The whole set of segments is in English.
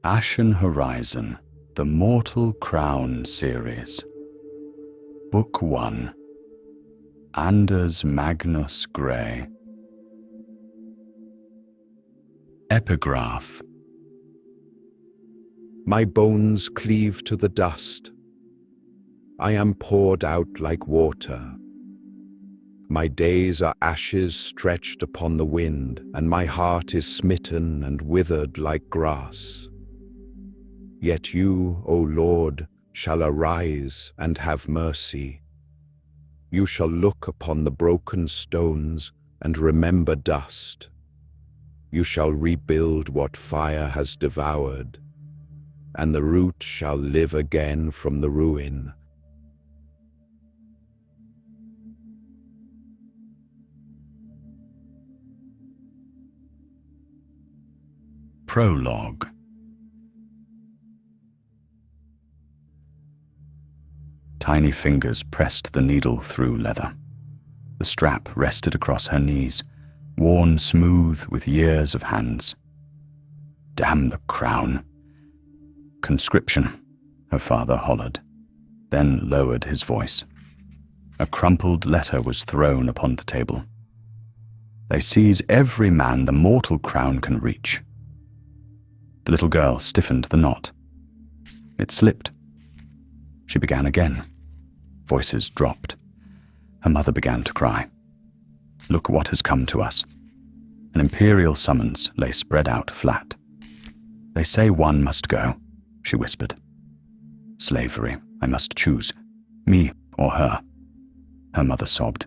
Ashen Horizon, the Mortal Crown series. Book 1. Anders Magnus Grey. Epigraph. My bones cleave to the dust. I am poured out like water. My days are ashes stretched upon the wind, and my heart is smitten and withered like grass. Yet you, O Lord, shall arise and have mercy. You shall look upon the broken stones and remember dust. You shall rebuild what fire has devoured, and the root shall live again from the ruin. Prologue. Tiny fingers pressed the needle through leather. The strap rested across her knees, worn smooth with years of hands. Damn the crown. Conscription, her father hollered, then lowered his voice. A crumpled letter was thrown upon the table. They seize every man the mortal crown can reach. The little girl stiffened the knot. It slipped. She began again. Voices dropped. Her mother began to cry. Look what has come to us. An imperial summons lay spread out flat. They say one must go, she whispered. Slavery, I must choose, me or her. Her mother sobbed.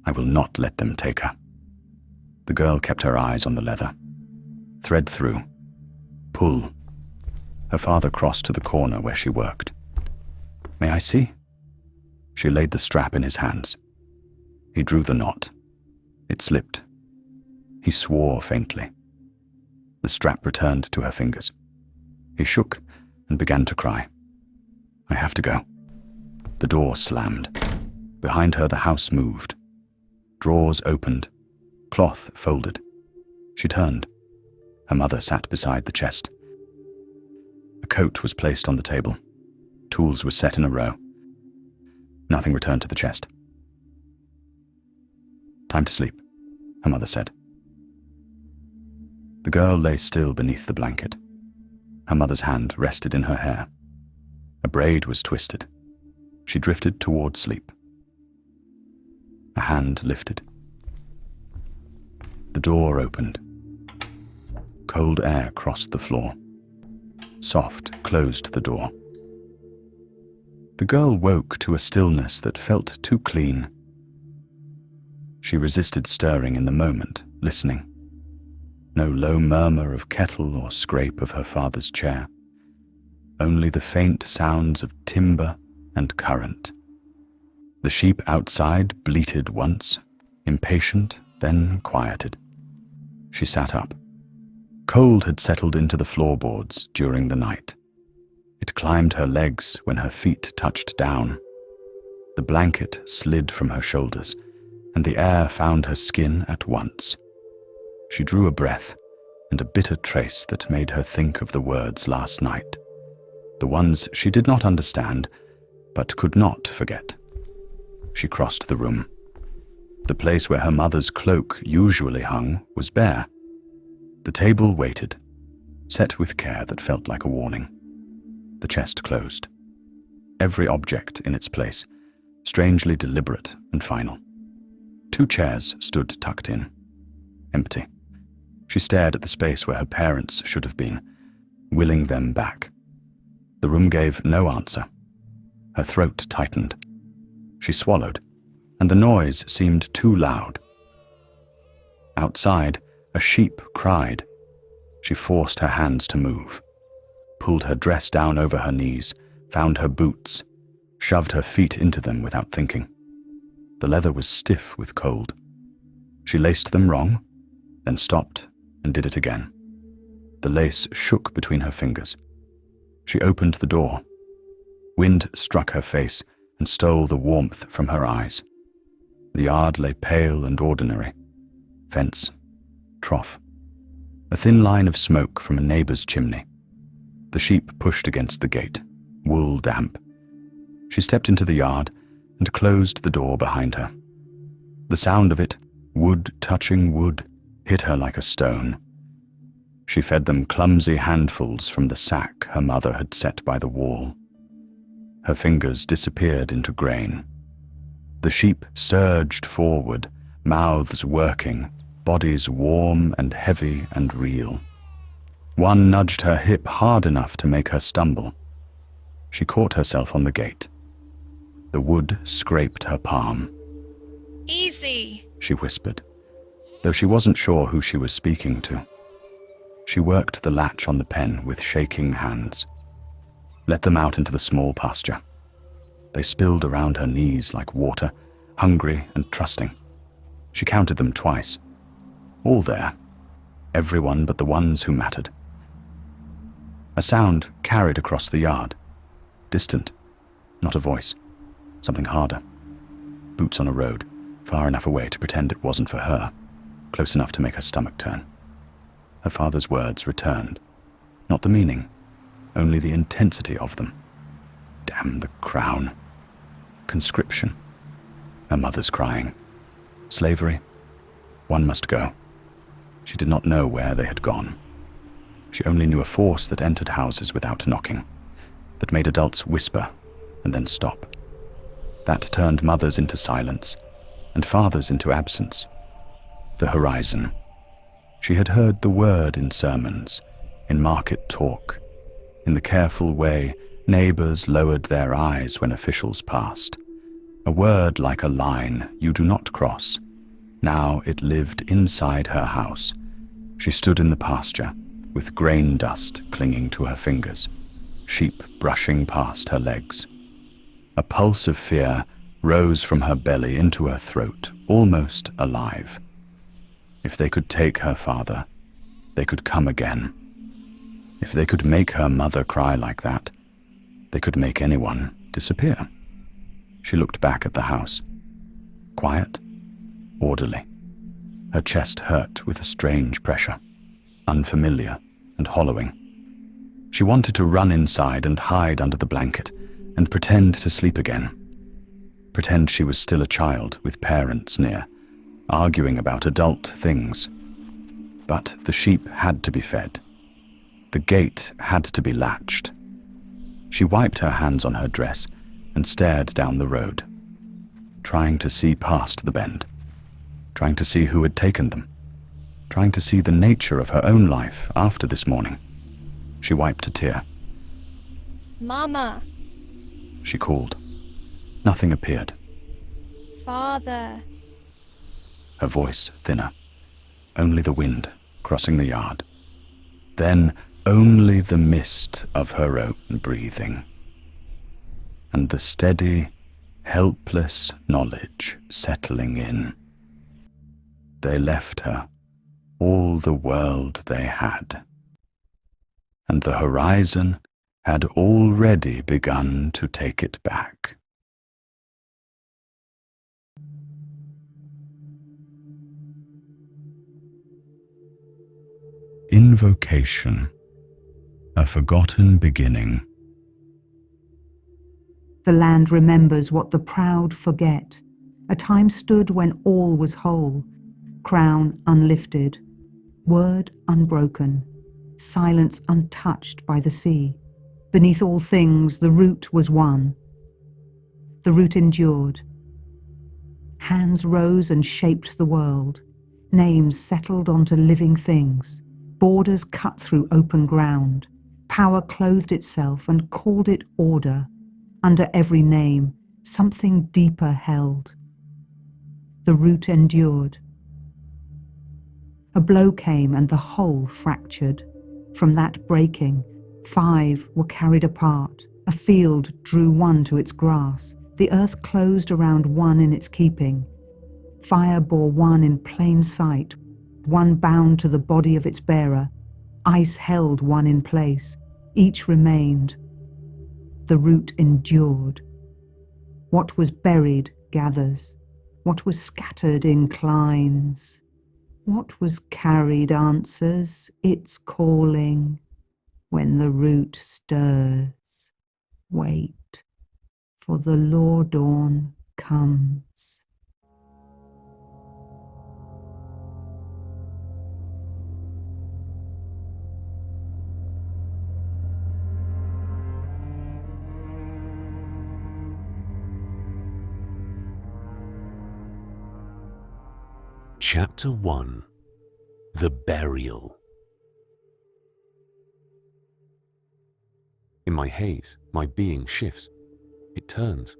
I will not let them take her. The girl kept her eyes on the leather. Thread through. Pull. Her father crossed to the corner where she worked. May I see? She laid the strap in his hands. He drew the knot. It slipped. He swore faintly. The strap returned to her fingers. He shook and began to cry. I have to go. The door slammed. Behind her the house moved. Drawers opened. Cloth folded. She turned. Her mother sat beside the chest. A coat was placed on the table. Tools were set in a row. Nothing returned to the chest. Time to sleep, her mother said. The girl lay still beneath the blanket. Her mother's hand rested in her hair. A braid was twisted. She drifted toward sleep. A hand lifted. The door opened. Cold air crossed the floor. Soft closed the door. The girl woke to a stillness that felt too clean. She resisted stirring in the moment, listening. No low murmur of kettle or scrape of her father's chair. Only the faint sounds of timber and current. The sheep outside bleated once, impatient, then quieted. She sat up. Cold had settled into the floorboards during the night. It climbed her legs when her feet touched down. The blanket slid from her shoulders, and the air found her skin at once. She drew a breath, and a bitter trace that made her think of the words last night. The ones she did not understand, but could not forget. She crossed the room. The place where her mother's cloak usually hung was bare. The table waited, set with care that felt like a warning. The chest closed. Every object in its place, strangely deliberate and final. 2 chairs stood tucked in, empty. She stared at the space where her parents should have been, willing them back. The room gave no answer. Her throat tightened. She swallowed, and the noise seemed too loud. Outside, a sheep cried. She forced her hands to move, pulled her dress down over her knees, found her boots, shoved her feet into them without thinking. The leather was stiff with cold. She laced them wrong, then stopped and did it again. The lace shook between her fingers. She opened the door. Wind struck her face and stole the warmth from her eyes. The yard lay pale and ordinary. Fence, trough. A thin line of smoke from a neighbor's chimney. The sheep pushed against the gate, wool damp. She stepped into the yard and closed the door behind her. The sound of it, wood touching wood, hit her like a stone. She fed them clumsy handfuls from the sack her mother had set by the wall. Her fingers disappeared into grain. The sheep surged forward, mouths working, bodies warm and heavy and real. One nudged her hip hard enough to make her stumble. She caught herself on the gate. The wood scraped her palm. Easy, she whispered, though she wasn't sure who she was speaking to. She worked the latch on the pen with shaking hands. Let them out into the small pasture. They spilled around her knees like water, hungry and trusting. She counted them twice. All there. Everyone but the ones who mattered. A sound carried across the yard. Distant. Not a voice. Something harder. Boots on a road, far enough away to pretend it wasn't for her, close enough to make her stomach turn. Her father's words returned. Not the meaning, only the intensity of them. Damn the crown. Conscription. Her mother's crying. Slavery. One must go. She did not know where they had gone. She only knew a force that entered houses without knocking, that made adults whisper and then stop. That turned mothers into silence and fathers into absence. The horizon. She had heard the word in sermons, in market talk, in the careful way neighbors lowered their eyes when officials passed. A word like a line you do not cross. Now it lived inside her house. She stood in the pasture, with grain dust clinging to her fingers, sheep brushing past her legs. A pulse of fear rose from her belly into her throat, almost alive. If they could take her father, they could come again. If they could make her mother cry like that, they could make anyone disappear. She looked back at the house. Quiet, orderly. Her chest hurt with a strange pressure, unfamiliar and hollowing. She wanted to run inside and hide under the blanket and pretend to sleep again. Pretend she was still a child with parents near, arguing about adult things. But the sheep had to be fed. The gate had to be latched. She wiped her hands on her dress and stared down the road, trying to see past the bend, trying to see who had taken them, trying to see the nature of her own life after this morning. She wiped a tear. Mama, She called. Nothing appeared. Father. Her voice thinner. Only the wind crossing the yard. Then only the mist of her own breathing. And the steady, helpless knowledge settling in. They left her, all the world they had. And the horizon had already begun to take it back. Invocation, a forgotten beginning. The land remembers what the proud forget. A time stood when all was whole, crown unlifted, word unbroken, silence untouched by the sea. Beneath all things the root was one. The root endured. Hands rose and shaped the world. Names settled onto living things. Borders cut through open ground. Power clothed itself and called it order. Under every name, something deeper held. The root endured. A blow came and the whole fractured. From that breaking, 5 were carried apart. A field drew one to its grass. The earth closed around one in its keeping. Fire bore one in plain sight, one bound to the body of its bearer. Ice held one in place. Each remained. The root endured. What was buried gathers. What was scattered inclines. What was carried answers its calling. when the root stirs. Wait, for the law dawn comes. Chapter 1. The Burial. In my haze, my being shifts. It turns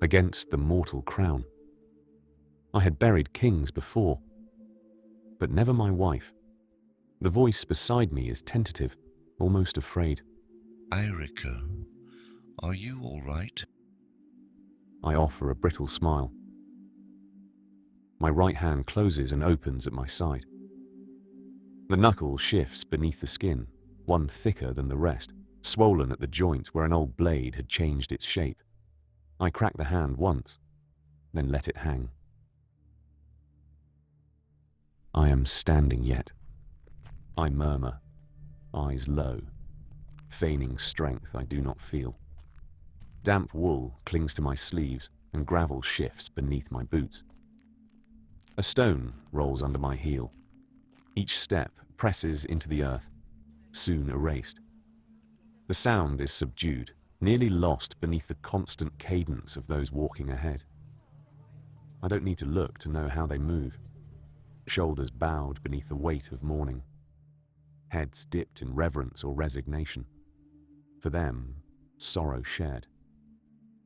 against the mortal crown. I had buried kings before, but never my wife. The voice beside me is tentative, almost afraid. Erica, are you all right? I offer a brittle smile. My right hand closes and opens at my side. The knuckle shifts beneath the skin, one thicker than the rest, swollen at the joint where an old blade had changed its shape. I crack the hand once, then let it hang. I am standing yet. I murmur, eyes low, feigning strength I do not feel. Damp wool clings to my sleeves and gravel shifts beneath my boots. A stone rolls under my heel. Each step presses into the earth, soon erased. The sound is subdued, nearly lost beneath the constant cadence of those walking ahead. I don't need to look to know how they move. Shoulders bowed beneath the weight of mourning. Heads dipped in reverence or resignation. For them, sorrow shared.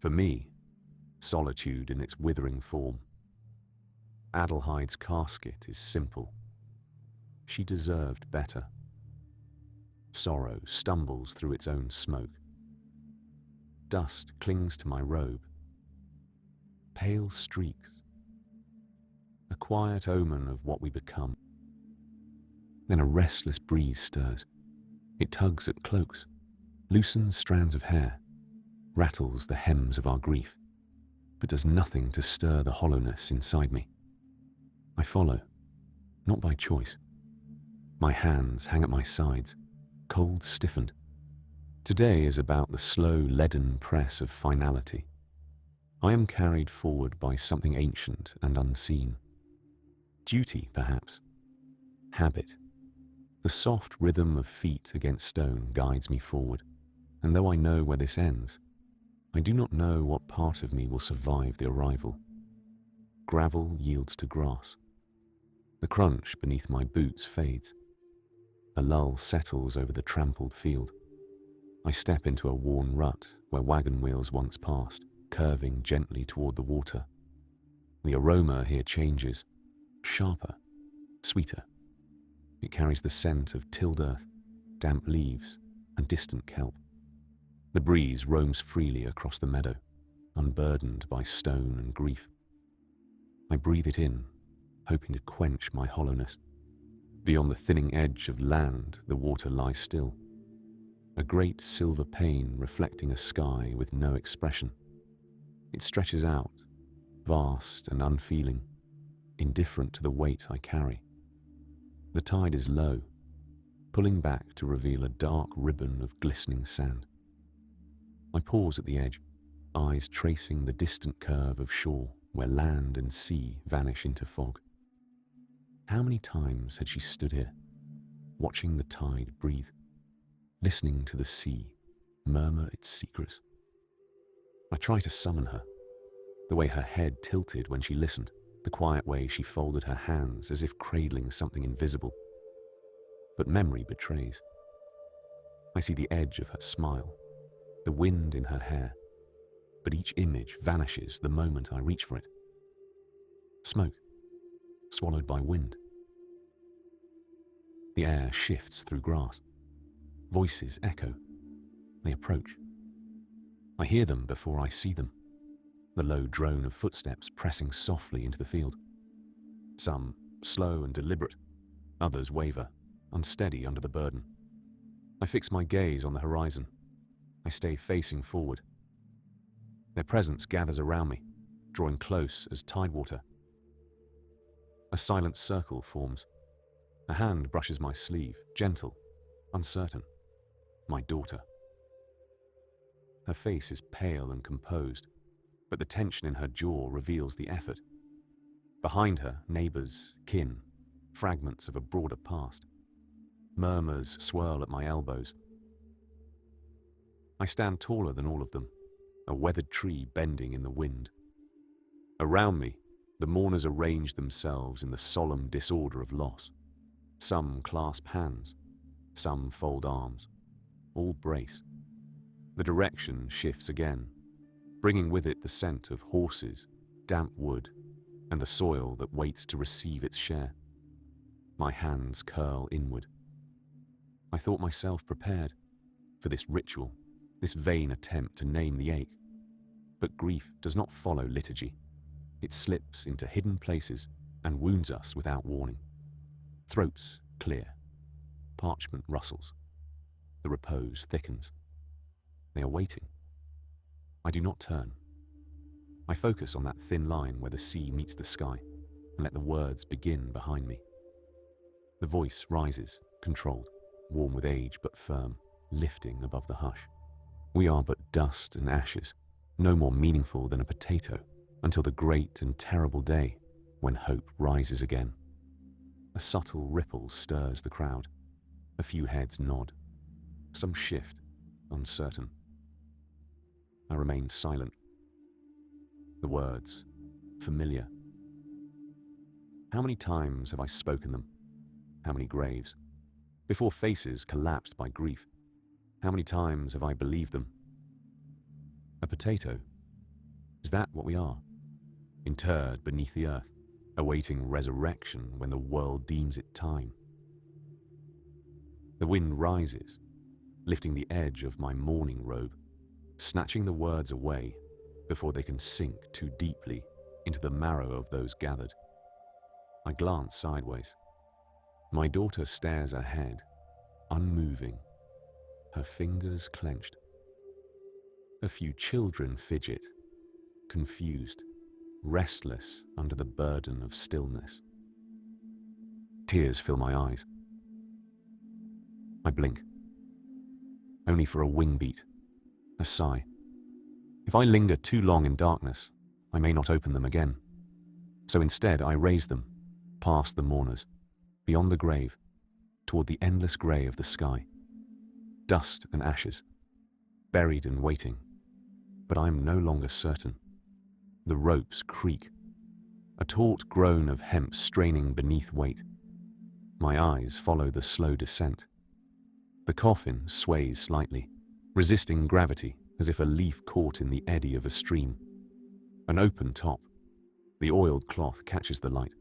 For me, solitude in its withering form. Adelheide's casket is simple. She deserved better. Sorrow stumbles through its own smoke. Dust clings to my robe. Pale streaks. A quiet omen of what we become. Then a restless breeze stirs. It tugs at cloaks, loosens strands of hair, rattles the hems of our grief, but does nothing to stir the hollowness inside me. I follow, not by choice. My hands hang at my sides, cold stiffened. Today is about the slow, leaden press of finality. I am carried forward by something ancient and unseen. Duty, perhaps. Habit. The soft rhythm of feet against stone guides me forward, and though I know where this ends, I do not know what part of me will survive the arrival. Gravel yields to grass. The crunch beneath my boots fades. A lull settles over the trampled field. I step into a worn rut where wagon wheels once passed, curving gently toward the water. The aroma here changes, sharper, sweeter. It carries the scent of tilled earth, damp leaves, and distant kelp. The breeze roams freely across the meadow, unburdened by stone and grief. I breathe it in, hoping to quench my hollowness. Beyond the thinning edge of land, the water lies still. A great silver pane reflecting a sky with no expression. It stretches out, vast and unfeeling, indifferent to the weight I carry. The tide is low, pulling back to reveal a dark ribbon of glistening sand. I pause at the edge, eyes tracing the distant curve of shore where land and sea vanish into fog. How many times had she stood here, watching the tide breathe, listening to the sea murmur its secrets? I try to summon her, the way her head tilted when she listened, the quiet way she folded her hands as if cradling something invisible. But memory betrays. I see the edge of her smile, the wind in her hair, but each image vanishes the moment I reach for it. Smoke, swallowed by wind. The air shifts through grass. Voices echo. They approach. I hear them before I see them. The low drone of footsteps pressing softly into the field. Some slow and deliberate, others waver, unsteady under the burden. I fix my gaze on the horizon. I stay facing forward. Their presence gathers around me, drawing close as tidewater. A silent circle forms. A hand brushes my sleeve, gentle, uncertain. my daughter. Her face is pale and composed, but the tension in her jaw reveals the effort. Behind her, neighbors, kin, fragments of a broader past. Murmurs swirl at my elbows. I stand taller than all of them, a weathered tree bending in the wind. Around me, the mourners arrange themselves in the solemn disorder of loss. Some clasp hands, some fold arms, all brace. The direction shifts again, bringing with it the scent of horses, damp wood, and the soil that waits to receive its share. My hands curl inward. I thought myself prepared for this ritual, this vain attempt to name the ache. But grief does not follow liturgy. It slips into hidden places and wounds us without warning. Throats clear. Parchment rustles. The repose thickens. They are waiting. I do not turn. I focus on that thin line where the sea meets the sky and let the words begin behind me. The voice rises, controlled, warm with age but firm, lifting above the hush. We are but dust and ashes, no more meaningful than a potato, until the great and terrible day when hope rises again. A subtle ripple stirs the crowd. A few heads nod. Some shift, uncertain. I remain silent. The words, familiar. How many times have I spoken them? How many graves? Before faces collapsed by grief, how many times have I believed them? A potato? Is that what we are? Interred beneath the earth, awaiting resurrection when the world deems it time. The wind rises, lifting the edge of my mourning robe, snatching the words away before they can sink too deeply into the marrow of those gathered. I glance sideways. My daughter stares ahead, unmoving, her fingers clenched. A few children fidget, confused, restless under the burden of stillness. Tears fill my eyes. I blink, only for a wing beat, a sigh. If I linger too long in darkness, I may not open them again. So instead I raise them, past the mourners, beyond the grave, toward the endless grey of the sky. Dust and ashes, buried and waiting, but I am no longer certain. The ropes creak, a taut groan of hemp straining beneath weight. My eyes follow the slow descent. The coffin sways slightly, resisting gravity as if a leaf caught in the eddy of a stream. An open top. The oiled cloth catches the light.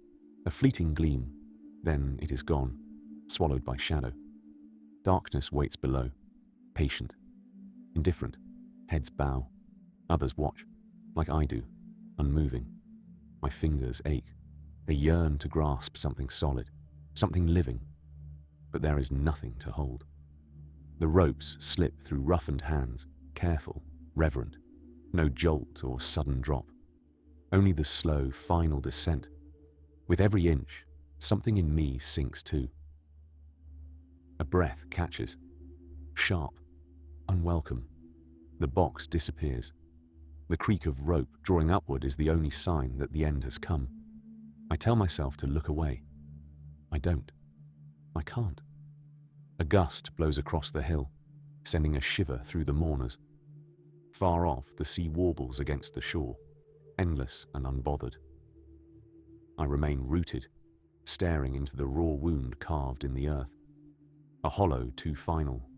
A fleeting gleam, then it is gone, swallowed by shadow. Darkness waits below, patient, indifferent. Heads bow. Others watch, like I do, unmoving. My fingers ache. They yearn to grasp something solid, something living. But there is nothing to hold. The ropes slip through roughened hands, careful, reverent. No jolt or sudden drop. Only the slow, final descent. With every inch, something in me sinks too. A breath catches. Sharp, unwelcome. The box disappears. The creak of rope drawing upward is the only sign that the end has come. I tell myself to look away. I don't. I can't. A gust blows across the hill, sending a shiver through the mourners. Far off, the sea warbles against the shore, endless and unbothered. I remain rooted, staring into the raw wound carved in the earth. A hollow too final,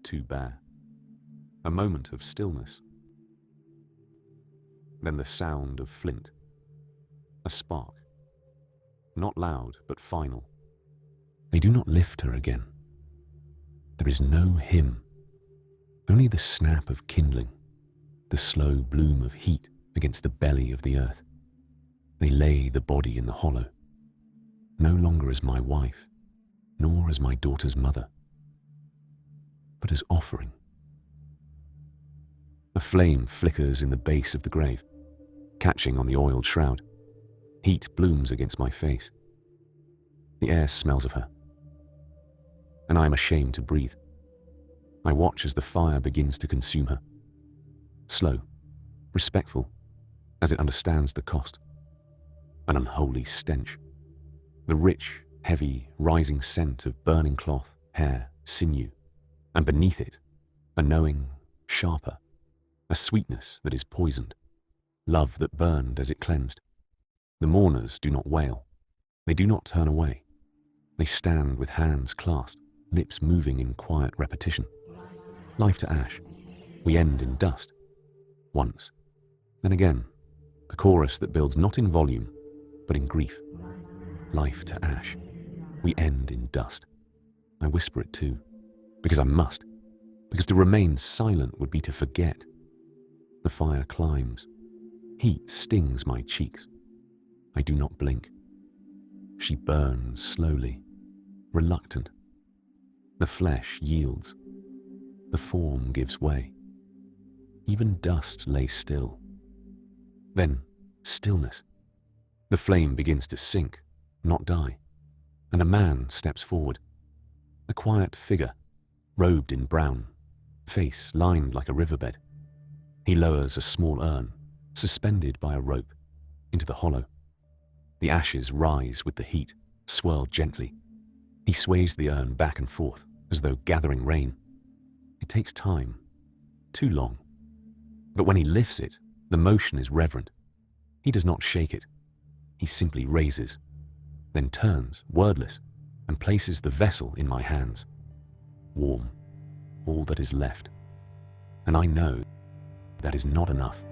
too bare. A moment of stillness. Then the sound of flint. A spark. Not loud, but final. They do not lift her again. There is no hymn. Only the snap of kindling, the slow bloom of heat against the belly of the earth. They lay the body in the hollow, no longer as my wife, nor as my daughter's mother, but as offering. A flame flickers in the base of the grave, catching on the oiled shroud. Heat blooms against my face. The air smells of her, and I am ashamed to breathe. I watch as the fire begins to consume her. Slow, respectful, as it understands the cost. An unholy stench. The rich, heavy, rising scent of burning cloth, hair, sinew, and beneath it, a knowing, sharper, a sweetness that is poisoned, love that burned as it cleansed. The mourners do not wail. They do not turn away. They stand with hands clasped, lips moving in quiet repetition. Life to ash. We end in dust. Once. Then again, a chorus that builds not in volume, but in grief. Life to ash. We end in dust. I whisper it too, because I must, because to remain silent would be to forget. The fire climbs. Heat stings my cheeks. I do not blink. She burns slowly, reluctant. The flesh yields. The form gives way. Even dust lay still. Then stillness. The flame begins to sink, not die, and a man steps forward. A quiet figure, robed in brown, face lined like a riverbed. He lowers a small urn, suspended by a rope, into the hollow. The ashes rise with the heat, swirl gently. He sways the urn back and forth, as though gathering rain. It takes time, too long. But when he lifts it, the motion is reverent. He does not shake it. He simply raises, then turns, wordless, and places the vessel in my hands. Warm, all that is left. And I know that is not enough.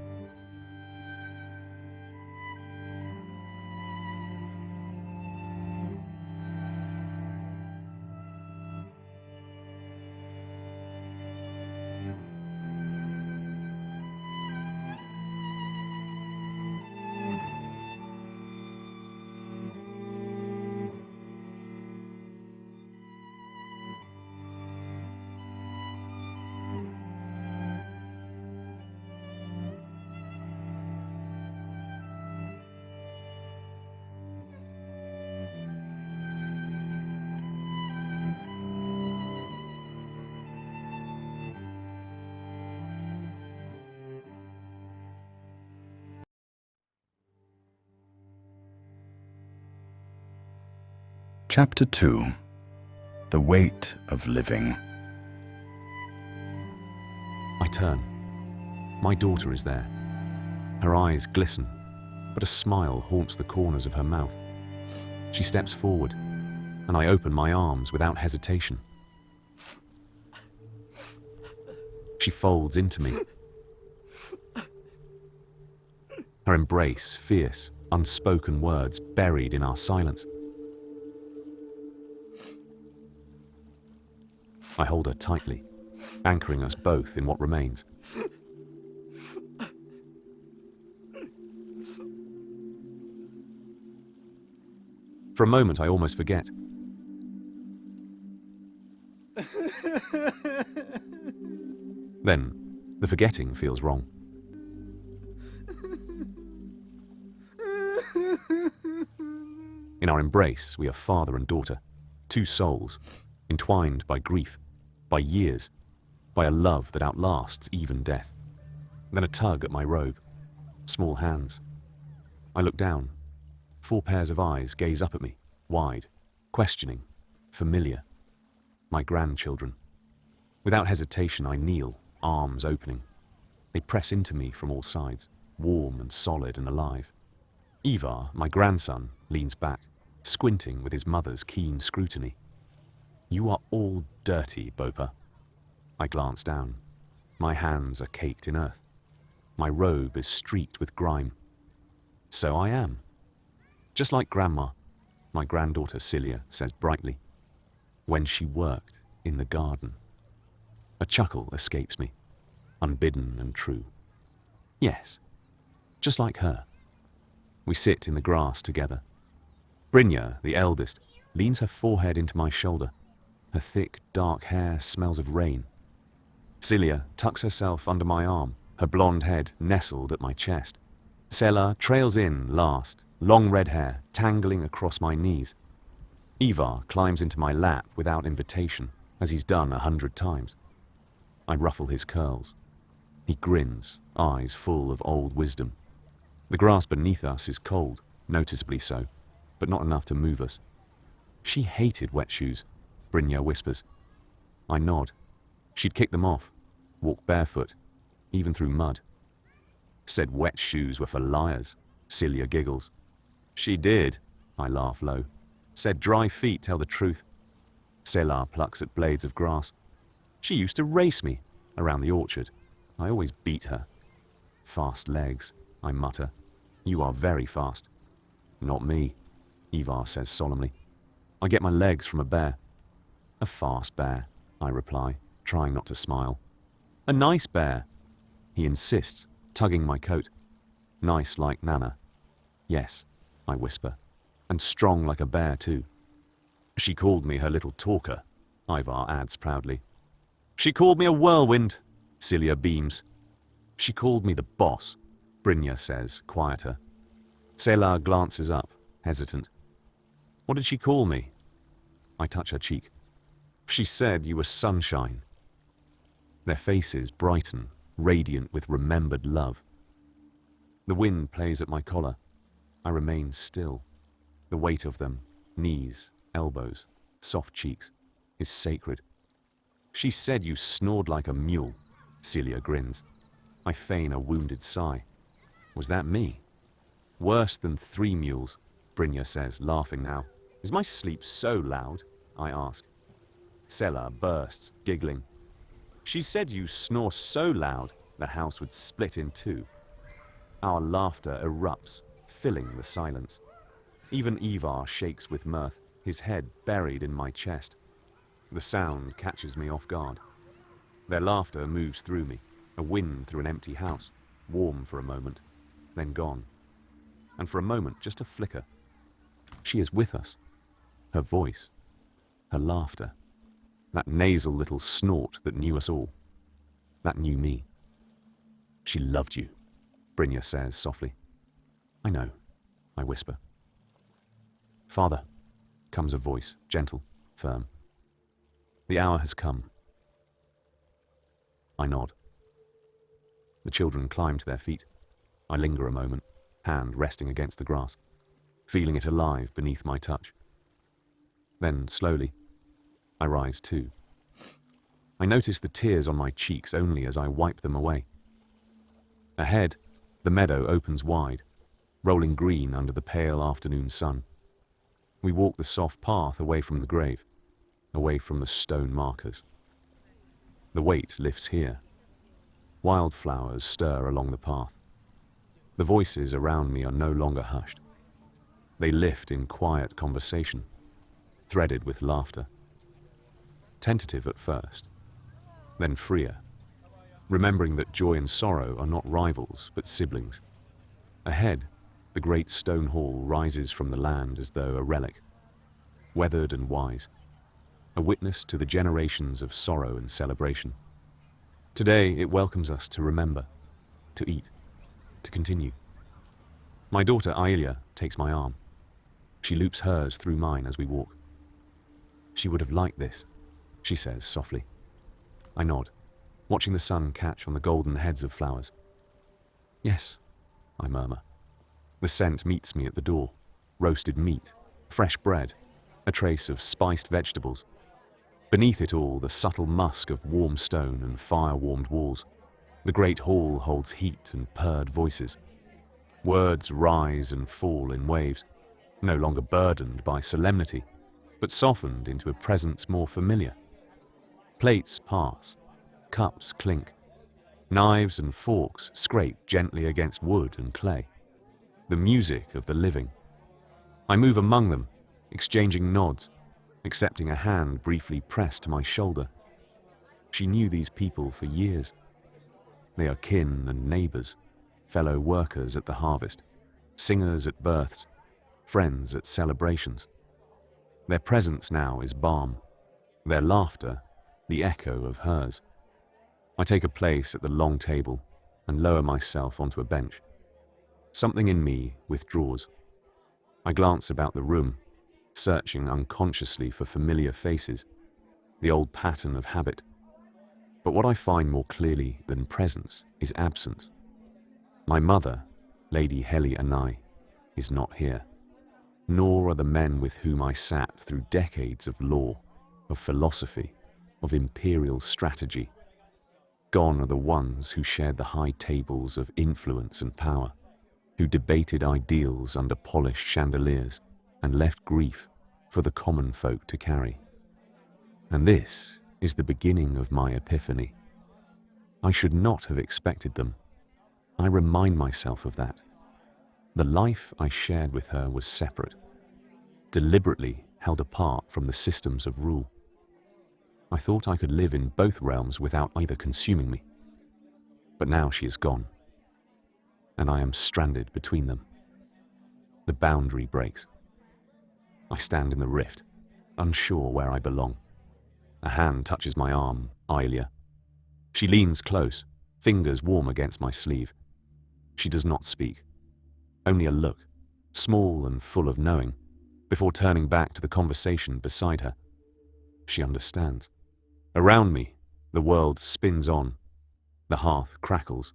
Chapter 2. The Weight of Living. I turn. My daughter is there. Her eyes glisten, but a smile haunts the corners of her mouth. She steps forward, and I open my arms without hesitation. She folds into me. Her embrace, fierce, unspoken words buried in our silence. I hold her tightly, anchoring us both in what remains. For a moment, I almost forget. Then, the forgetting feels wrong. In our embrace, we are father and daughter, two souls, entwined by grief, by years, by a love that outlasts even death. Then a tug at my robe, small hands. I look down. 4 pairs of eyes gaze up at me, wide, questioning, familiar. My grandchildren. Without hesitation, I kneel, arms opening. They press into me from all sides, warm and solid and alive. Ivar, my grandson, leans back, squinting with his mother's keen scrutiny. "You are all dirty, Bopa." I glance down. My hands are caked in earth. My robe is streaked with grime. So I am. Just like Grandma, my granddaughter Celia says brightly, when she worked in the garden. A chuckle escapes me, unbidden and true. Yes, just like her. We sit in the grass together. Brynja, the eldest, leans her forehead into my shoulder. Her thick, dark hair smells of rain. Celia tucks herself under my arm, her blonde head nestled at my chest. Sela trails in last, long red hair tangling across my knees. Ivar climbs into my lap without invitation, as he's done 100 times. I ruffle his curls. He grins, eyes full of old wisdom. The grass beneath us is cold, noticeably so, but not enough to move us. She hated wet shoes, Brynja whispers. I nod. She'd kick them off, walk barefoot, even through mud. Said wet shoes were for liars, Celia giggles. She did, I laugh low. Said dry feet tell the truth. Selah plucks at blades of grass. She used to race me around the orchard. I always beat her. Fast legs, I mutter. You are very fast. Not me, Ivar says solemnly. I get my legs from a bear. A fast bear, I reply, trying not to smile. A nice bear, he insists, tugging my coat. Nice like Nana. Yes, I whisper, and strong like a bear too. She called me her little talker, Ivar adds proudly. She called me a whirlwind, Celia beams. She called me the boss, Brynja says, quieter. Selah glances up, hesitant. What did she call me? I touch her cheek. She said you were sunshine. Their faces brighten, radiant with remembered love. The wind plays at my collar. I remain still. The weight of them, knees, elbows, soft cheeks, is sacred. She said you snored like a mule, Celia grins. I feign a wounded sigh. Was that me? Worse than 3 mules, Brynja says, laughing now. Is my sleep so loud? I ask. Selah bursts, giggling. She said you snore so loud the house would split in 2. Our laughter erupts, filling the silence. Even Ivar shakes with mirth, his head buried in my chest. The sound catches me off guard. Their laughter moves through me, a wind through an empty house, warm for a moment, then gone. And for a moment, just a flicker. She is with us. Her voice, her laughter, that nasal little snort that knew us all, that knew me. She loved you, Brynja says softly. I know, I whisper. Father, comes a voice, gentle, firm. The hour has come. I nod. The children climb to their feet. I linger a moment, hand resting against the grass, feeling it alive beneath my touch. Then, slowly, I rise too. I notice the tears on my cheeks only as I wipe them away. Ahead, the meadow opens wide, rolling green under the pale afternoon sun. We walk the soft path away from the grave, away from the stone markers. The weight lifts here. Wildflowers stir along the path. The voices around me are no longer hushed. They lift in quiet conversation, threaded with laughter. Tentative at first, then freer, remembering that joy and sorrow are not rivals but siblings. Ahead, the great stone hall rises from the land as though a relic, weathered and wise, a witness to the generations of sorrow and celebration. Today it welcomes us to remember, to eat, to continue. My daughter Aelia takes my arm. She loops hers through mine as we walk. She would have liked this, she says softly. I nod, watching the sun catch on the golden heads of flowers. Yes, I murmur. The scent meets me at the door. Roasted meat, fresh bread, a trace of spiced vegetables. Beneath it all, the subtle musk of warm stone and fire-warmed walls. The great hall holds heat and purred voices. Words rise and fall in waves, no longer burdened by solemnity, but softened into a presence more familiar. Plates pass, cups clink, knives and forks scrape gently against wood and clay. The music of the living. I move among them, exchanging nods, accepting a hand briefly pressed to my shoulder. She knew these people for years. They are kin and neighbors, fellow workers at the harvest, singers at births, friends at celebrations. Their presence now is balm, their laughter the echo of hers. I take a place at the long table and lower myself onto a bench. Something in me withdraws. I glance about the room, searching unconsciously for familiar faces, the old pattern of habit. But what I find more clearly than presence is absence. My mother, Lady Heli Anai, is not here, nor are the men with whom I sat through decades of law, of philosophy, of imperial strategy. Gone are the ones who shared the high tables of influence and power, who debated ideals under polished chandeliers and left grief for the common folk to carry. And this is the beginning of my epiphany. I should not have expected them. I remind myself of that. The life I shared with her was separate, deliberately held apart from the systems of rule. I thought I could live in both realms without either consuming me. But now she is gone, and I am stranded between them. The boundary breaks. I stand in the rift, unsure where I belong. A hand touches my arm, Ilia. She leans close, fingers warm against my sleeve. She does not speak, only a look, small and full of knowing, before turning back to the conversation beside her. She understands. Around me, the world spins on. The hearth crackles.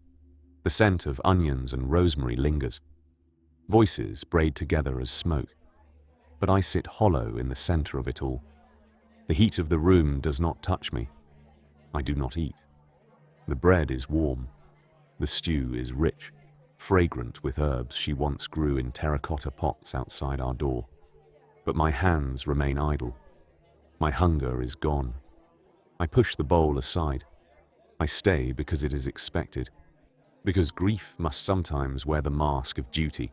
The scent of onions and rosemary lingers. Voices braid together as smoke. But I sit hollow in the center of it all. The heat of the room does not touch me. I do not eat. The bread is warm. The stew is rich, fragrant with herbs she once grew in terracotta pots outside our door. But my hands remain idle. My hunger is gone. I push the bowl aside. I stay because it is expected, because grief must sometimes wear the mask of duty.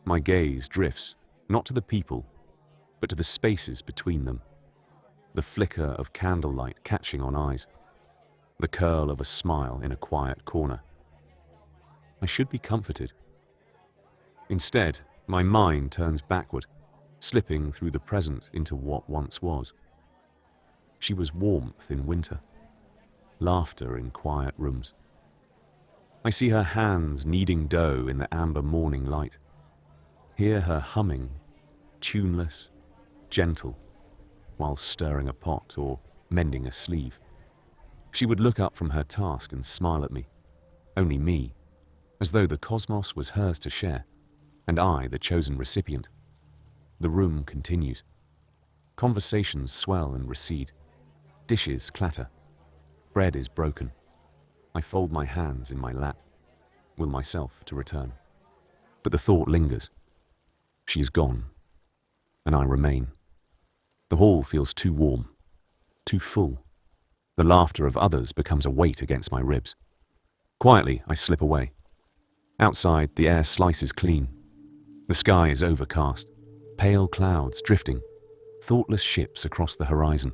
My gaze drifts, not to the people, but to the spaces between them. The flicker of candlelight catching on eyes. The curl of a smile in a quiet corner. I should be comforted. Instead, my mind turns backward, slipping through the present into what once was. She was warmth in winter, laughter in quiet rooms. I see her hands kneading dough in the amber morning light, hear her humming, tuneless, gentle, while stirring a pot or mending a sleeve. She would look up from her task and smile at me, only me, as though the cosmos was hers to share, and I the chosen recipient. The room continues. Conversations swell and recede. Dishes clatter. Bread is broken. I fold my hands in my lap, will myself to return. But the thought lingers. She is gone, and I remain. The hall feels too warm, too full. The laughter of others becomes a weight against my ribs. Quietly, I slip away. Outside, the air slices clean. The sky is overcast, pale clouds drifting, thoughtless ships across the horizon.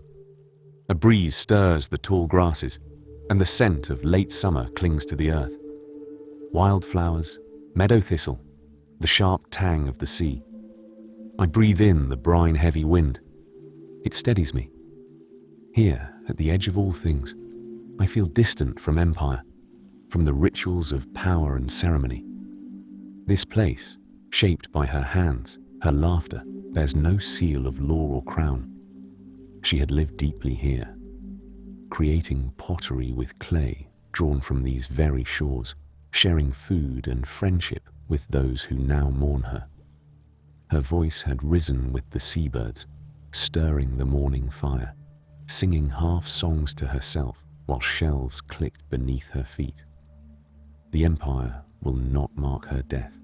A breeze stirs the tall grasses, and the scent of late summer clings to the earth. Wildflowers, meadow thistle, the sharp tang of the sea. I breathe in the brine-heavy wind. It steadies me. Here, at the edge of all things, I feel distant from empire, from the rituals of power and ceremony. This place, shaped by her hands, her laughter, bears no seal of law or crown. She had lived deeply here, creating pottery with clay drawn from these very shores, sharing food and friendship with those who now mourn her. Her voice had risen with the seabirds, stirring the morning fire, singing half songs to herself while shells clicked beneath her feet. The empire will not mark her death.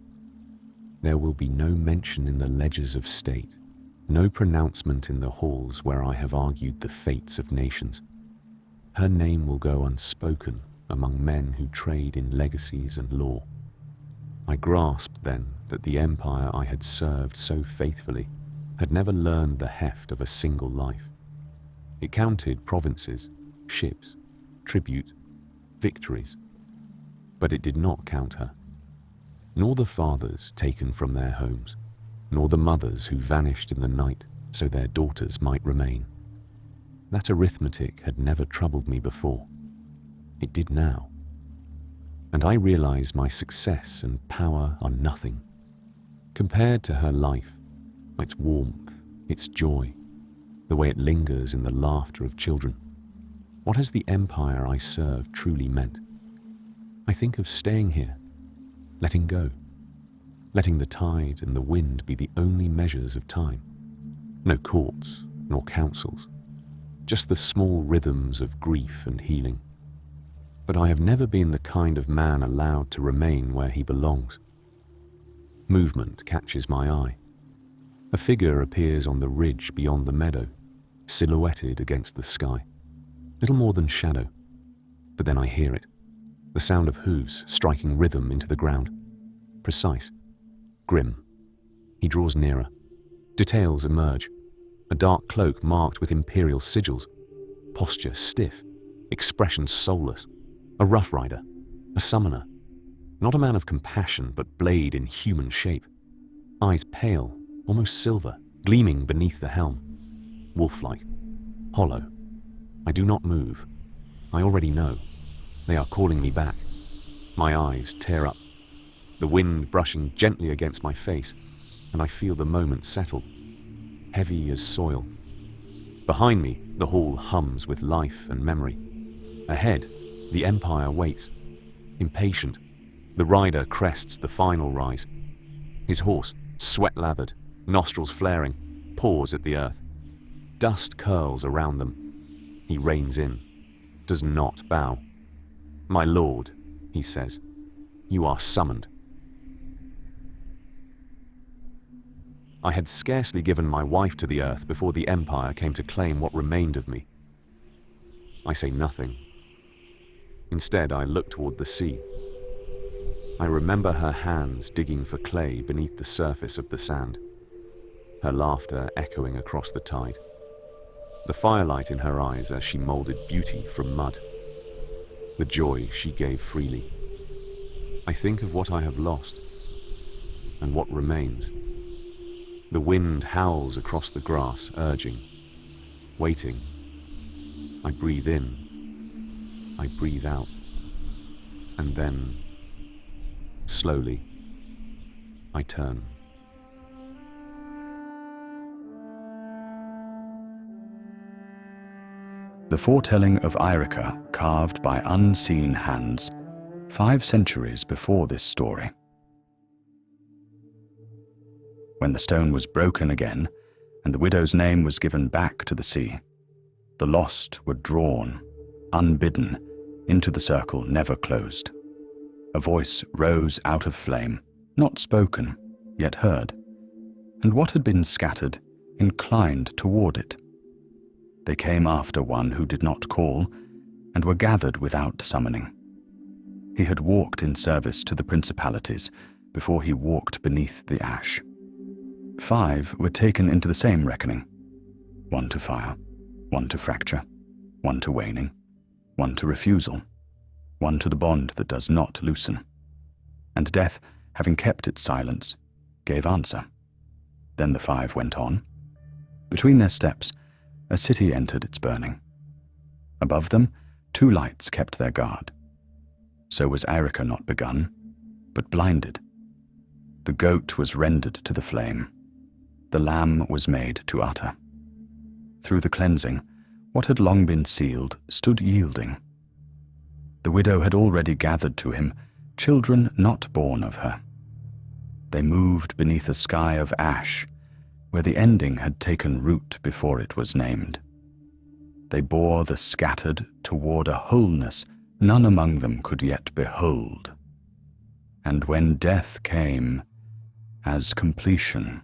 There will be no mention in the ledgers of state, no pronouncement in the halls where I have argued the fates of nations. Her name will go unspoken among men who trade in legacies and law. I grasped then that the empire I had served so faithfully had never learned the heft of a single life. It counted provinces, ships, tribute, victories, but it did not count her. Nor the fathers taken from their homes, nor the mothers who vanished in the night so their daughters might remain. That arithmetic had never troubled me before. It did now. And I realize my success and power are nothing compared to her life, its warmth, its joy, the way it lingers in the laughter of children. What has the empire I serve truly meant? I think of staying here, letting go, letting the tide and the wind be the only measures of time. No courts nor councils, just the small rhythms of grief and healing. But I have never been the kind of man allowed to remain where he belongs. Movement catches my eye. A figure appears on the ridge beyond the meadow, silhouetted against the sky. Little more than shadow. But then I hear it, the sound of hooves striking rhythm into the ground. Precise, grim. He draws nearer. Details emerge. A dark cloak marked with imperial sigils. Posture stiff. Expression soulless. A rough rider. A summoner. Not a man of compassion, but blade in human shape. Eyes pale, almost silver, gleaming beneath the helm. Wolf-like. Hollow. I do not move. I already know. They are calling me back. My eyes tear up. The wind brushing gently against my face, and I feel the moment settle. Heavy as soil. Behind me, the hall hums with life and memory. Ahead, the empire waits. Impatient, the rider crests the final rise. His horse, sweat-lathered, nostrils flaring, paws at the earth. Dust curls around them. He reins in, does not bow. "My lord," he says, "you are summoned." I had scarcely given my wife to the earth before the empire came to claim what remained of me. I say nothing. Instead, I look toward the sea. I remember her hands digging for clay beneath the surface of the sand, her laughter echoing across the tide, the firelight in her eyes as she molded beauty from mud, the joy she gave freely. I think of what I have lost and what remains. The wind howls across the grass, urging, waiting. I breathe in, I breathe out, and then, slowly, I turn. The foretelling of Irica carved by unseen hands 5 centuries before this story. When the stone was broken again, and the widow's name was given back to the sea, the lost were drawn, unbidden, into the circle never closed. A voice rose out of flame, not spoken, yet heard, and what had been scattered inclined toward it. They came after one who did not call, and were gathered without summoning. He had walked in service to the principalities before he walked beneath the ash. 5 were taken into the same reckoning, 1 to fire, 1 to fracture, 1 to waning, 1 to refusal, 1 to the bond that does not loosen. And death, having kept its silence, gave answer. Then the 5 went on. Between their steps, a city entered its burning. Above them, 2 lights kept their guard. So was Irica not begun, but blinded. The goat was rendered to the flame. The lamb was made to utter. Through the cleansing, what had long been sealed stood yielding. The widow had already gathered to him children not born of her. They moved beneath a sky of ash, where the ending had taken root before it was named. They bore the scattered toward a wholeness none among them could yet behold. And when death came, as completion,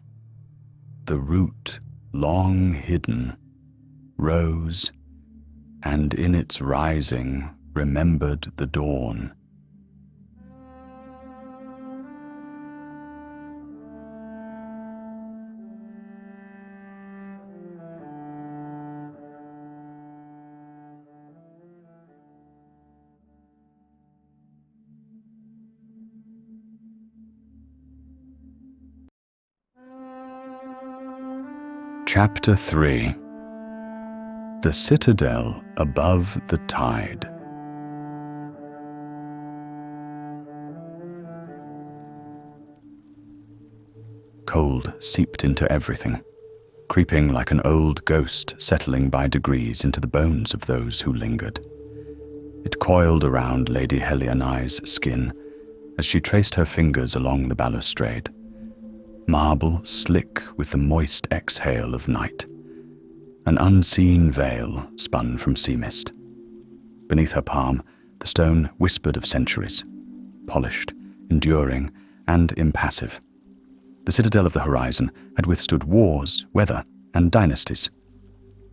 the root, long hidden, rose, and in its rising remembered the dawn. Chapter 3. The Citadel Above the Tide. Cold seeped into everything. creeping like an old ghost settling by degrees into the bones of those who lingered. It coiled around Lady Helianai's skin as she traced her fingers along the balustrade, marble slick with the moist exhale of night. An unseen veil spun from sea mist. Beneath her palm, the stone whispered of centuries, polished, enduring, and impassive. The citadel of the horizon had withstood wars, weather, and dynasties.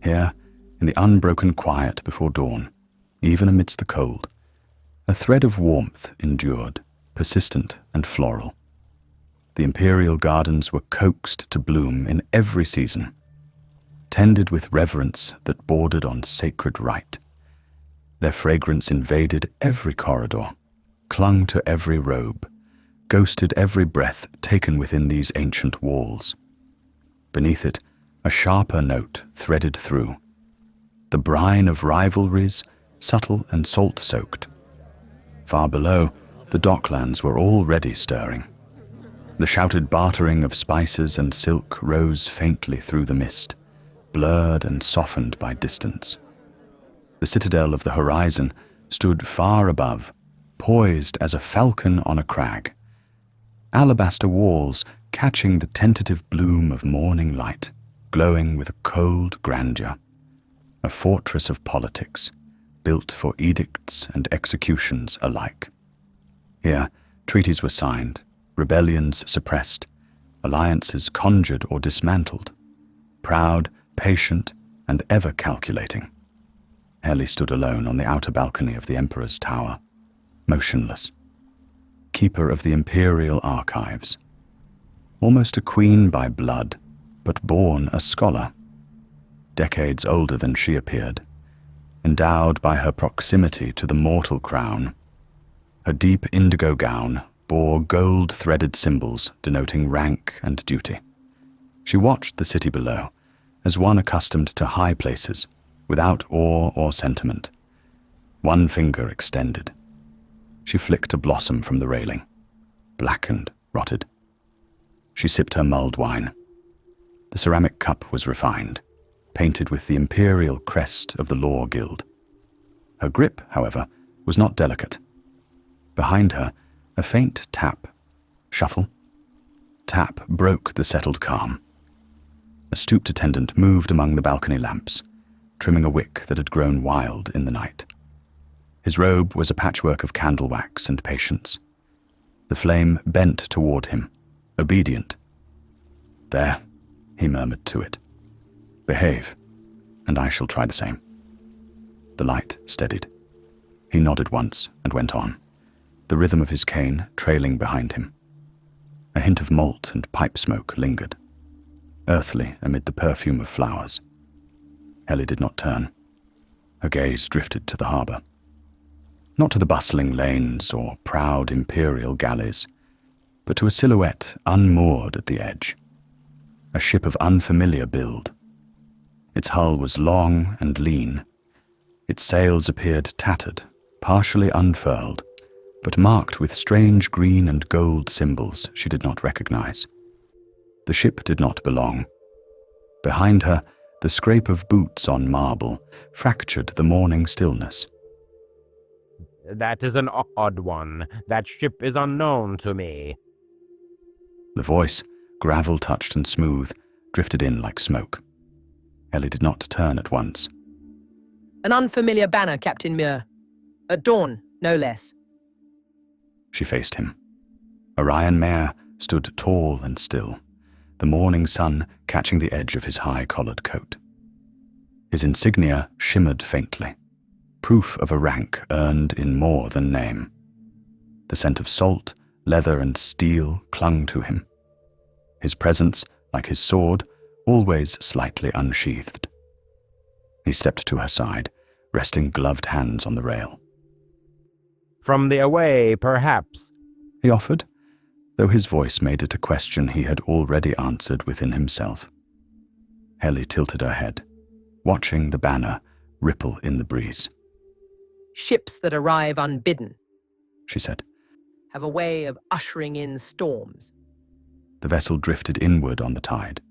Here, in the unbroken quiet before dawn, even amidst the cold, a thread of warmth endured, persistent and floral. The imperial gardens were coaxed to bloom in every season, tended with reverence that bordered on sacred rite. Their fragrance invaded every corridor, clung to every robe, ghosted every breath taken within these ancient walls. Beneath it, a sharper note threaded through. The brine of rivalries, subtle and salt-soaked. Far below, the docklands were already stirring. The shouted bartering of spices and silk rose faintly through the mist, blurred and softened by distance. The citadel of the horizon stood far above, poised as a falcon on a crag. Alabaster walls catching the tentative bloom of morning light, glowing with a cold grandeur. A fortress of politics, built for edicts and executions alike. Here, treaties were signed, rebellions suppressed, alliances conjured or dismantled. Proud, patient, and ever calculating. Heli stood alone on the outer balcony of the Emperor's tower, motionless. Keeper of the imperial archives. Almost a queen by blood, but born a scholar. Decades older than she appeared, endowed by her proximity to the mortal crown. Her deep indigo gown bore gold-threaded symbols denoting rank and duty. She watched the city below, as one accustomed to high places, without awe or sentiment. One finger extended. She flicked a blossom from the railing, blackened, rotted. She sipped her mulled wine. The ceramic cup was refined, painted with the imperial crest of the Law Guild. Her grip, however, was not delicate. Behind her, a faint tap, shuffle. Tap broke the settled calm. A stooped attendant moved among the balcony lamps, trimming a wick that had grown wild in the night. His robe was a patchwork of candle wax and patience. The flame bent toward him, obedient. "There," he murmured to it. "Behave, and I shall try the same." The light steadied. He nodded once and went on, the rhythm of his cane trailing behind him. A hint of malt and pipe smoke lingered, earthly amid the perfume of flowers. Heli did not turn. Her gaze drifted to the harbour. Not to the bustling lanes or proud imperial galleys, but to a silhouette unmoored at the edge. A ship of unfamiliar build. Its hull was long and lean. Its sails appeared tattered, partially unfurled, but marked with strange green and gold symbols she did not recognize. The ship did not belong. Behind her, the scrape of boots on marble fractured the morning stillness. "That is an odd one. That ship is unknown to me." The voice, gravel-touched and smooth, drifted in like smoke. Heli did not turn at once. "An unfamiliar banner, Captain Muir. At dawn, no less." She faced him. Orion Mayer stood tall and still, the morning sun catching the edge of his high-collared coat. His insignia shimmered faintly, proof of a rank earned in more than name. The scent of salt, leather, and steel clung to him. His presence, like his sword, always slightly unsheathed. He stepped to her side, resting gloved hands on the rail. "From the away, perhaps," he offered, though his voice made it a question he had already answered within himself. Heli tilted her head, watching the banner ripple in the breeze. "Ships that arrive unbidden," she said. "have a way of ushering in storms." The vessel drifted inward on the tide,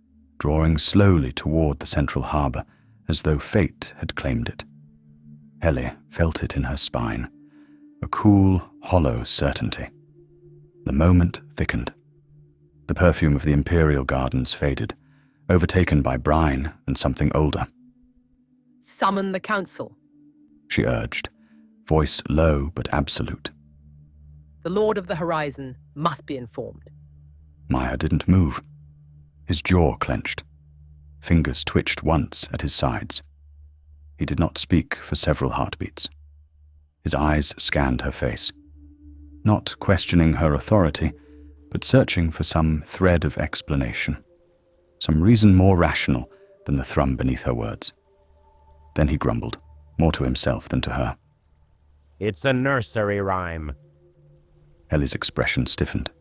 drawing slowly toward the central harbour as though fate had claimed it. Helle felt it in her spine, a cool, hollow certainty. The moment thickened. The perfume of the imperial gardens faded, overtaken by brine and something older. Summon the council. She urged, voice low but absolute. The Lord of the Horizon must be informed. Maya didn't move. His jaw clenched. Fingers twitched once at his sides. He did not speak for several heartbeats. His eyes scanned her face, not questioning her authority, but searching for some thread of explanation, some reason more rational than the thrum beneath her words. Then he grumbled, more to himself than to her. It's a nursery rhyme. Helle's expression stiffened.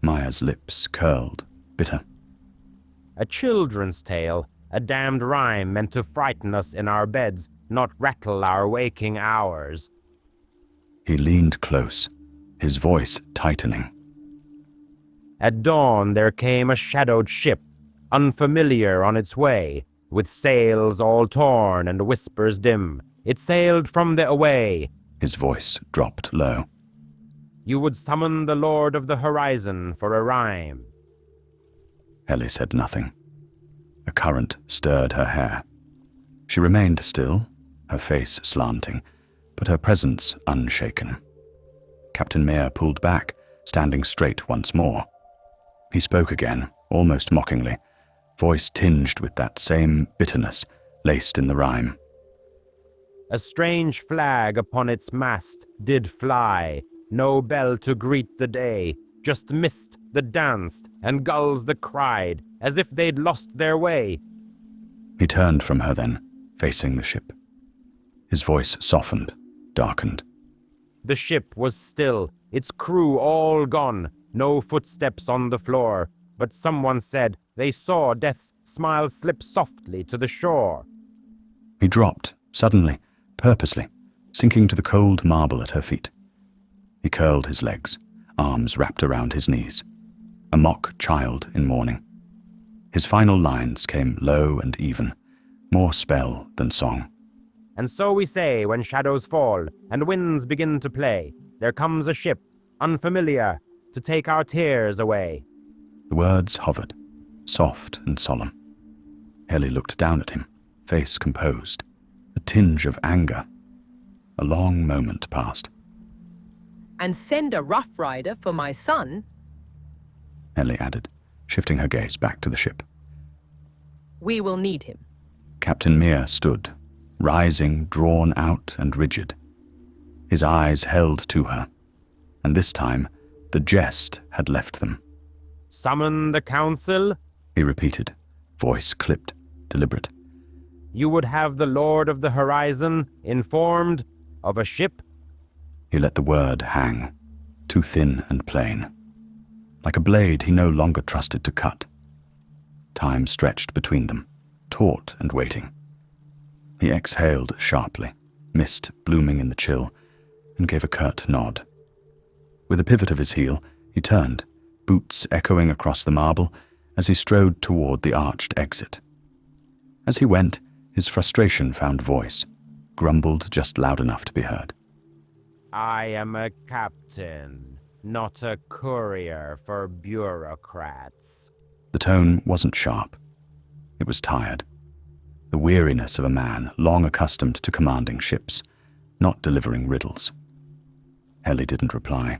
Maya's lips curled, bitter. A children's tale, a damned rhyme meant to frighten us in our beds, not rattle our waking hours. He leaned close, his voice tightening. At dawn there came a shadowed ship, unfamiliar on its way, with sails all torn and whispers dim. It sailed from the away. His voice dropped low. You would summon the Lord of the Horizon for a rhyme. Helle said nothing. A current stirred her hair. She remained still, her face slanting, but her presence unshaken. Captain Mir pulled back, standing straight once more. He spoke again, almost mockingly, voice tinged with that same bitterness laced in the rhyme. A strange flag upon its mast did fly, no bell to greet the day, just mist that danced and gulls that cried, as if they'd lost their way. He turned from her then, facing the ship. His voice softened, darkened. The ship was still, its crew all gone, no footsteps on the floor, but someone said they saw Death's smile slip softly to the shore. He dropped, suddenly, purposely, sinking to the cold marble at her feet. He curled his legs, arms wrapped around his knees, a mock child in mourning. His final lines came low and even, more spell than song. And so we say when shadows fall and winds begin to play, there comes a ship, unfamiliar, to take our tears away. The words hovered, soft and solemn. Helle looked down at him, face composed, a tinge of anger. A long moment passed. And send a rough rider for my son. Helle added, shifting her gaze back to the ship. We will need him. Captain Mir stood, rising, drawn out and rigid. His eyes held to her, and this time the jest had left them. Summon the council? He repeated, voice clipped, deliberate. You would have the Lord of the Horizon informed of a ship? He let the word hang, too thin and plain, like a blade he no longer trusted to cut. Time stretched between them, taut and waiting. He exhaled sharply, mist blooming in the chill, and gave a curt nod. With a pivot of his heel, he turned, boots echoing across the marble as he strode toward the arched exit. As he went, his frustration found voice, grumbled just loud enough to be heard. I am a captain, not a courier for bureaucrats. The tone wasn't sharp. It was tired. The weariness of a man long accustomed to commanding ships, not delivering riddles. Helle didn't reply.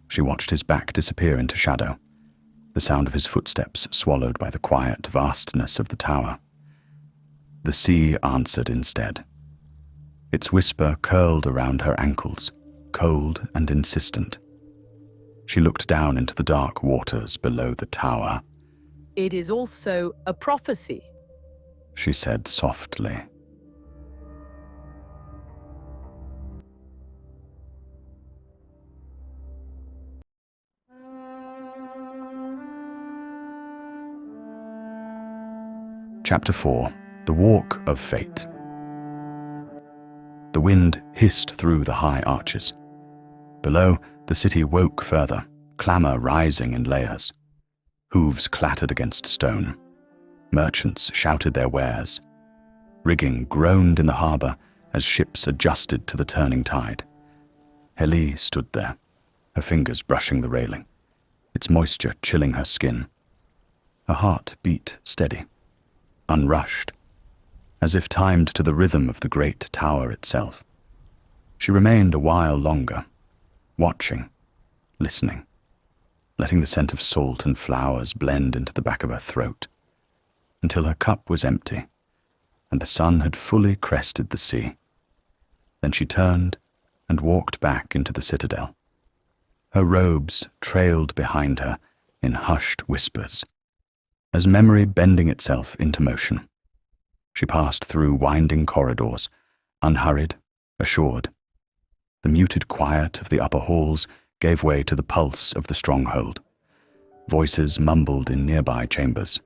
She watched his back disappear into shadow, the sound of his footsteps swallowed by the quiet vastness of the tower. The sea answered instead. Its whisper curled around her ankles, cold and insistent. She looked down into the dark waters below the tower. It is also a prophecy, she said softly. Chapter 4. The Walk of Fate. The wind hissed through the high arches. Below, the city woke further, clamor rising in layers. Hooves clattered against stone. Merchants shouted their wares. Rigging groaned in the harbour as ships adjusted to the turning tide. Heli stood there, her fingers brushing the railing, its moisture chilling her skin. Her heart beat steady, unrushed, as if timed to the rhythm of the great tower itself. She remained a while longer, watching, listening, letting the scent of salt and flowers blend into the back of her throat, until her cup was empty and the sun had fully crested the sea. Then she turned and walked back into the citadel. Her robes trailed behind her in hushed whispers, as memory bending itself into motion. She passed through winding corridors, unhurried, assured. The muted quiet of the upper halls gave way to the pulse of the stronghold. Voices mumbled in nearby chambers.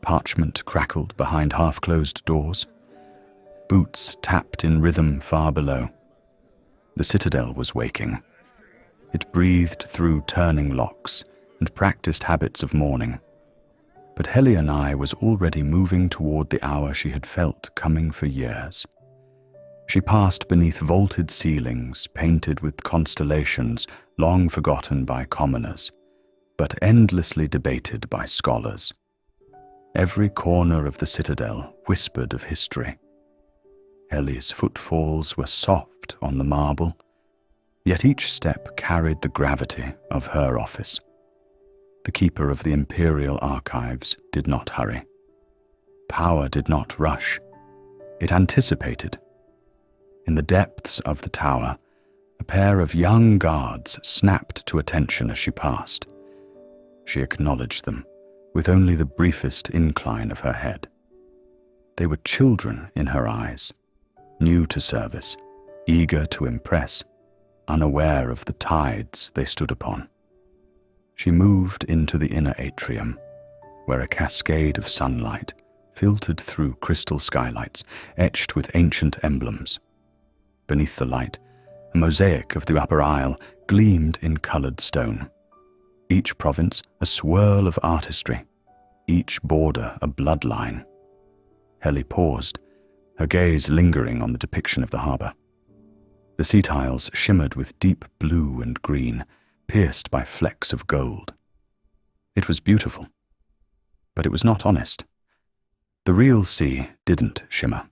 Parchment crackled behind half-closed doors. Boots tapped in rhythm far below. The citadel was waking. It breathed through turning locks and practiced habits of mourning. But Heli and I was already moving toward the hour she had felt coming for years. She passed beneath vaulted ceilings painted with constellations long forgotten by commoners, but endlessly debated by scholars. Every corner of the citadel whispered of history. Heli's footfalls were soft on the marble, yet each step carried the gravity of her office. The keeper of the imperial archives did not hurry. Power did not rush. It anticipated. In the depths of the tower, a pair of young guards snapped to attention as she passed. She acknowledged them, with only the briefest incline of her head. They were children in her eyes, new to service, eager to impress, unaware of the tides they stood upon. She moved into the inner atrium, where a cascade of sunlight filtered through crystal skylights etched with ancient emblems. Beneath the light, a mosaic of the upper aisle gleamed in coloured stone. Each province a swirl of artistry, each border a bloodline. Heli paused, her gaze lingering on the depiction of the harbour. The sea tiles shimmered with deep blue and green, pierced by flecks of gold. It was beautiful, but it was not honest. The real sea didn't shimmer.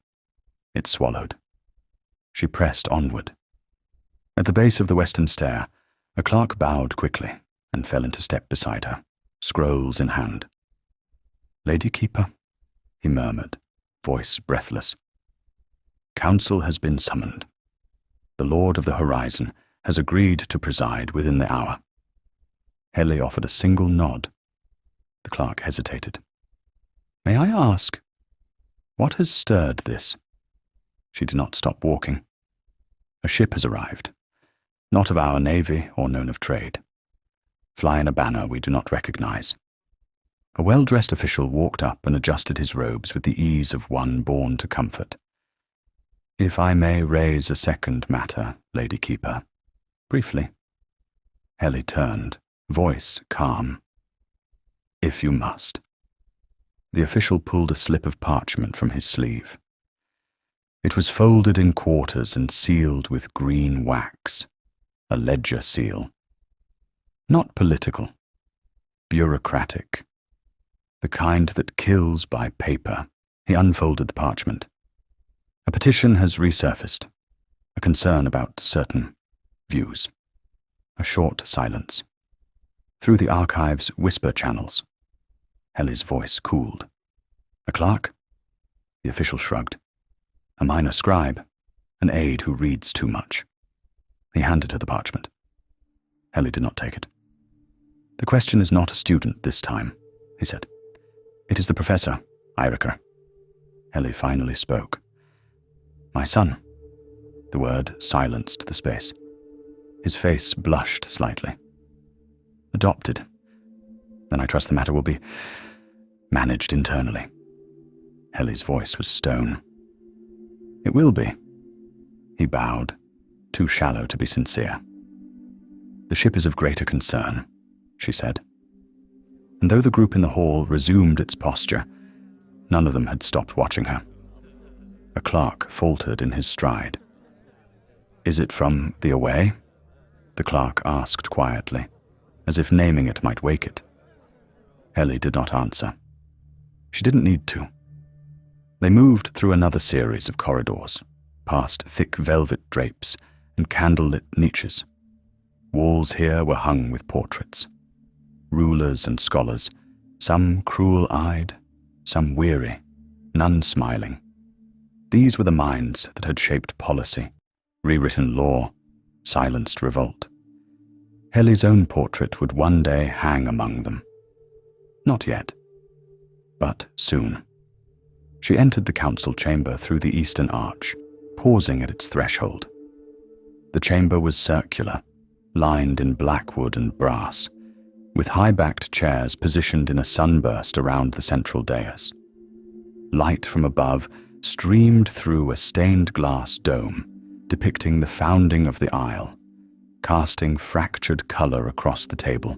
It swallowed. She pressed onward. At the base of the western stair, a clerk bowed quickly and fell into step beside her, scrolls in hand. "Lady Keeper," he murmured, voice breathless. "Council has been summoned. The Lord of the Horizon has agreed to preside within the hour." Heli offered a single nod. The clerk hesitated. "May I ask, what has stirred this?" She did not stop walking. "A ship has arrived, not of our navy or known of trade. Flying a banner we do not recognize." A well-dressed official walked up and adjusted his robes with the ease of one born to comfort. "If I may raise a second matter, Lady Keeper, briefly." Heli turned, voice calm. "If you must." The official pulled a slip of parchment from his sleeve. It was folded in quarters and sealed with green wax, a ledger seal. Not political, bureaucratic, the kind that kills by paper. He unfolded the parchment. "A petition has resurfaced, a concern about certain views." A short silence. Through the archive's whisper channels, Heli's voice cooled. "A clerk?" The official shrugged. "A minor scribe, an aide who reads too much." He handed her the parchment. Heli did not take it. "The question is not a student this time," he said. "It is the professor, Eiriker." Heli finally spoke. "My son." The word silenced the space. His face blushed slightly. "Adopted. Then I trust the matter will be managed internally." Heli's voice was stone. "It will be." He bowed, too shallow to be sincere. "The ship is of greater concern," she said. And though the group in the hall resumed its posture, None of them had stopped watching her. A clerk faltered in his stride. "Is it from the away?" the clerk asked quietly, as if naming it might wake it. Helly did not answer. She didn't need to. They moved through another series of corridors, past thick velvet drapes and candle-lit niches. Walls here were hung with portraits. Rulers and scholars, some cruel-eyed, some weary, none smiling. These were the minds that had shaped policy, rewritten law, silenced revolt. Helly's own portrait would one day hang among them. Not yet, but soon. She entered the council chamber through the eastern arch, pausing at its threshold. The chamber was circular, lined in black wood and brass, with high-backed chairs positioned in a sunburst around the central dais. Light from above streamed through a stained glass dome, depicting the founding of the aisle, casting fractured color across the table.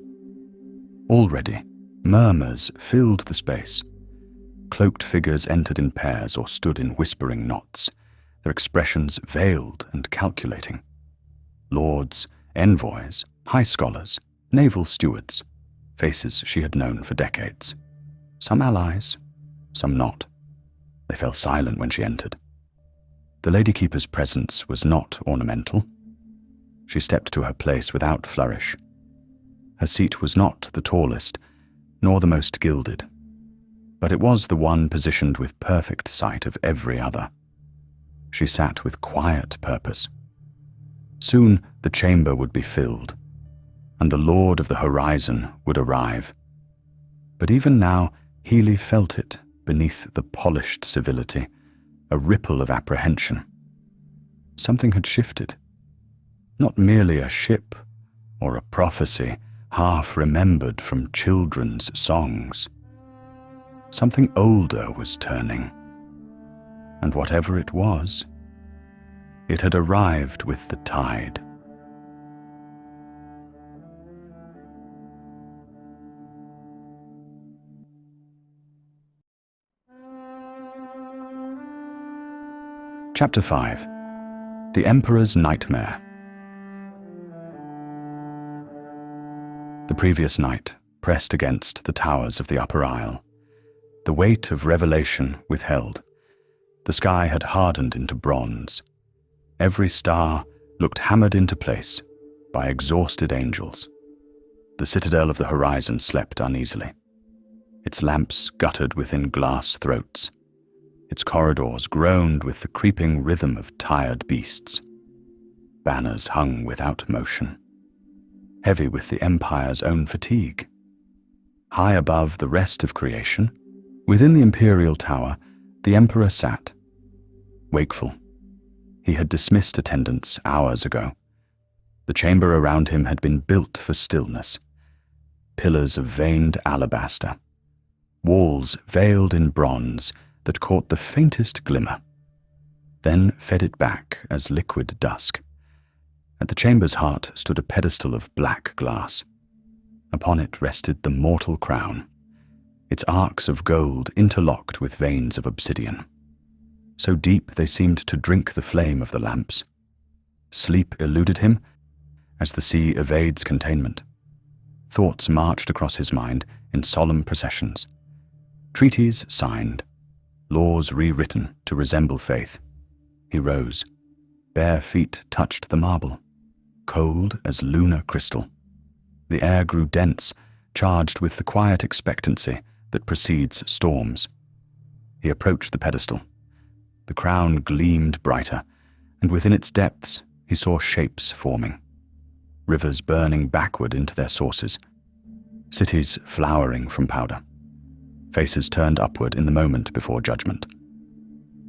Already, murmurs filled the space. Cloaked figures entered in pairs or stood in whispering knots, their expressions veiled and calculating. Lords, envoys, high scholars, naval stewards, faces she had known for decades. Some allies, some not. They fell silent when she entered. The Lady Keeper's presence was not ornamental. She stepped to her place without flourish. Her seat was not the tallest, nor the most gilded, but it was the one positioned with perfect sight of every other. She sat with quiet purpose. Soon the chamber would be filled, and the Lord of the Horizon would arrive. But even now, Healy felt it beneath the polished civility, a ripple of apprehension. Something had shifted. Not merely a ship or a prophecy half remembered from children's songs. Something older was turning, and whatever it was, it had arrived with the tide. Chapter 5. The Emperor's Nightmare. The previous night pressed against the towers of the upper aisle. The weight of revelation withheld. The sky had hardened into bronze. Every star looked hammered into place by exhausted angels. The citadel of the horizon slept uneasily. Its lamps guttered within glass throats. Its corridors groaned with the creeping rhythm of tired beasts. Banners hung without motion, heavy with the Empire's own fatigue. High above the rest of creation, within the Imperial Tower, the Emperor sat, wakeful. He had dismissed attendants hours ago. The chamber around him had been built for stillness. Pillars of veined alabaster, walls veiled in bronze that caught the faintest glimmer, then fed it back as liquid dusk. At the chamber's heart stood a pedestal of black glass. Upon it rested the mortal crown, its arcs of gold interlocked with veins of obsidian. So deep they seemed to drink the flame of the lamps. Sleep eluded him, as the sea evades containment. Thoughts marched across his mind in solemn processions. Treaties signed, laws rewritten to resemble faith. He rose. Bare feet touched the marble, cold as lunar crystal. The air grew dense, charged with the quiet expectancy that precedes storms. He approached the pedestal. The crown gleamed brighter, and within its depths he saw shapes forming. Rivers burning backward into their sources. Cities flowering from powder. Faces turned upward in the moment before judgment.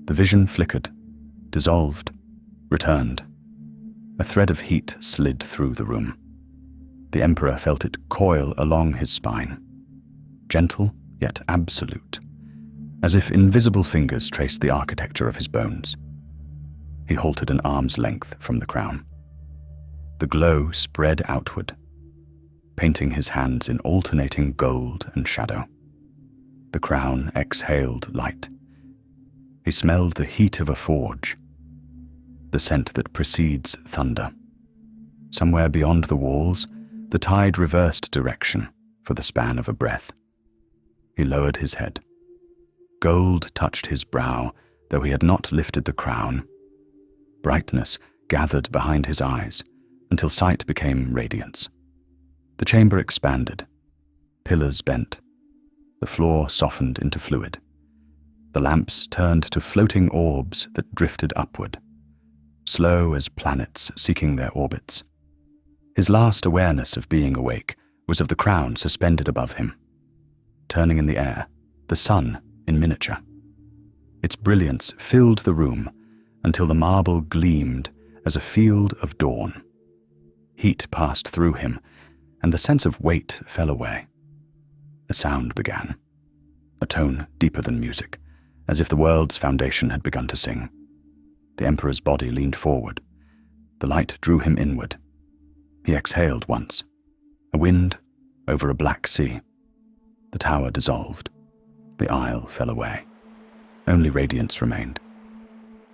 The vision flickered, dissolved, returned. A thread of heat slid through the room. The Emperor felt it coil along his spine, gentle yet absolute, as if invisible fingers traced the architecture of his bones. He halted an arm's length from the crown. The glow spread outward, painting his hands in alternating gold and shadow. The crown exhaled light. He smelled the heat of a forge, the scent that precedes thunder. Somewhere beyond the walls, the tide reversed direction for the span of a breath. He lowered his head. Gold touched his brow, though he had not lifted the crown. Brightness gathered behind his eyes until sight became radiance. The chamber expanded. Pillars bent. The floor softened into fluid. The lamps turned to floating orbs that drifted upward, slow as planets seeking their orbits. His last awareness of being awake was of the crown suspended above him. Turning in the air, the sun in miniature. Its brilliance filled the room until the marble gleamed as a field of dawn. Heat passed through him, and the sense of weight fell away. A sound began, a tone deeper than music, as if the world's foundation had begun to sing. The Emperor's body leaned forward. The light drew him inward. He exhaled once. A wind over a black sea. The tower dissolved. The isle fell away. Only radiance remained.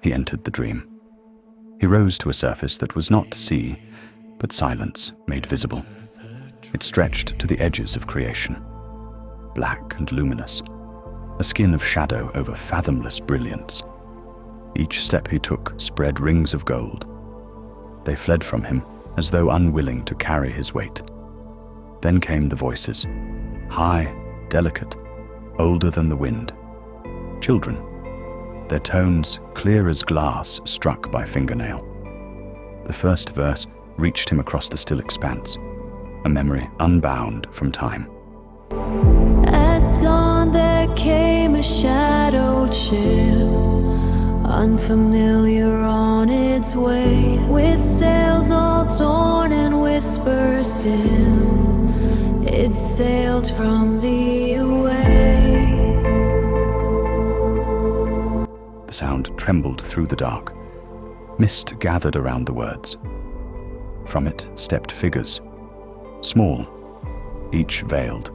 He entered the dream. He rose to a surface that was not sea, but silence made visible. It stretched to the edges of creation, black and luminous, a skin of shadow over fathomless brilliance. Each step he took spread rings of gold. They fled from him as though unwilling to carry his weight. Then came the voices, high, delicate, older than the wind. Children, their tones clear as glass struck by fingernail. The first verse reached him across the still expanse, a memory unbound from time. At dawn there came a shadowed ship, unfamiliar on its way, with sails all torn and whispers dim. It sailed from the away. The sound trembled through the dark. Mist gathered around the words. From it stepped figures, small, each veiled,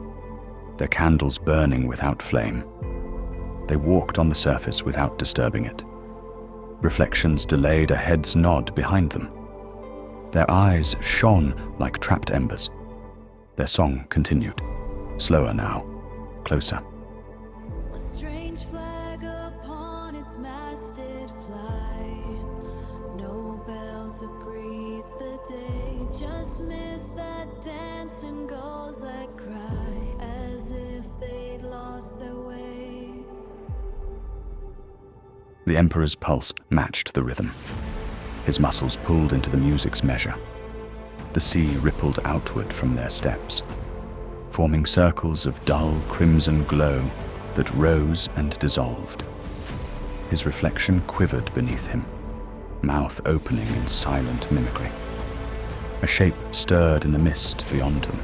their candles burning without flame. They walked on the surface without disturbing it. Reflections delayed a head's nod behind them. Their eyes shone like trapped embers. Their song continued, slower now, closer. A strange flag upon its mast did fly. No bell to greet the day. Just missed that dance and gulls that cry, as if they'd lost their way. The Emperor's pulse matched the rhythm. His muscles pulled into the music's measure. The sea rippled outward from their steps, forming circles of dull crimson glow that rose and dissolved. His reflection quivered beneath him, mouth opening in silent mimicry. A shape stirred in the mist beyond them.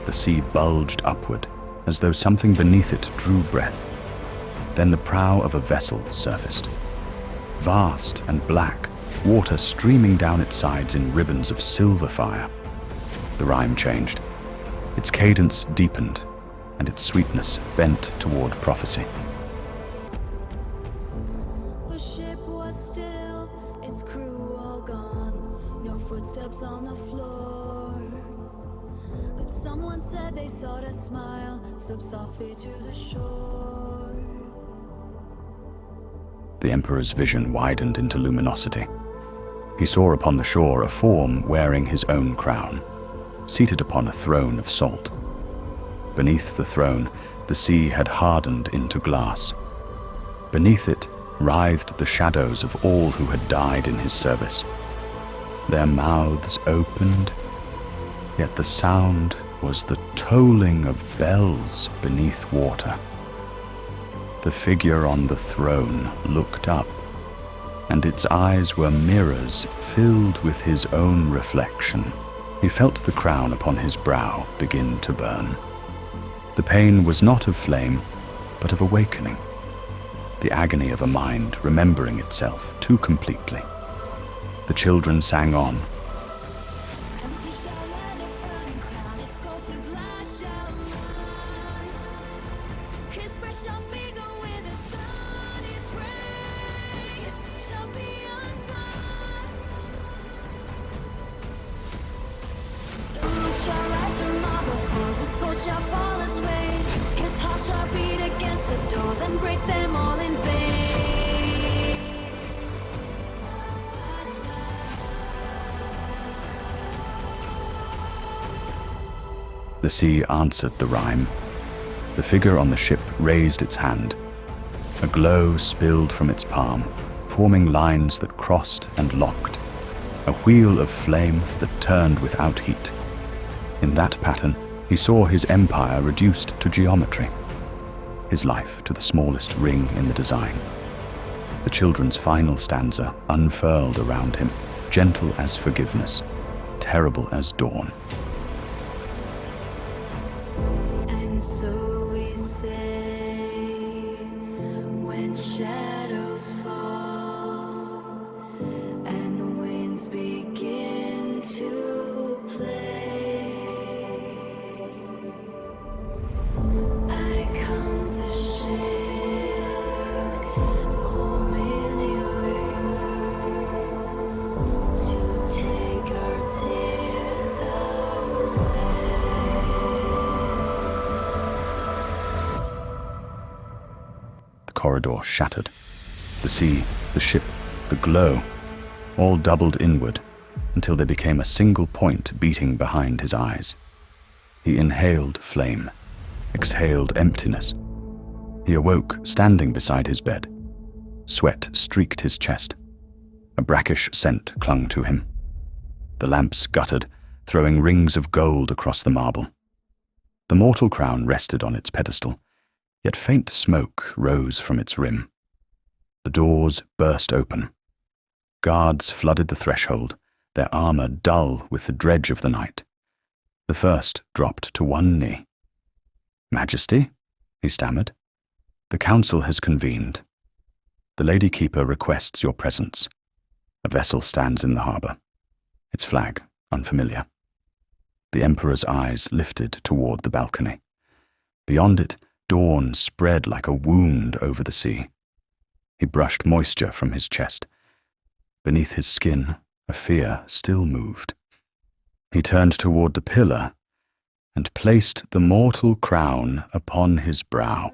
The sea bulged upward, as though something beneath it drew breath. Then the prow of a vessel surfaced. Vast and black, water streaming down its sides in ribbons of silver fire. The rhyme changed. Its cadence deepened, and its sweetness bent toward prophecy. The ship was still, its crew all gone, no footsteps on the floor. But someone said they saw that smile slip softly to the shore. The Emperor's vision widened into luminosity. He saw upon the shore a form wearing his own crown, seated upon a throne of salt. Beneath the throne, the sea had hardened into glass. Beneath it writhed the shadows of all who had died in his service. Their mouths opened, yet the sound was the tolling of bells beneath water. The figure on the throne looked up, and its eyes were mirrors filled with his own reflection. He felt the crown upon his brow begin to burn. The pain was not of flame, but of awakening. The agony of a mind remembering itself too completely. The children sang on. Empty shell and a burning crown, its gold to glass shall run. His shall figure with its sunny's ray, shall be undone. The moon shall rise from marble falls, the sword shall fall his way. His heart shall beat against the doors and break them all in vain. The sea answered the rhyme. The figure on the ship raised its hand. A glow spilled from its palm, forming lines that crossed and locked. A wheel of flame that turned without heat. In that pattern, he saw his empire reduced to geometry. His life to the smallest ring in the design. The children's final stanza unfurled around him, gentle as forgiveness, terrible as dawn. And so we say, when shadows fall and winds begin to play, I come to share familiar, to take our tears away. The corridor shattered. The sea, the ship, the glow, all doubled inward until they became a single point beating behind his eyes. He inhaled flame, exhaled emptiness. He awoke standing beside his bed. Sweat streaked his chest. A brackish scent clung to him. The lamps guttered, throwing rings of gold across the marble. The mortal crown rested on its pedestal, yet faint smoke rose from its rim. The doors burst open. Guards flooded the threshold, their armor dull with the dredge of the night. The first dropped to one knee. "Majesty," he stammered, "the council has convened. The Lady Keeper requests your presence. A vessel stands in the harbor. Its flag unfamiliar." The Emperor's eyes lifted toward the balcony. Beyond it, dawn spread like a wound over the sea. He brushed moisture from his chest. Beneath his skin, a fear still moved. He turned toward the pillar and placed the mortal crown upon his brow.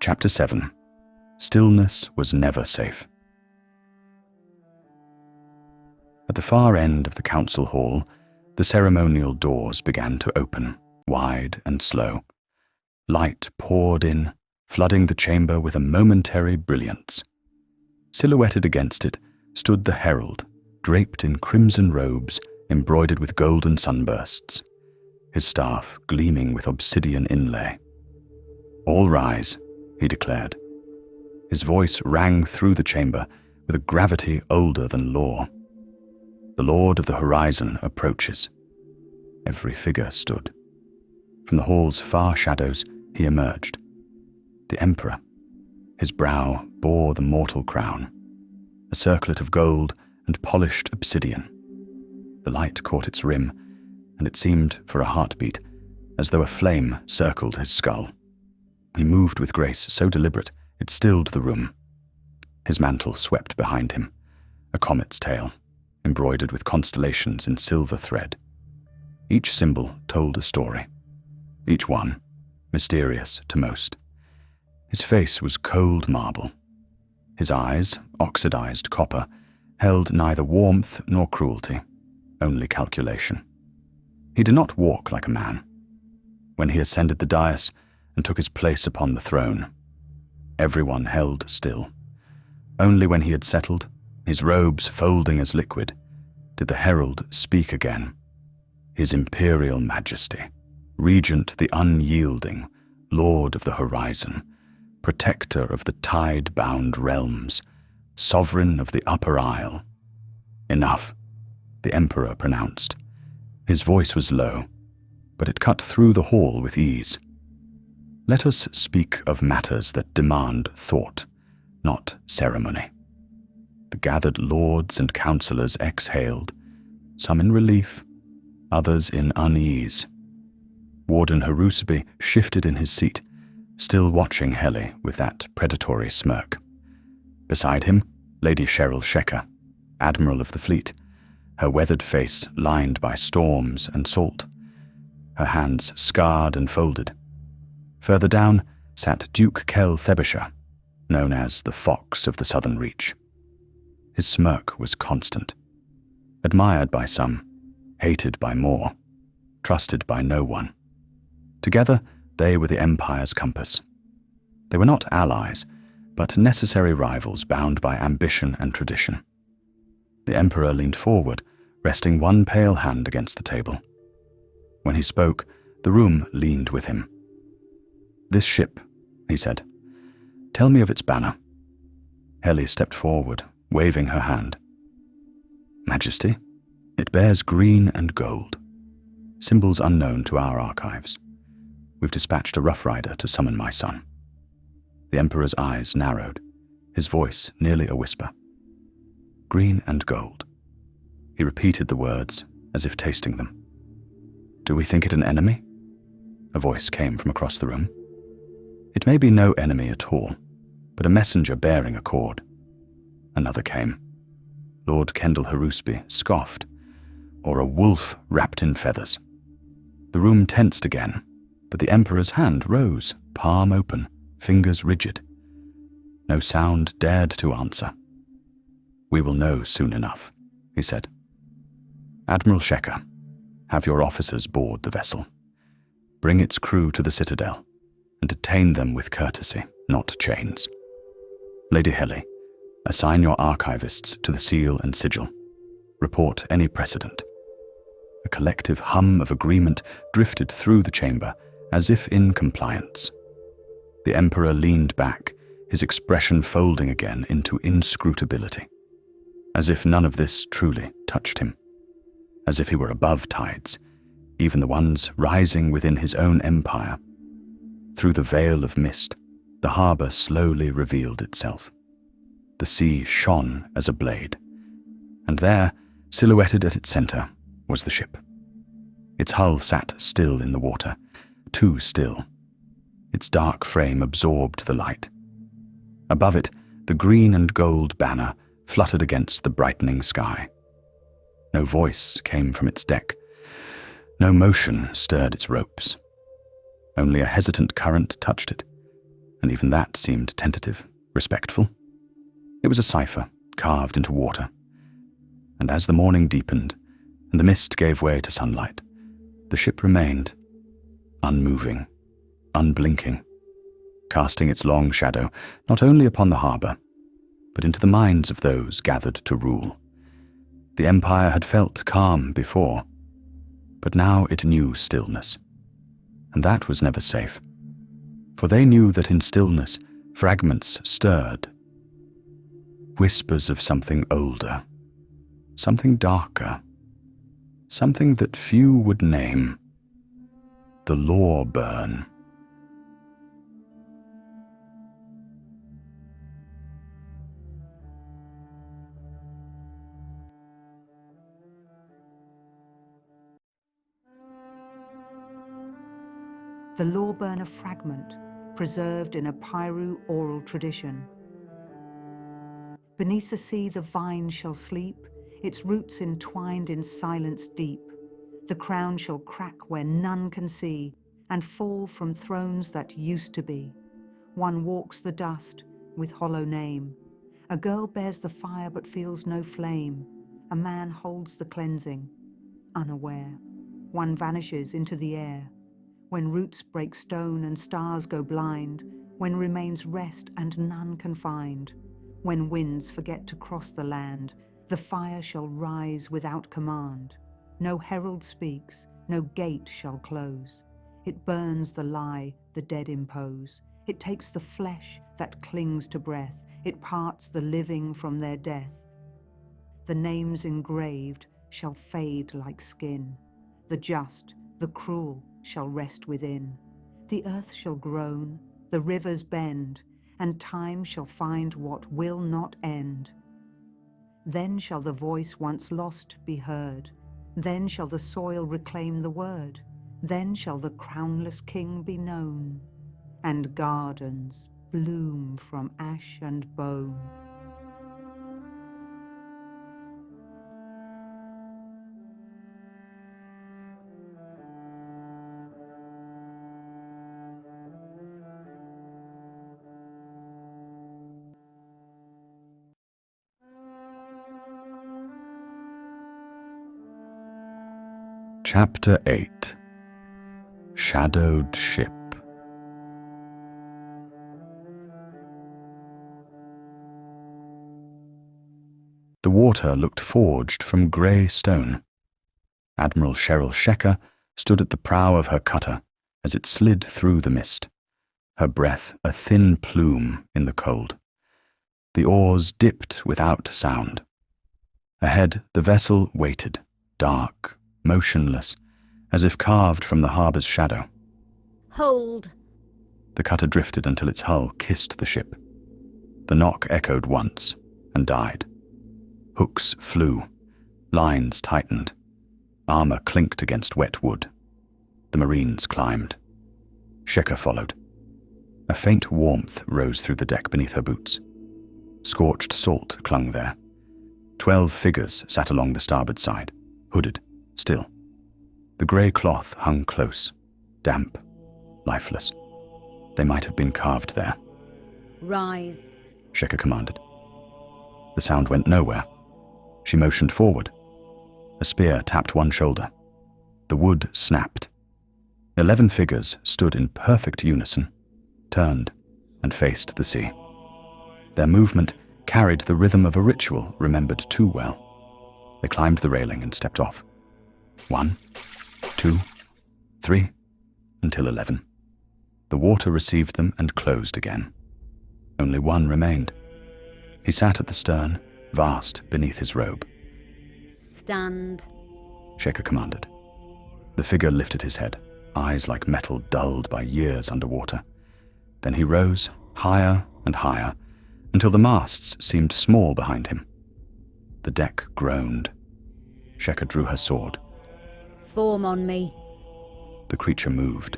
Chapter 7. Stillness was never safe. At the far end of the council hall, the ceremonial doors began to open, wide and slow. Light poured in, flooding the chamber with a momentary brilliance. Silhouetted against it stood the herald, draped in crimson robes embroidered with golden sunbursts, his staff gleaming with obsidian inlay. "All rise," he declared. His voice rang through the chamber with a gravity older than law. The Lord of the Horizon approaches. Every figure stood. From the hall's far shadows he emerged. The Emperor. His brow bore the mortal crown, a circlet of gold and polished obsidian. The light caught its rim, and it seemed for a heartbeat as though a flame circled his skull. He moved with grace so deliberate it stilled the room. His mantle swept behind him, a comet's tail, embroidered with constellations in silver thread. Each symbol told a story, each one mysterious to most. His face was cold marble. His eyes, oxidized copper, held neither warmth nor cruelty, only calculation. He did not walk like a man. When he ascended the dais and took his place upon the throne, everyone held still. Only when he had settled, his robes folding as liquid, did the herald speak again. His imperial majesty, regent the unyielding, lord of the horizon, protector of the tide-bound realms, sovereign of the upper isle. "Enough," the emperor pronounced. His voice was low. but it cut through the hall with ease. Let us speak of matters that demand thought, not ceremony. The gathered lords and councillors exhaled, some in relief, others in unease. Warden Harusby shifted in his seat, still watching Heli with that predatory smirk. Beside him, Lady Cheryl Shecker, Admiral of the Fleet, her weathered face lined by storms and salt, her hands scarred and folded. Further down sat Duke Kell Thebisher, known as the Fox of the Southern Reach. His smirk was constant, admired by some, hated by more, trusted by no one. Together, they were the Empire's compass. They were not allies, but necessary rivals bound by ambition and tradition. The Emperor leaned forward, resting one pale hand against the table. When he spoke, the room leaned with him. "This ship," he said. "Tell me of its banner." Heli stepped forward, waving her hand. "Majesty, it bears green and gold, symbols unknown to our archives. We've dispatched a rough rider to summon my son." The Emperor's eyes narrowed, his voice nearly a whisper. "Green and gold." He repeated the words as if tasting them. "Do we think it an enemy?" A voice came from across the room. "It may be no enemy at all, but a messenger bearing a cord." Another came. Lord Kendall Harusby scoffed. "Or a wolf wrapped in feathers." The room tensed again, but the Emperor's hand rose, palm open, fingers rigid. No sound dared to answer. "We will know soon enough," he said. "Admiral Shecker, have your officers board the vessel. Bring its crew to the Citadel, and detain them with courtesy, not chains. Lady Heli, assign your archivists to the seal and sigil. Report any precedent." A collective hum of agreement drifted through the chamber, as if in compliance. The Emperor leaned back, his expression folding again into inscrutability, as if none of this truly touched him, as if he were above tides, even the ones rising within his own empire. Through the veil of mist, the harbour slowly revealed itself. The sea shone as a blade, and there, silhouetted at its centre, was the ship. Its hull sat still in the water, too still. Its dark frame absorbed the light. Above it, the green and gold banner fluttered against the brightening sky. No voice came from its deck. No motion stirred its ropes. Only a hesitant current touched it, and even that seemed tentative, respectful. It was a cipher carved into water. And as the morning deepened, and the mist gave way to sunlight, the ship remained, unmoving, unblinking, casting its long shadow not only upon the harbour, but into the minds of those gathered to rule. The Empire had felt calm before, but now it knew stillness, and that was never safe, for they knew that in stillness fragments stirred, whispers of something older, something darker, something that few would name: the law burn. The Lawburner fragment, preserved in a Piru oral tradition. Beneath the sea the vine shall sleep, its roots entwined in silence deep. The crown shall crack where none can see, and fall from thrones that used to be. One walks the dust with hollow name. A girl bears the fire but feels no flame. A man holds the cleansing, unaware. One vanishes into the air. When roots break stone and stars go blind, when remains rest and none can find, when winds forget to cross the land, the fire shall rise without command. No herald speaks, no gate shall close. It burns the lie the dead impose. It takes the flesh that clings to breath. It parts the living from their death. The names engraved shall fade like skin. The just, the cruel, shall rest within. The earth shall groan, the rivers bend, and time shall find what will not end. Then shall the voice once lost be heard. Then shall the soil reclaim the word. Then shall the crownless king be known, and gardens bloom from ash and bone. Chapter 8. Shadowed Ship. The water looked forged from grey stone. Admiral Cheryl Shecker stood at the prow of her cutter as it slid through the mist, her breath a thin plume in the cold. The oars dipped without sound. Ahead, the vessel waited, dark, motionless, as if carved from the harbour's shadow. Hold. The cutter drifted until its hull kissed the ship. The knock echoed once and died. Hooks flew, lines tightened, armour clinked against wet wood. The Marines climbed. Shecker followed. A faint warmth rose through the deck beneath her boots. Scorched salt clung there. 12 figures sat along the starboard side, hooded, still. The grey cloth hung close, damp, lifeless. They might have been carved there. Rise. Shecker commanded. The sound went nowhere. She motioned forward. A spear tapped one shoulder. The wood snapped. 11 figures stood in perfect unison, turned, and faced the sea. Their movement carried the rhythm of a ritual remembered too well. They climbed the railing and stepped off. 1, 2, 3, until 11. The water received them and closed again. Only one remained. He sat at the stern, vast beneath his robe. Stand. Shecker commanded. The figure lifted his head, eyes like metal dulled by years underwater. Then he rose, higher and higher, until the masts seemed small behind him. The deck groaned. Shecker drew her sword. Form on me. The creature moved.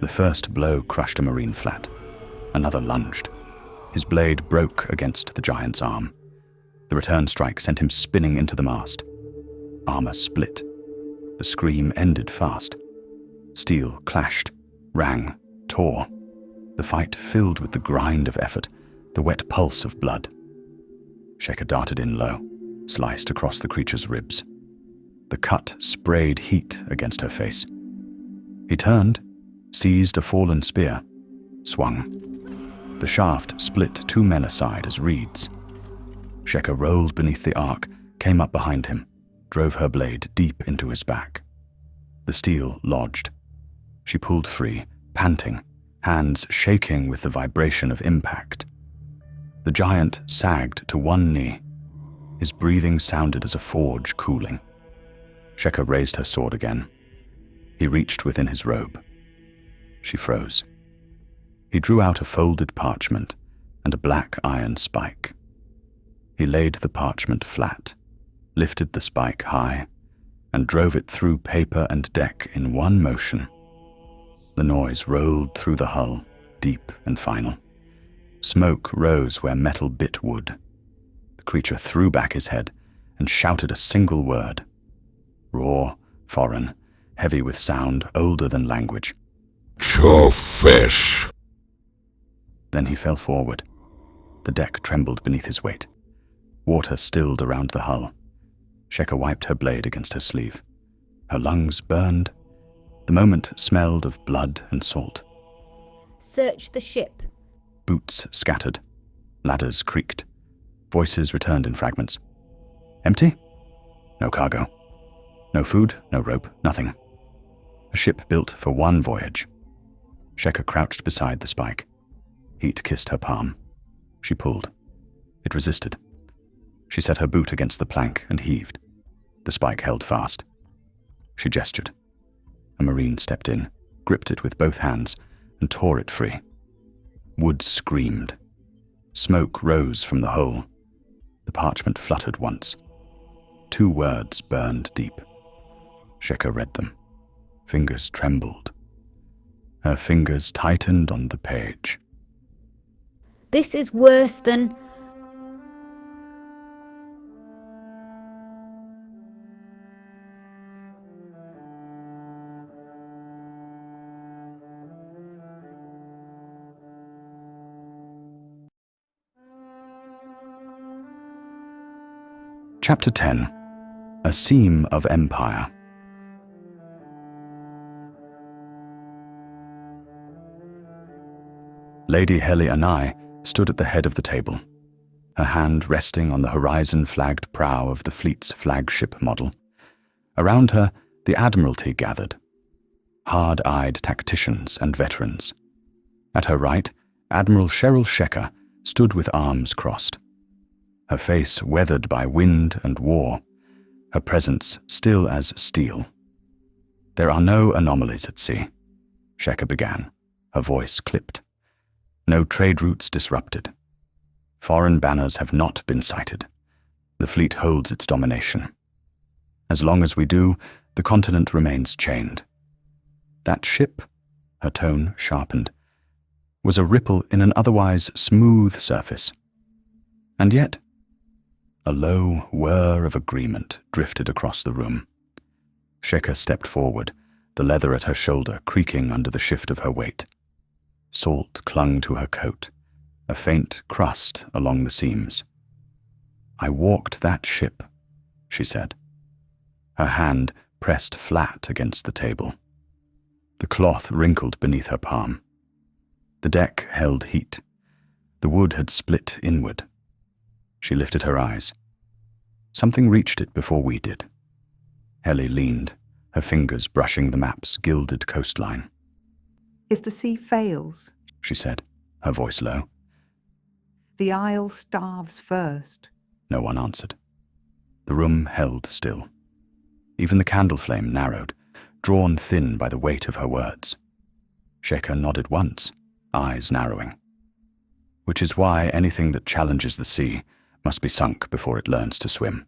The first blow crushed a Marine flat. Another lunged. His blade broke against the giant's arm. The return strike sent him spinning into the mast. Armor split. The scream ended fast. Steel clashed, rang, tore. The fight filled with the grind of effort, the wet pulse of blood. Shecker darted in low, sliced across the creature's ribs. The cut sprayed heat against her face. He turned, seized a fallen spear, swung. The shaft split 2 men aside as reeds. Shecker rolled beneath the arc, came up behind him, drove her blade deep into his back. The steel lodged. She pulled free, panting, hands shaking with the vibration of impact. The giant sagged to one knee. His breathing sounded as a forge cooling. Shecker raised her sword again. He reached within his robe. She froze. He drew out a folded parchment and a black iron spike. He laid the parchment flat, lifted the spike high, and drove it through paper and deck in one motion. The noise rolled through the hull, deep and final. Smoke rose where metal bit wood. The creature threw back his head and shouted a single word. Raw, foreign, heavy with sound, older than language. Fish. Then he fell forward. The deck trembled beneath his weight. Water stilled around the hull. Shecker wiped her blade against her sleeve. Her lungs burned. The moment smelled of blood and salt. Search the ship. Boots scattered. Ladders creaked. Voices returned in fragments. Empty? No cargo. No food, no rope, nothing. A ship built for one voyage. Shecker crouched beside the spike. Heat kissed her palm. She pulled. It resisted. She set her boot against the plank and heaved. The spike held fast. She gestured. A marine stepped in, gripped it with both hands, and tore it free. Wood screamed. Smoke rose from the hole. The parchment fluttered once. 2 words burned deep. Sheka read them. Fingers trembled. Her fingers tightened on the page. This is worse than... Chapter 10. A Seam of Empire. Lady Heli and I stood at the head of the table, her hand resting on the horizon-flagged prow of the fleet's flagship model. Around her, the Admiralty gathered, hard-eyed tacticians and veterans. At her right, Admiral Cheryl Sheka stood with arms crossed, her face weathered by wind and war, her presence still as steel. "There are no anomalies at sea," Sheka began, her voice clipped. "No trade routes disrupted. Foreign banners have not been sighted. The fleet holds its domination. As long as we do, the continent remains chained. That ship," her tone sharpened, "was a ripple in an otherwise smooth surface. And yet," a low whir of agreement drifted across the room. Sheka stepped forward, the leather at her shoulder creaking under the shift of her weight. Salt clung to her coat, a faint crust along the seams. "I walked that ship," she said. Her hand pressed flat against the table. The cloth wrinkled beneath her palm. The deck held heat. The wood had split inward. She lifted her eyes. Something reached it before we did. Heli leaned, her fingers brushing the map's gilded coastline. If the sea fails, She said, her voice low. the isle starves first. No one answered. The room held still. Even the candle flame narrowed, drawn thin by the weight of her words. Sheka nodded once, eyes narrowing. "Which is why anything that challenges the sea must be sunk before it learns to swim,"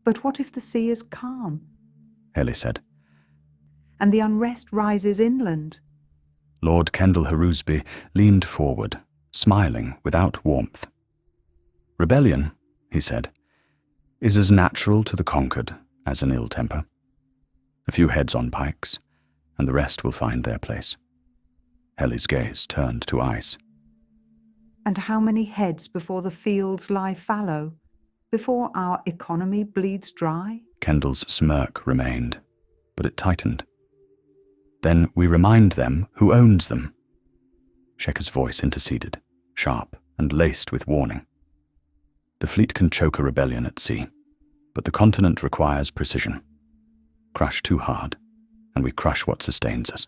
But what if the sea is calm, Heli said. and the unrest rises inland? Lord Kendall Harusby leaned forward, smiling without warmth. "Rebellion," he said, "is as natural to the conquered as an ill temper. A few heads on pikes, and the rest will find their place." Heli's gaze turned to ice. And how many heads before the fields lie fallow, before our economy bleeds dry? Kendall's smirk remained, but it tightened. "Then we remind them who owns them." Sheka's voice interceded, sharp and laced with warning. "The fleet can choke a rebellion at sea, but the continent requires precision. Crush too hard, and we crush what sustains us."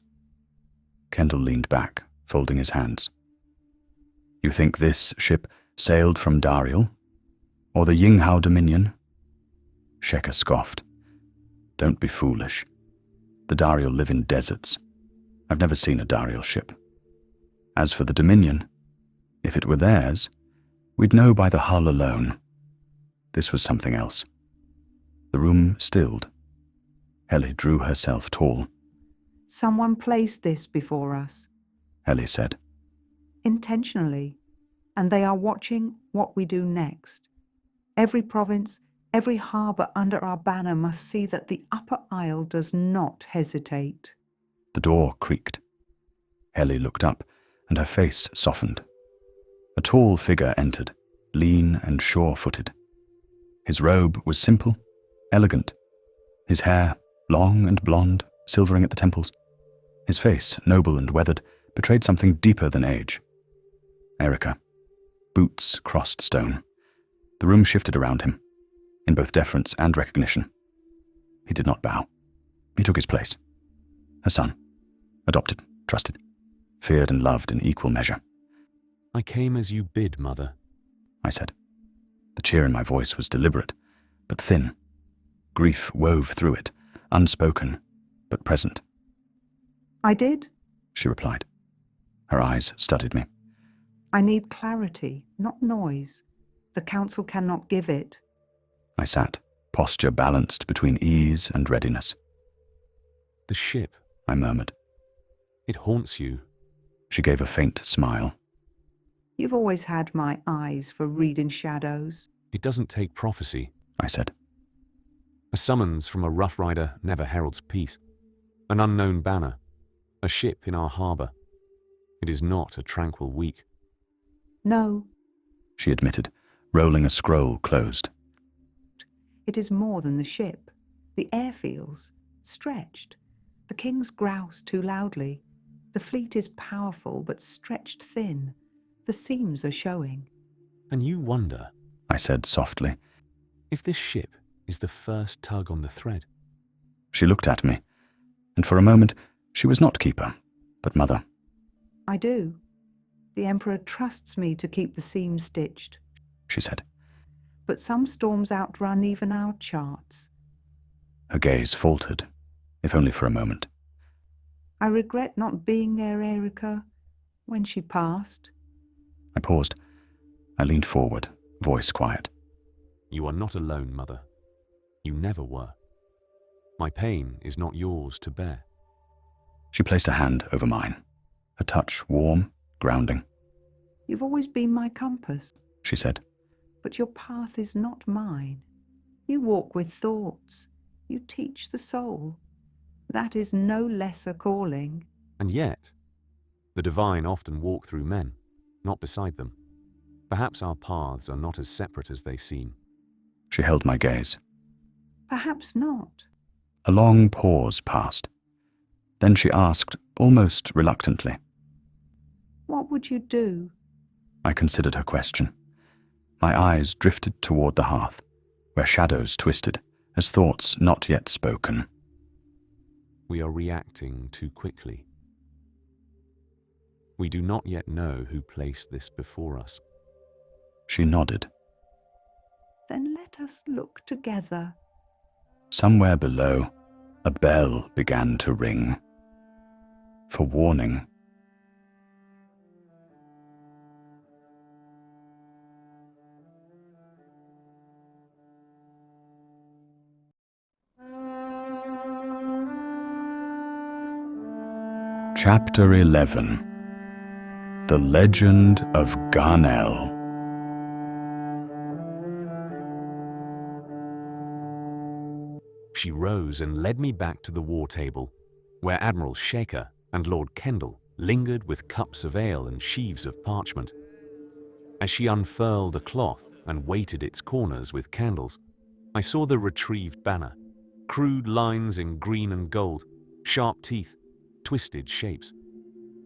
Kendall leaned back, folding his hands. "You think this ship sailed from Dariel? Or the Yinghao Dominion?" Sheka scoffed. "Don't be foolish. The Dariel live in deserts. I've never seen a Dariel ship. As for the Dominion, if it were theirs, we'd know by the hull alone. This was something else." The room stilled. Heli drew herself tall. Someone placed this before us, Heli said. intentionally, and they are watching what we do next. Every province, every harbour under our banner must see that the Upper Isle does not hesitate. The door creaked. Heli looked up, and her face softened. A tall figure entered, lean and sure-footed. His robe was simple, elegant. His hair, long and blonde, silvering at the temples. His face, noble and weathered, betrayed something deeper than age. Erica. Boots crossed stone. The room shifted around him, in both deference and recognition. He did not bow. He took his place. Her son. Adopted, trusted, feared and loved in equal measure. "I came as you bid, Mother," I said. The cheer in my voice was deliberate, but thin. Grief wove through it, unspoken, but present. I did. She replied. Her eyes studied me. I need clarity, not noise. The council cannot give it. I sat, posture balanced between ease and readiness. The ship, I murmured. it haunts you. She gave a faint smile. You've always had my eyes for reading shadows. It doesn't take prophecy. I said. A summons from a rough rider never heralds peace. An unknown banner, a ship in our harbour. It is not a tranquil week. No, She admitted, rolling a scroll closed. it is more than the ship. The airfields, stretched. The kings grouse too loudly. The fleet is powerful but stretched thin. The seams are showing. And you wonder I said softly. if this ship is the first tug on the thread. She looked at me, and for a moment she was not keeper, but mother. I do. The Emperor trusts me to keep the seams stitched. She said. But some storms outrun even our charts. Her gaze faltered, if only for a moment. I regret not being there, Erica, when she passed. I paused. I leaned forward, voice quiet. You are not alone, Mother. You never were. My pain is not yours to bear. She placed a hand over mine, her touch warm, grounding. You've always been my compass, She said. but your path is not mine. You walk with thoughts. You teach the soul. That is no lesser calling. And yet, the divine often walk through men, not beside them. Perhaps our paths are not as separate as they seem. She held my gaze. Perhaps not. A long pause passed. Then she asked, almost reluctantly. What would you do? I considered her question. My eyes drifted toward the hearth, where shadows twisted, as thoughts not yet spoken. We are reacting too quickly. We do not yet know who placed this before us. She nodded. Then let us look together. Somewhere below, a bell began to ring. For warning. Chapter 11. The Legend of Garnell. She rose and led me back to the war table, where Admiral Shaker and Lord Kendall lingered with cups of ale and sheaves of parchment. As she unfurled a cloth and weighted its corners with candles, I saw the retrieved banner, crude lines in green and gold, sharp teeth, twisted shapes.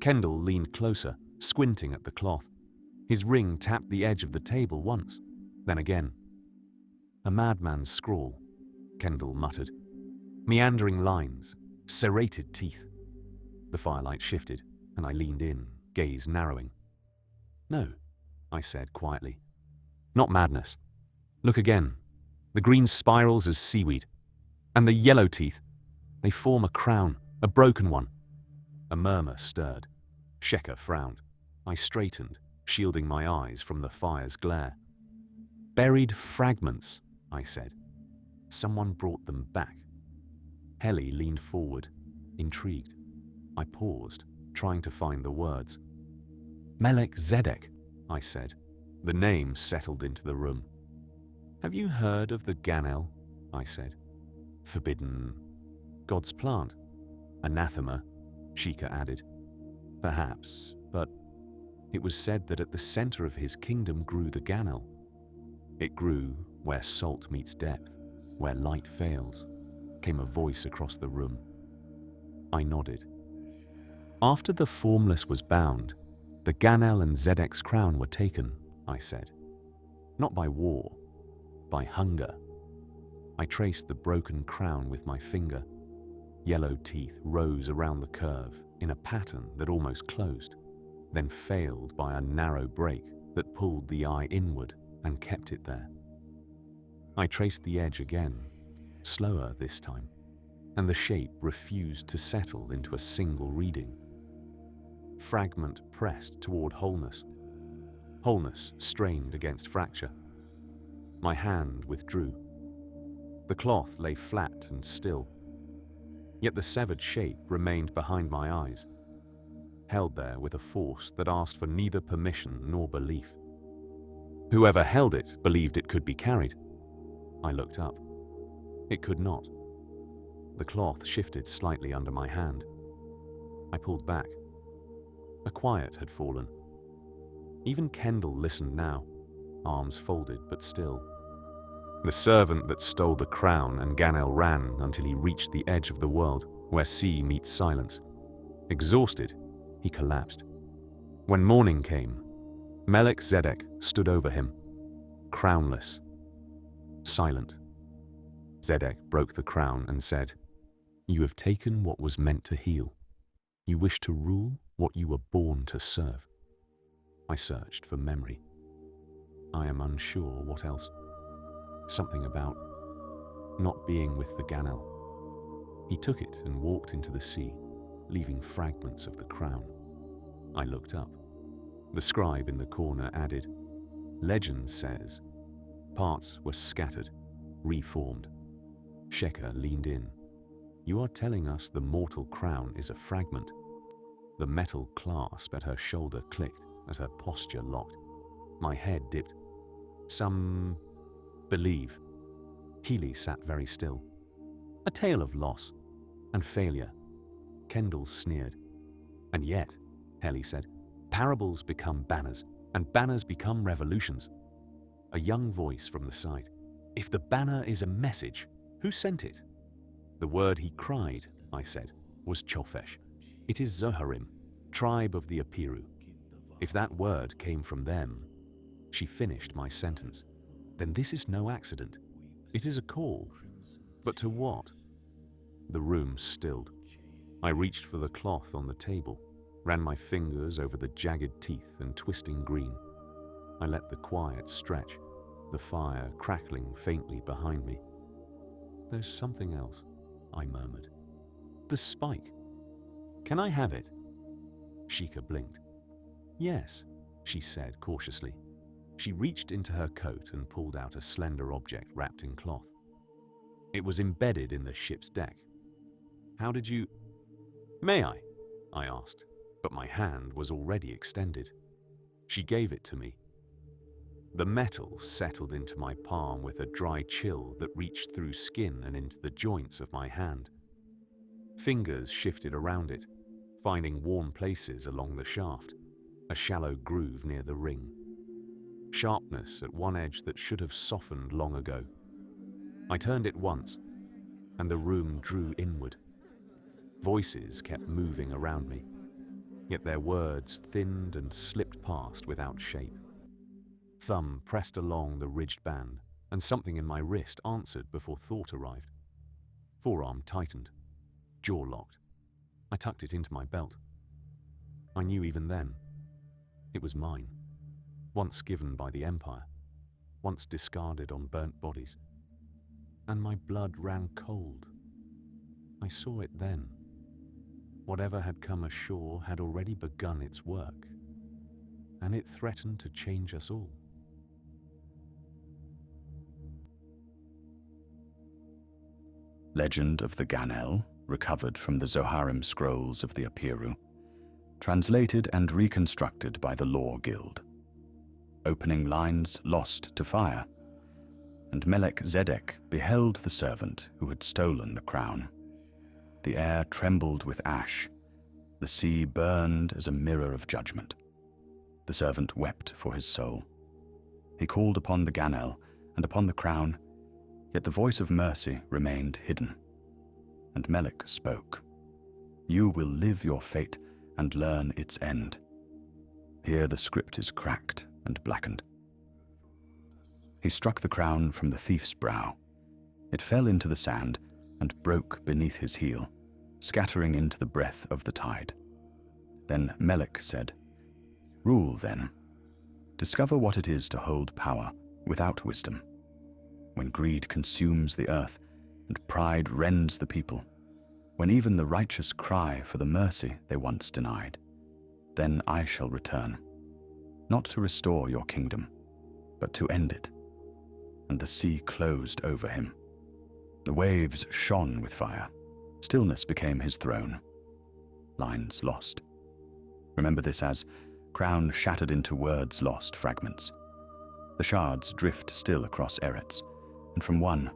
Kendall leaned closer, squinting at the cloth. His ring tapped the edge of the table once, then again. A madman's scrawl, Kendall muttered. Meandering lines, serrated teeth. The firelight shifted, and I leaned in, gaze narrowing. No, I said quietly. Not madness. Look again. The green spirals as seaweed. And the yellow teeth. They form a crown, a broken one. A murmur stirred. Shekhar frowned. I straightened, shielding my eyes from the fire's glare. Buried fragments, I said. Someone brought them back. Heli leaned forward, intrigued. I paused, trying to find the words. Melek Zedek, I said. The name settled into the room. Have you heard of the Ganel? I said. Forbidden. God's plant. Anathema, Sheikah added. Perhaps, but it was said that at the center of his kingdom grew the Ganel. It grew where salt meets depth, where light fails, came a voice across the room. I nodded. After the formless was bound, the Ganel and Zedek's crown were taken, I said. Not by war, by hunger. I traced the broken crown with my finger. Yellow teeth rose around the curve in a pattern that almost closed, then failed by a narrow break that pulled the eye inward and kept it there. I traced the edge again, slower this time. and the shape refused to settle into a single reading. Fragment pressed toward wholeness. Wholeness strained against fracture. My hand withdrew. The cloth lay flat and still, yet the severed shape remained behind my eyes, held there with a force that asked for neither permission nor belief. Whoever held it believed it could be carried. I looked up. It could not. The cloth shifted slightly under my hand. I pulled back. A quiet had fallen. Even Kendall listened now, arms folded but still. The servant that stole the crown and Ganel ran until he reached the edge of the world, where sea meets silence. Exhausted, he collapsed. When morning came, Melchizedek stood over him, crownless, silent. Zedek broke the crown and said, "You have taken what was meant to heal. You wish to rule what you were born to serve." I searched for memory. I am unsure what else. Something about not being with the Ganel. He took it and walked into the sea, leaving fragments of the crown. I looked up. The scribe in the corner added, "Legend says parts were scattered, reformed." Sheka leaned in. "You are telling us the mortal crown is a fragment." The metal clasp at her shoulder clicked as her posture locked. My head dipped. "Some believe." Healy sat very still. "A tale of loss and failure." Kendall sneered. "And yet," Helly said, "parables become banners, and banners become revolutions." A young voice from the side. "If the banner is a message, who sent it?" "The word he cried," I said, "was Chofesh. It is Zoharim, tribe of the Apiru. If that word came from them," she finished my sentence, "then this is no accident. It is a call. But to what?" The room stilled. I reached for the cloth on the table, ran my fingers over the jagged teeth and twisting green. I let the quiet stretch, the fire crackling faintly behind me. "There's something else," I murmured. "The spike. Can I have it?" Sheikah blinked. "Yes," she said cautiously. She reached into her coat and pulled out a slender object wrapped in cloth. It was embedded in the ship's deck. "How did you—" "May I?" I asked, but my hand was already extended. She gave it to me. The metal settled into my palm with a dry chill that reached through skin and into the joints of my hand. Fingers shifted around it, finding warm places along the shaft, a shallow groove near the ring. Sharpness at one edge that should have softened long ago. I turned it once, and the room drew inward. Voices kept moving around me, yet their words thinned and slipped past without shape. Thumb pressed along the ridged band, and something in my wrist answered before thought arrived. Forearm tightened, jaw locked. I tucked it into my belt. I knew even then, it was mine, once given by the Empire, once discarded on burnt bodies. And my blood ran cold. I saw it then. Whatever had come ashore had already begun its work, and it threatened to change us all. Legend of the Ganel, recovered from the Zoharim scrolls of the Apiru, translated and reconstructed by the Law Guild. Opening lines lost to fire, and Melchizedek beheld the servant who had stolen the crown. The air trembled with ash. The sea burned as a mirror of judgment. The servant wept for his soul. He called upon the Ganel and upon the crown, yet the voice of mercy remained hidden. And Melech spoke. "You will live your fate and learn its end." Here the script is cracked and blackened. He struck the crown from the thief's brow. It fell into the sand and broke beneath his heel, scattering into the breath of the tide. Then Melech said, "Rule then. Discover what it is to hold power without wisdom. When greed consumes the earth and pride rends the people, when even the righteous cry for the mercy they once denied. Then I shall return, not to restore your kingdom, but to end it. And the sea closed over him. The waves shone with fire. Stillness became his throne. Lines lost. Remember this as crown shattered into words lost fragments. The shards drift still across Eretz, and from one,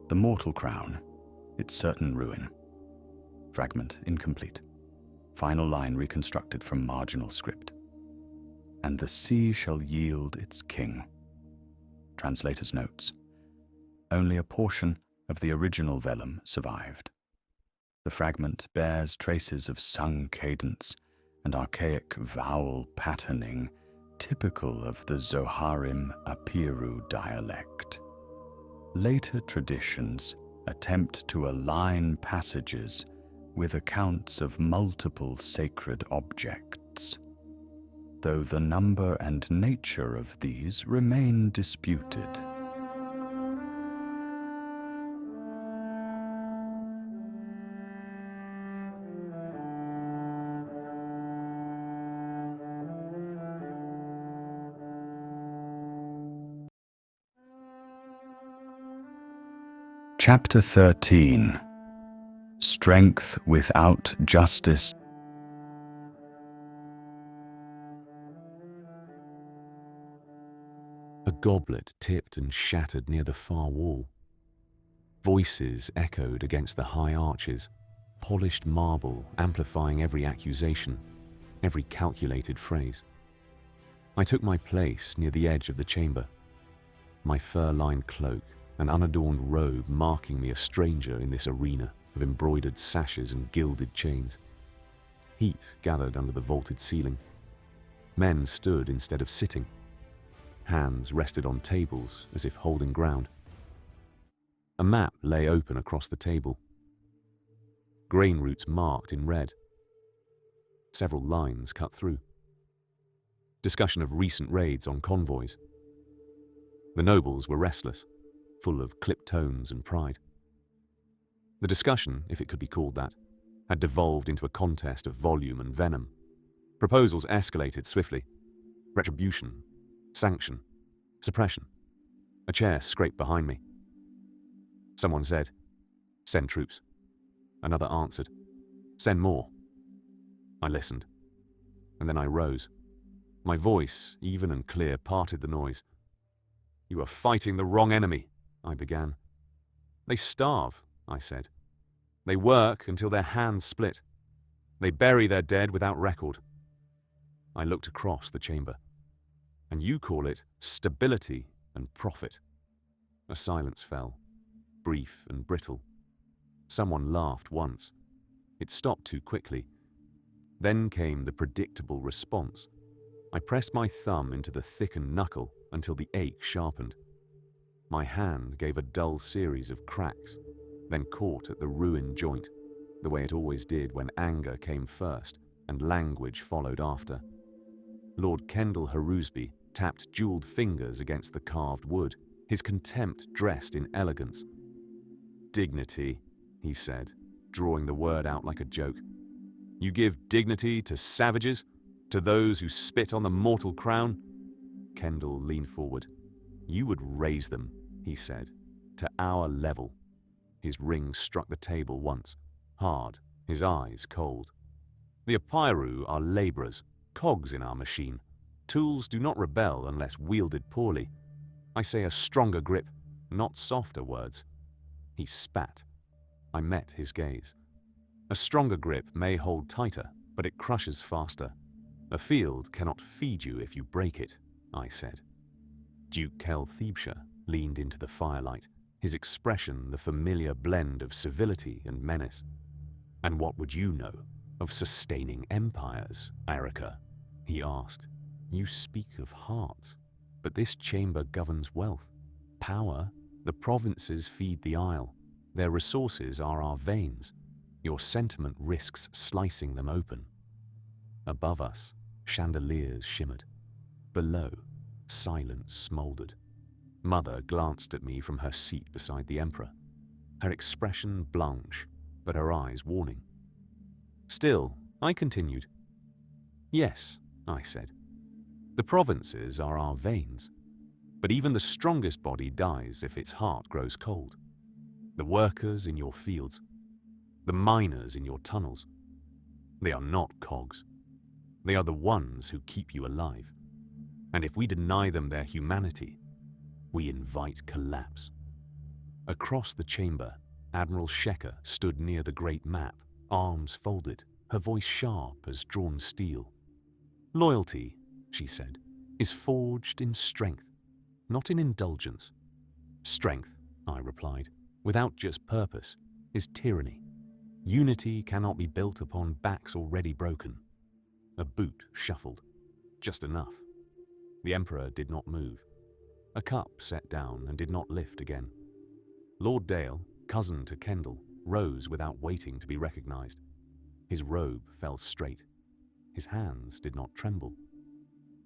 the mortal crown, its certain ruin. Fragment incomplete. Final line reconstructed from marginal script. And the sea shall yield its king. Translator's notes. Only a portion of the original vellum survived. The fragment bears traces of sung cadence and archaic vowel patterning typical of the Zoharim Apiru dialect. Later traditions attempt to align passages with accounts of multiple sacred objects, though the number and nature of these remain disputed. Chapter 13. Strength without justice. A goblet tipped and shattered near the far wall. Voices echoed against the high arches, polished marble amplifying every accusation, every calculated phrase. I took my place near the edge of the chamber, my fur-lined cloak, an unadorned robe marking me a stranger in this arena of embroidered sashes and gilded chains. Heat gathered under the vaulted ceiling. Men stood instead of sitting. Hands rested on tables as if holding ground. A map lay open across the table. Grain roots marked in red. Several lines cut through. Discussion of recent raids on convoys. The nobles were restless, full of clipped tones and pride. The discussion, if it could be called that, had devolved into a contest of volume and venom. Proposals escalated swiftly. Retribution, sanction, suppression. A chair scraped behind me. Someone said, "Send troops." Another answered, "Send more." I listened, and then I rose. My voice, even and clear, parted the noise. "You are fighting the wrong enemy," I began. "They starve," I said. "They work until their hands split. They bury their dead without record." I looked across the chamber. "And you call it stability and profit." A silence fell, brief and brittle. Someone laughed once. It stopped too quickly. Then came the predictable response. I pressed my thumb into the thickened knuckle until the ache sharpened. My hand gave a dull series of cracks, then caught at the ruined joint, the way it always did when anger came first and language followed after. Lord Kendall Harusby tapped jeweled fingers against the carved wood, his contempt dressed in elegance. "Dignity," he said, drawing the word out like a joke. "You give dignity to savages, to those who spit on the mortal crown?" Kendall leaned forward. "You would raise them," he said, "to our level." His ring struck the table once, hard, his eyes cold. "The Apiru are laborers, cogs in our machine. Tools do not rebel unless wielded poorly. I say a stronger grip, not softer words." He spat. I met his gaze. "A stronger grip may hold tighter, but it crushes faster. A field cannot feed you if you break it," I said. Duke Kel Thebeshire leaned into the firelight, his expression the familiar blend of civility and menace. "And what would you know of sustaining empires, Erica?" he asked. "You speak of heart, but this chamber governs wealth, power. The provinces feed the isle. Their resources are our veins. Your sentiment risks slicing them open." Above us, chandeliers shimmered. Below, silence smoldered. Mother glanced at me from her seat beside the Emperor. Her expression blanche, but her eyes warning. Still, I continued. Yes, I said. The provinces are our veins, but even the strongest body dies if its heart grows cold. The workers in your fields, the miners in your tunnels, they are not cogs. They are the ones who keep you alive. And if we deny them their humanity, we invite collapse. Across the chamber, Admiral Shekhar stood near the great map, arms folded, her voice sharp as drawn steel. Loyalty, she said, is forged in strength, not in indulgence. Strength, I replied, without just purpose, is tyranny. Unity cannot be built upon backs already broken. A boot shuffled, just enough. The Emperor did not move. A cup set down and did not lift again. Lord Dale, cousin to Kendall, rose without waiting to be recognized. His robe fell straight. His hands did not tremble.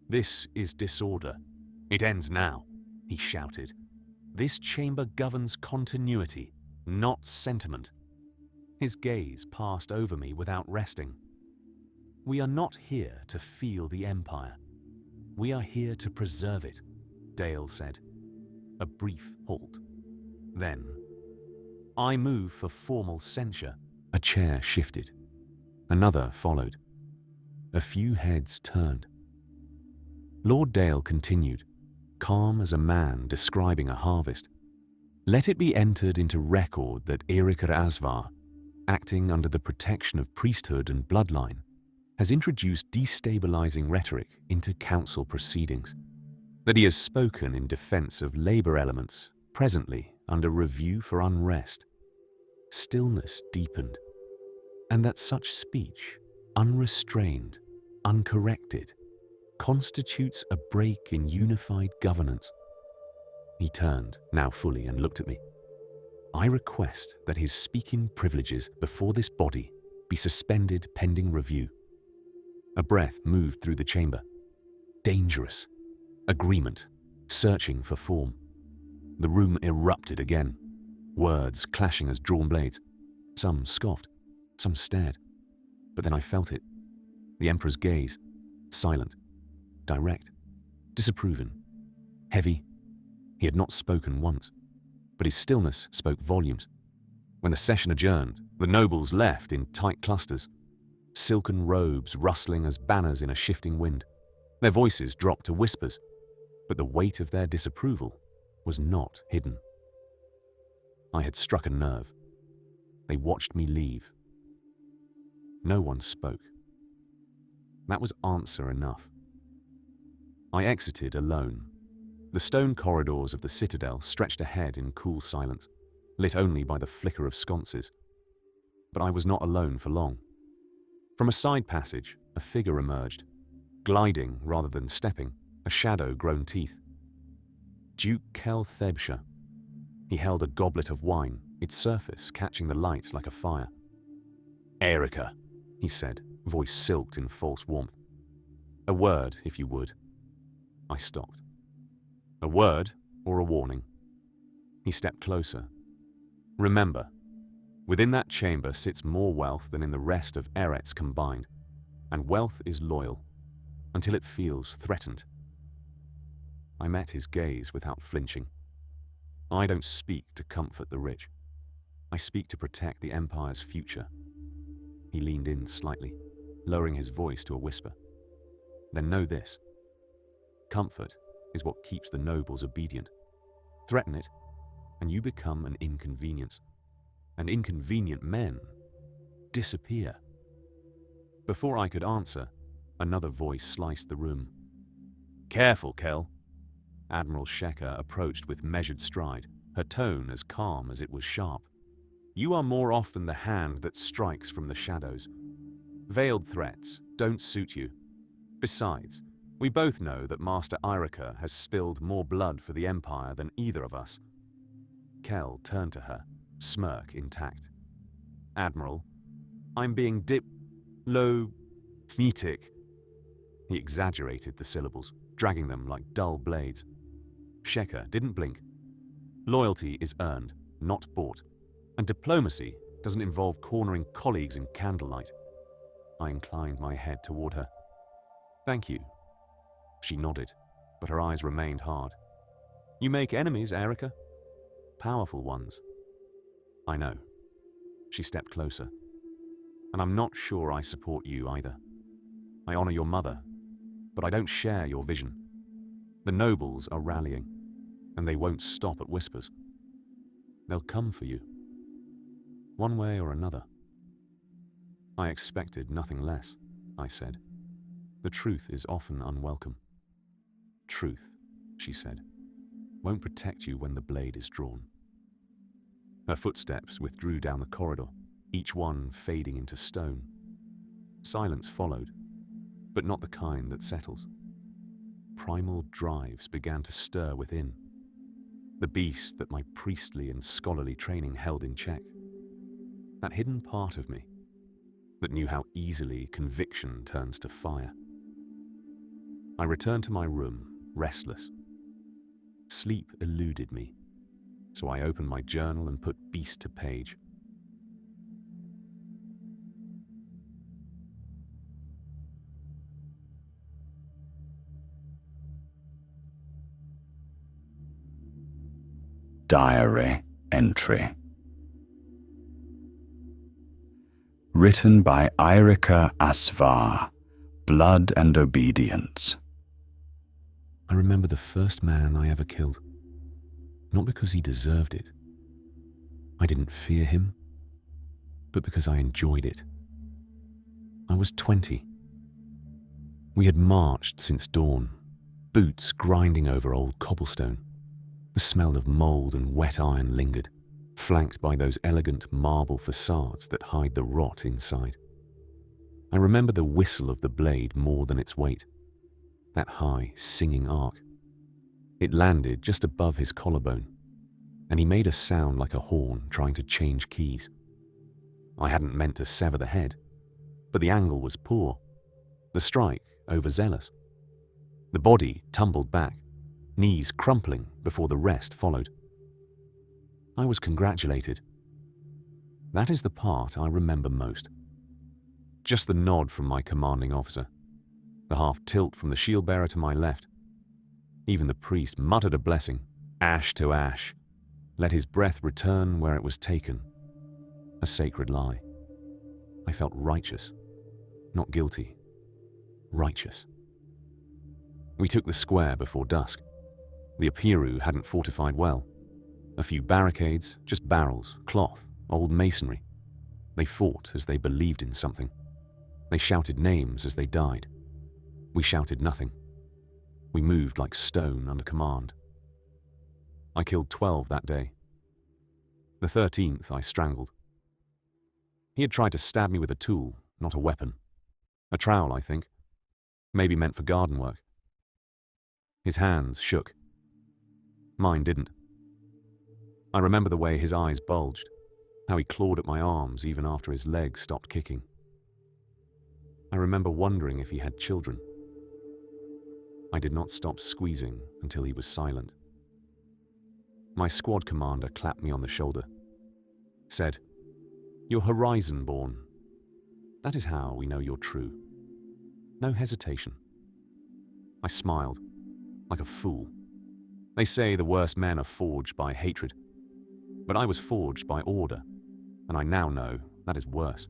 This is disorder. It ends now, he shouted. This chamber governs continuity, not sentiment. His gaze passed over me without resting. We are not here to feel the Empire. We are here to preserve it, Dale said. A brief halt. Then, I move for formal censure. A chair shifted. Another followed. A few heads turned. Lord Dale continued, calm as a man describing a harvest. Let it be entered into record that Erika Asvar, acting under the protection of priesthood and bloodline, has introduced destabilizing rhetoric into council proceedings, that he has spoken in defense of labor elements presently under review for unrest. Stillness deepened, and that such speech, unrestrained, uncorrected, constitutes a break in unified governance. He turned, now fully, and looked at me. I request that his speaking privileges before this body be suspended pending review. A breath moved through the chamber. Dangerous. Agreement. Searching for form. The room erupted again. Words clashing as drawn blades. Some scoffed. Some stared. But then I felt it. The Emperor's gaze. Silent. Direct. Disapproving. Heavy. He had not spoken once, but his stillness spoke volumes. When the session adjourned, the nobles left in tight clusters, silken robes rustling as banners in a shifting wind. Their voices dropped to whispers, but the weight of their disapproval was not hidden. I had struck a nerve. They watched me leave. No one spoke. That was answer enough. I exited alone. The stone corridors of the citadel stretched ahead in cool silence, lit only by the flicker of sconces. But I was not alone for long. From a side passage, a figure emerged, gliding rather than stepping, a shadow-grown teeth. Duke Kel Thebsha. He held a goblet of wine, its surface catching the light like a fire. Erika, he said, voice silked in false warmth. A word, if you would. I stopped. A word or a warning? He stepped closer. Remember, within that chamber sits more wealth than in the rest of Eretz combined, and wealth is loyal, until it feels threatened. I met his gaze without flinching. I don't speak to comfort the rich. I speak to protect the Empire's future. He leaned in slightly, lowering his voice to a whisper. Then know this. Comfort is what keeps the nobles obedient. Threaten it, and you become an inconvenience. And inconvenient men disappear. Before I could answer, another voice sliced the room. Careful, Kel. Admiral Shekhar approached with measured stride, her tone as calm as it was sharp. You are more often the hand that strikes from the shadows. Veiled threats don't suit you. Besides, we both know that Master Irika has spilled more blood for the Empire than either of us. Kel turned to her, smirk intact. Admiral, I'm being diplomatic. He exaggerated the syllables, dragging them like dull blades. Shekhar didn't blink. Loyalty is earned, not bought, and diplomacy Doesn't involve cornering colleagues in candlelight. I inclined my head toward her. Thank you. She nodded, but her eyes remained hard. You make enemies, Erica. Powerful ones. I know. She stepped closer. And I'm not sure I support you either. I honor your mother, but I don't share your vision. The nobles are rallying, and they won't stop at whispers. They'll come for you, one way or another. I expected nothing less, I said. The truth is often unwelcome. Truth, she said, won't protect you when the blade is drawn. Her footsteps withdrew down the corridor, each one fading into stone. Silence followed, but not the kind that settles. Primal drives began to stir within, the beast that my priestly and scholarly training held in check. That hidden part of me that knew how easily conviction turns to fire. I returned to my room, restless. Sleep eluded me, so I opened my journal and put beast to page. Diary entry. Written by Erica Asvar, Blood and Obedience. I remember the first man I ever killed. Not because he deserved it. I didn't fear him, but because I enjoyed it. I was 20. We had marched since dawn, boots grinding over old cobblestone. The smell of mold and wet iron lingered, flanked by those elegant marble facades that hide the rot inside. I remember the whistle of the blade more than its weight, that high, singing arc. It landed just above his collarbone, and he made a sound like a horn trying to change keys. I hadn't meant to sever the head, but the angle was poor, the strike overzealous. The body tumbled back, knees crumpling before the rest followed. I was congratulated. That is the part I remember most. Just the nod from my commanding officer, the half tilt from the shield bearer to my left. Even the priest muttered a blessing, ash to ash. Let his breath return where it was taken. A sacred lie. I felt righteous, not guilty. Righteous. We took the square before dusk. The Apiru hadn't fortified well. A few barricades, just barrels, cloth, old masonry. They fought as they believed in something. They shouted names as they died. We shouted nothing. We moved like stone under command. I killed 12 that day. The 13th I strangled. He had tried to stab me with a tool, not a weapon. A trowel, I think. Maybe meant for garden work. His hands shook. Mine didn't. I remember the way his eyes bulged, how he clawed at my arms even after his legs stopped kicking. I remember wondering if he had children. I did not stop squeezing until he was silent. My squad commander clapped me on the shoulder, said, "You're Horizon born. That is how we know you're true. No hesitation." I smiled, like a fool. They say the worst men are forged by hatred, but I was forged by order, and I now know that is worse.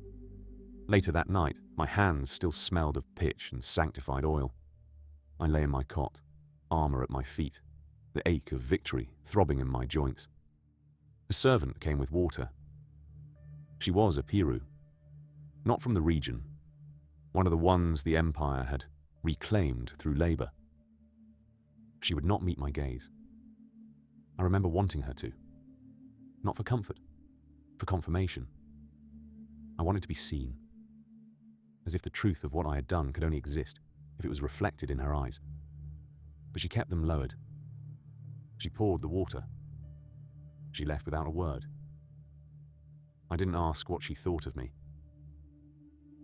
Later that night, my hands still smelled of pitch and sanctified oil. I lay in my cot, armor at my feet, the ache of victory throbbing in my joints. A servant came with water. She was a Piru, not from the region, one of the ones the Empire had reclaimed through labor. She would not meet my gaze. I remember wanting her to, not for comfort, for confirmation. I wanted to be seen, as if the truth of what I had done could only exist if it was reflected in her eyes. But she kept them lowered. She poured the water. She left without a word. I didn't ask what she thought of me.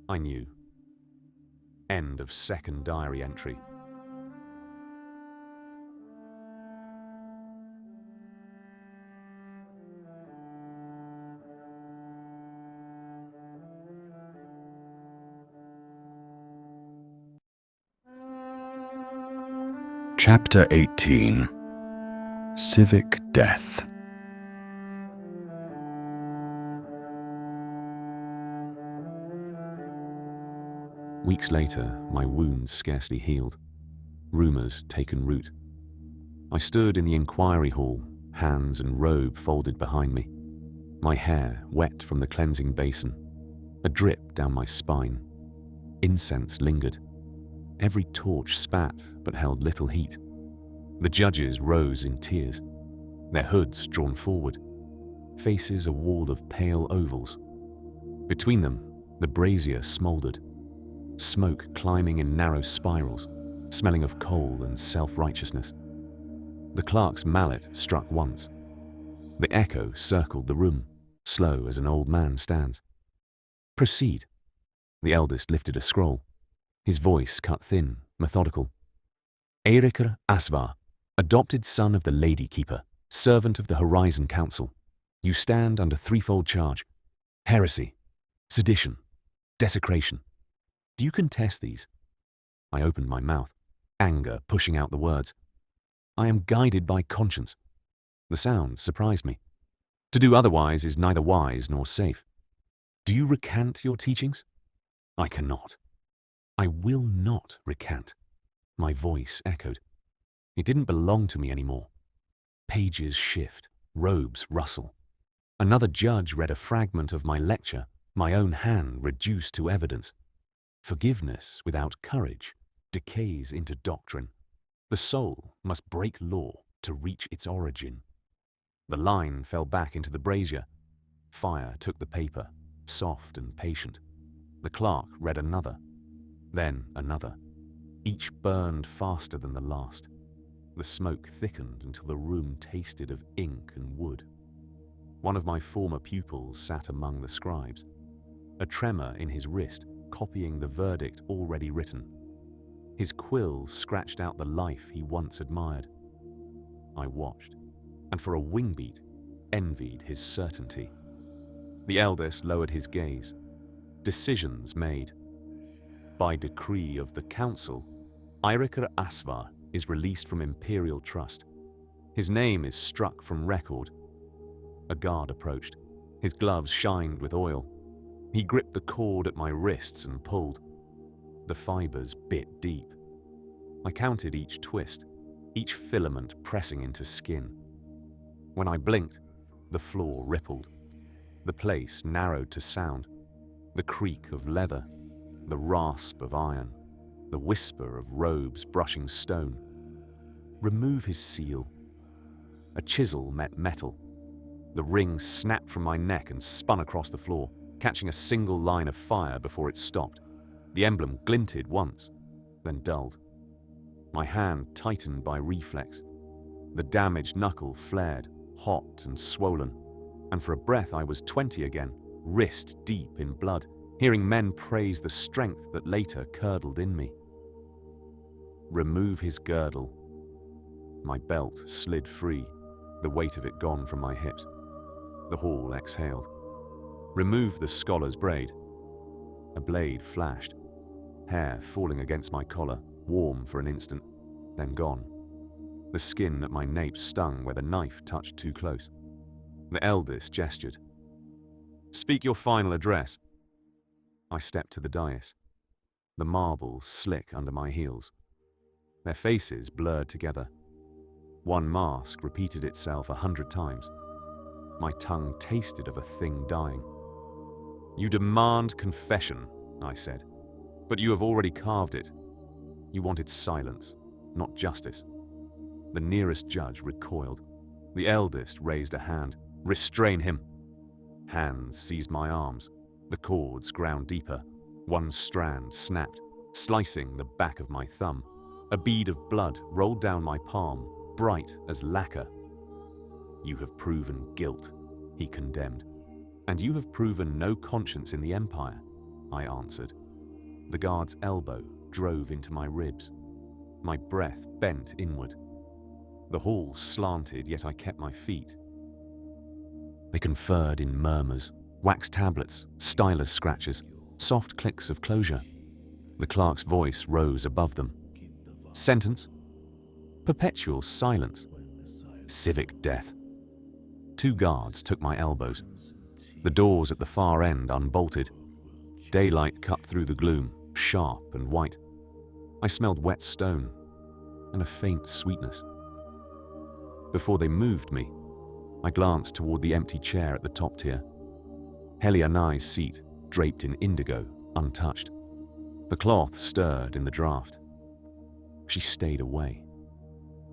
I knew. End of second diary entry. Chapter 18. Civic Death. Weeks later, my wounds scarcely healed. Rumours taken root. I stood in the inquiry hall, hands and robe folded behind me. My hair wet from the cleansing basin, a drip down my spine. Incense lingered. Every torch spat but held little heat. The judges rose in tears, their hoods drawn forward, faces a wall of pale ovals. Between them, the brazier smouldered, smoke climbing in narrow spirals, smelling of coal and self-righteousness. The clerk's mallet struck once. The echo circled the room, slow as an old man stands. Proceed. The eldest lifted a scroll, his voice cut thin, methodical. Eiríkr Asvar, adopted son of the Lady Keeper, servant of the Horizon Council, you stand under threefold charge: heresy, sedition, desecration. Do you contest these? I opened my mouth, anger pushing out the words. I am guided by conscience. The sound surprised me. To do otherwise is neither wise nor safe. Do you recant your teachings? I cannot. I will not recant. My voice echoed. It didn't belong to me anymore. Pages shift, robes rustle. Another judge read a fragment of my lecture, my own hand reduced to evidence. Forgiveness without courage decays into doctrine. The soul must break law to reach its origin. The line fell back into the brazier. Fire took the paper, soft and patient. The clerk read another, then another. Each burned faster than the last. The smoke thickened until the room tasted of ink and wood. One of my former pupils sat among the scribes, a tremor in his wrist, copying the verdict already written. His quill scratched out the life he once admired. I watched, and for a wingbeat, envied his certainty. The eldest lowered his gaze. Decisions made. By decree of the council, Eiríkr Asvar is released from imperial trust. His name is struck from record. A guard approached. His gloves shined with oil. He gripped the cord at my wrists and pulled. The fibers bit deep. I counted each twist, each filament pressing into skin. When I blinked, the floor rippled. The place narrowed to sound. The creak of leather, the rasp of iron, the whisper of robes brushing stone. Remove his seal. A chisel met metal. The ring snapped from my neck and spun across the floor, catching a single line of fire before it stopped. The emblem glinted once, then dulled. My hand tightened by reflex. The damaged knuckle flared, hot and swollen, and for a breath I was 20 again, wrist deep in blood, hearing men praise the strength that later curdled in me. Remove his girdle. My belt slid free, the weight of it gone from my hips. The hall exhaled. Remove the scholar's braid. A blade flashed, hair falling against my collar, warm for an instant, then gone. The skin at my nape stung where the knife touched too close. The eldest gestured. Speak your final address. I stepped to the dais. The marble slick under my heels. Their faces blurred together. One mask repeated itself 100 times. My tongue tasted of a thing dying. You demand confession, I said, but you have already carved it. You wanted silence, not justice. The nearest judge recoiled. The eldest raised a hand. Restrain him. Hands seized my arms. The cords ground deeper. One strand snapped, slicing the back of my thumb. A bead of blood rolled down my palm, bright as lacquer. You have proven guilt, he condemned. And you have proven no conscience in the Empire, I answered. The guard's elbow drove into my ribs. My breath bent inward. The hall slanted, yet I kept my feet. They conferred in murmurs, wax tablets, stylus scratches, soft clicks of closure. The clerk's voice rose above them. Sentence? Perpetual silence. Civic death. 2 guards took my elbows. The doors at the far end unbolted. Daylight cut through the gloom, sharp and white. I smelled wet stone and a faint sweetness. Before they moved me, I glanced toward the empty chair at the top tier. Helia Nye's seat, draped in indigo, untouched. The cloth stirred in the draught. She stayed away.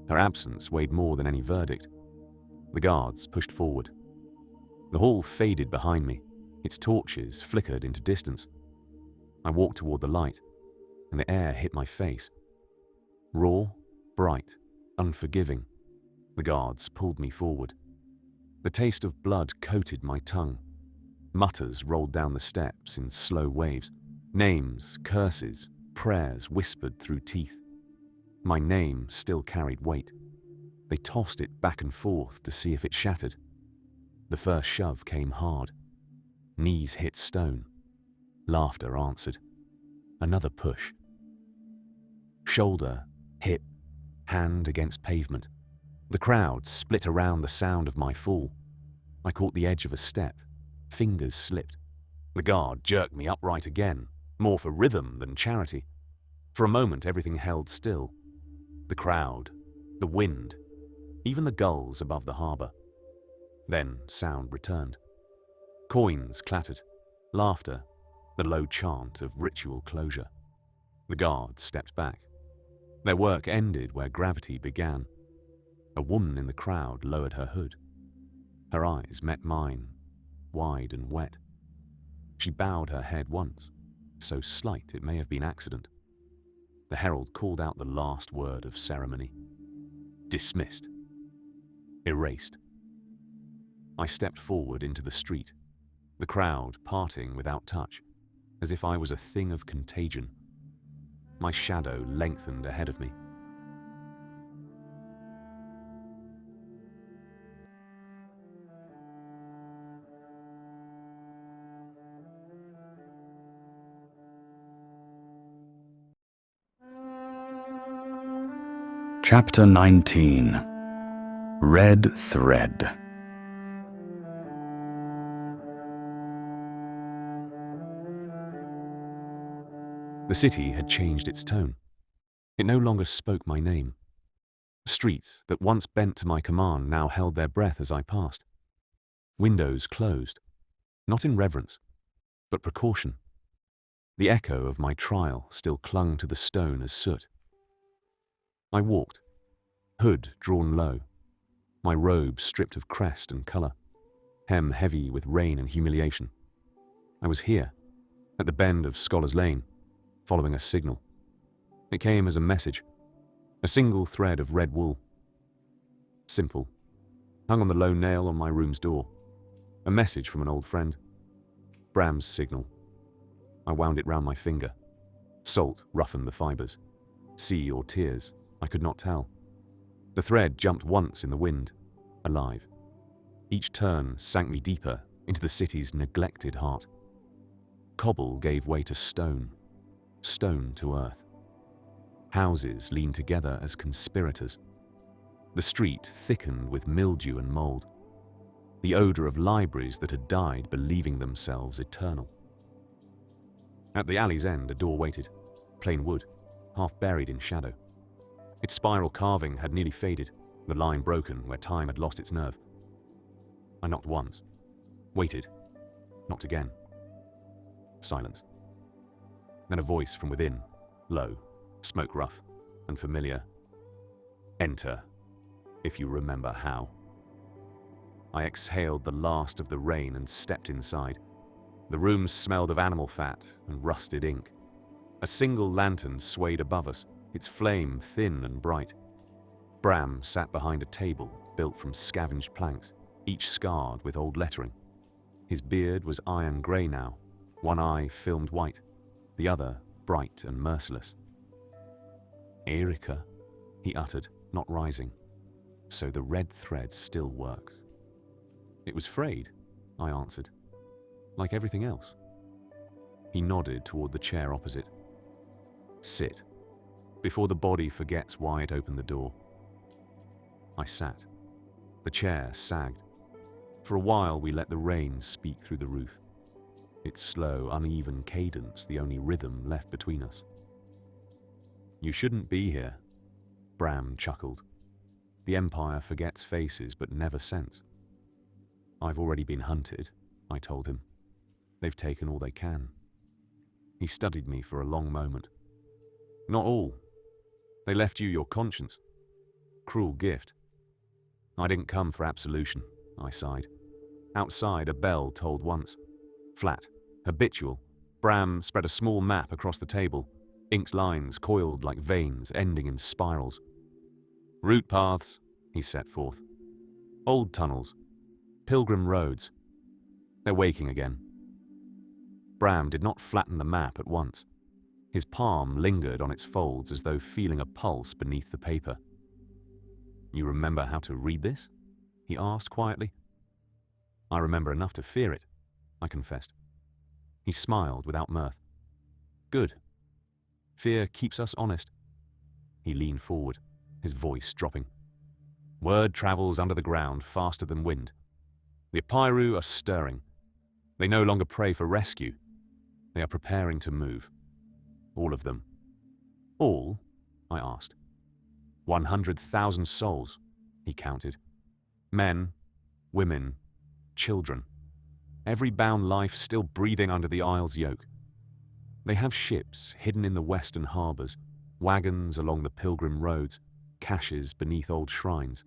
Her absence weighed more than any verdict. The guards pushed forward. The hall faded behind me. Its torches flickered into distance. I walked toward the light, and the air hit my face. Raw, bright, unforgiving. The guards pulled me forward. The taste of blood coated my tongue. Mutters rolled down the steps in slow waves. Names, curses, prayers whispered through teeth. My name still carried weight. They tossed it back and forth to see if it shattered. The first shove came hard. Knees hit stone. Laughter answered. Another push. Shoulder, hip, hand against pavement. The crowd split around the sound of my fall. I caught the edge of a step. Fingers slipped. The guard jerked me upright again, more for rhythm than charity. For a moment, everything held still. The crowd, the wind, even the gulls above the harbour. Then sound returned. Coins clattered, laughter, the low chant of ritual closure. The guards stepped back. Their work ended where gravity began. A woman in the crowd lowered her hood. Her eyes met mine, wide and wet. She bowed her head once, so slight it may have been accident. The herald called out the last word of ceremony. Dismissed. Erased. I stepped forward into the street, the crowd parting without touch, as if I was a thing of contagion. My shadow lengthened ahead of me. Chapter 19. Red Thread. The city had changed its tone. It no longer spoke my name. Streets that once bent to my command now held their breath as I passed. Windows closed, not in reverence, but precaution. The echo of my trial still clung to the stone as soot. I walked, hood drawn low, my robe stripped of crest and colour, hem heavy with rain and humiliation. I was here, at the bend of Scholars Lane, following a signal. It came as a message, a single thread of red wool. Simple, hung on the low nail on my room's door. A message from an old friend. Bram's signal. I wound it round my finger. Salt roughened the fibres. Sea or tears, I could not tell. The thread jumped once in the wind, alive. Each turn sank me deeper into the city's neglected heart. Cobble gave way to stone, stone to earth. Houses leaned together as conspirators. The street thickened with mildew and mould. The odour of libraries that had died believing themselves eternal. At the alley's end, a door waited, plain wood, half buried in shadow. Its spiral carving had nearly faded, the line broken where time had lost its nerve. I knocked once, waited, knocked again. Silence. Then a voice from within, low, smoke rough, and familiar. Enter, if you remember how. I exhaled the last of the rain and stepped inside. The room smelled of animal fat and rusted ink. A single lantern swayed above us, its flame thin and bright. Bram sat behind a table built from scavenged planks, each scarred with old lettering. His beard was iron grey now, one eye filmed white, the other bright and merciless. Erika, he uttered, not rising. So the red thread still works. It was frayed, I answered, like everything else. He nodded toward the chair opposite. Sit, before the body forgets why it opened the door. I sat. The chair sagged. For a while we let the rain speak through the roof. Its slow, uneven cadence the only rhythm left between us. "You shouldn't be here," Bram chuckled. "The Empire forgets faces but never scents." "I've already been hunted," I told him. "They've taken all they can." He studied me for a long moment. "Not all. They left you your conscience. Cruel gift." "I didn't come for absolution," I sighed. Outside, a bell tolled once. Flat, habitual, Bram spread a small map across the table, inked lines coiled like veins ending in spirals. "Route paths," he set forth. "Old tunnels. Pilgrim roads. They're waking again." Bram did not flatten the map at once. His palm lingered on its folds as though feeling a pulse beneath the paper. "You remember how to read this?" he asked quietly. "I remember enough to fear it," I confessed. He smiled without mirth. "Good. Fear keeps us honest." He leaned forward, his voice dropping. "Word travels under the ground faster than wind. The Apairu are stirring. They no longer pray for rescue. They are preparing to move. All of them." "All?" I asked. 100,000 souls," he counted. "Men, women, children. Every bound life still breathing under the Isle's yoke. They have ships hidden in the western harbours, wagons along the pilgrim roads, caches beneath old shrines.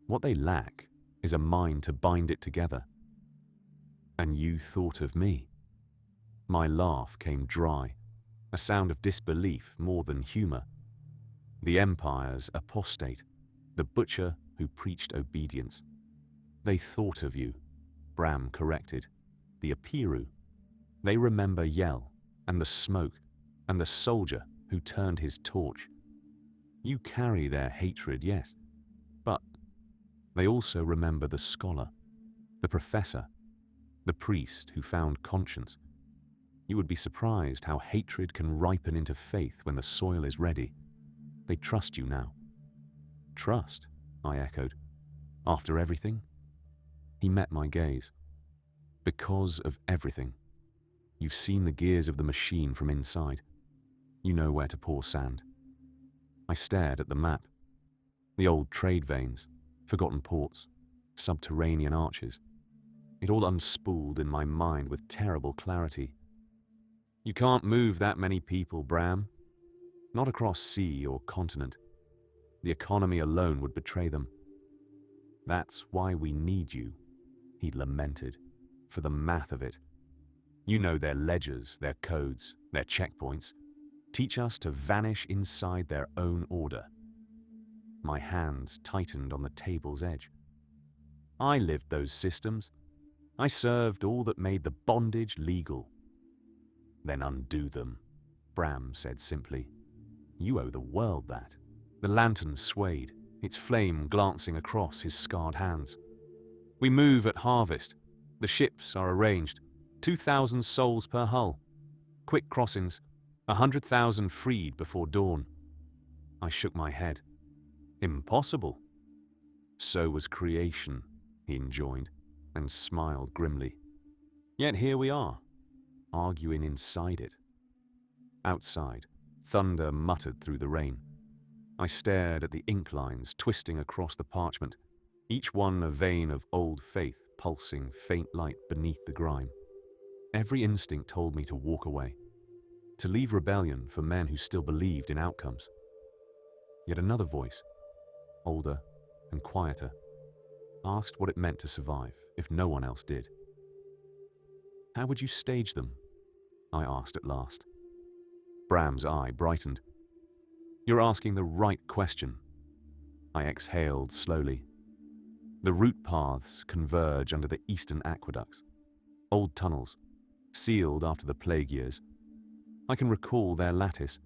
What they lack is a mind to bind it together. And you thought of me." My laugh came dry, a sound of disbelief more than humour. "The Empire's apostate, the butcher who preached obedience. They thought of you," Bram corrected. "The Apairu. They remember Yell, and the smoke, and the soldier who turned his torch. You carry their hatred, yes, but they also remember the scholar, the professor, the priest who found conscience. You would be surprised how hatred can ripen into faith when the soil is ready. They trust you now." "Trust?" I echoed. "After everything?" He met my gaze. "Because of everything. You've seen the gears of the machine from inside. You know where to pour sand." I stared at the map. The old trade veins, forgotten ports, subterranean arches. It all unspooled in my mind with terrible clarity. "You can't move that many people, Bram. Not across sea or continent. The economy alone would betray them. That's why we need you," he lamented, "for the math of it. You know their ledgers, their codes, their checkpoints. Teach us to vanish inside their own order." My hands tightened on the table's edge. "I lived those systems. I served all that made the bondage legal." "Then undo them," Bram said simply. "You owe the world that." The lantern swayed, its flame glancing across his scarred hands. "We move at harvest. The ships are arranged. 2,000 souls per hull. Quick crossings. 100,000 freed before dawn." I shook my head. "Impossible." "So was creation," he enjoined, and smiled grimly. "Yet here we are, arguing inside it." Outside, thunder muttered through the rain. I stared at the ink lines twisting across the parchment, each one a vein of old faith pulsing faint light beneath the grime. Every instinct told me to walk away, to leave rebellion for men who still believed in outcomes. Yet another voice, older and quieter, asked what it meant to survive if no one else did. "How would you stage them?" I asked at last. Bram's eye brightened. "You're asking the right question." I exhaled slowly. "The route paths converge under the eastern aqueducts. Old tunnels, sealed after the plague years. I can recall their lattice.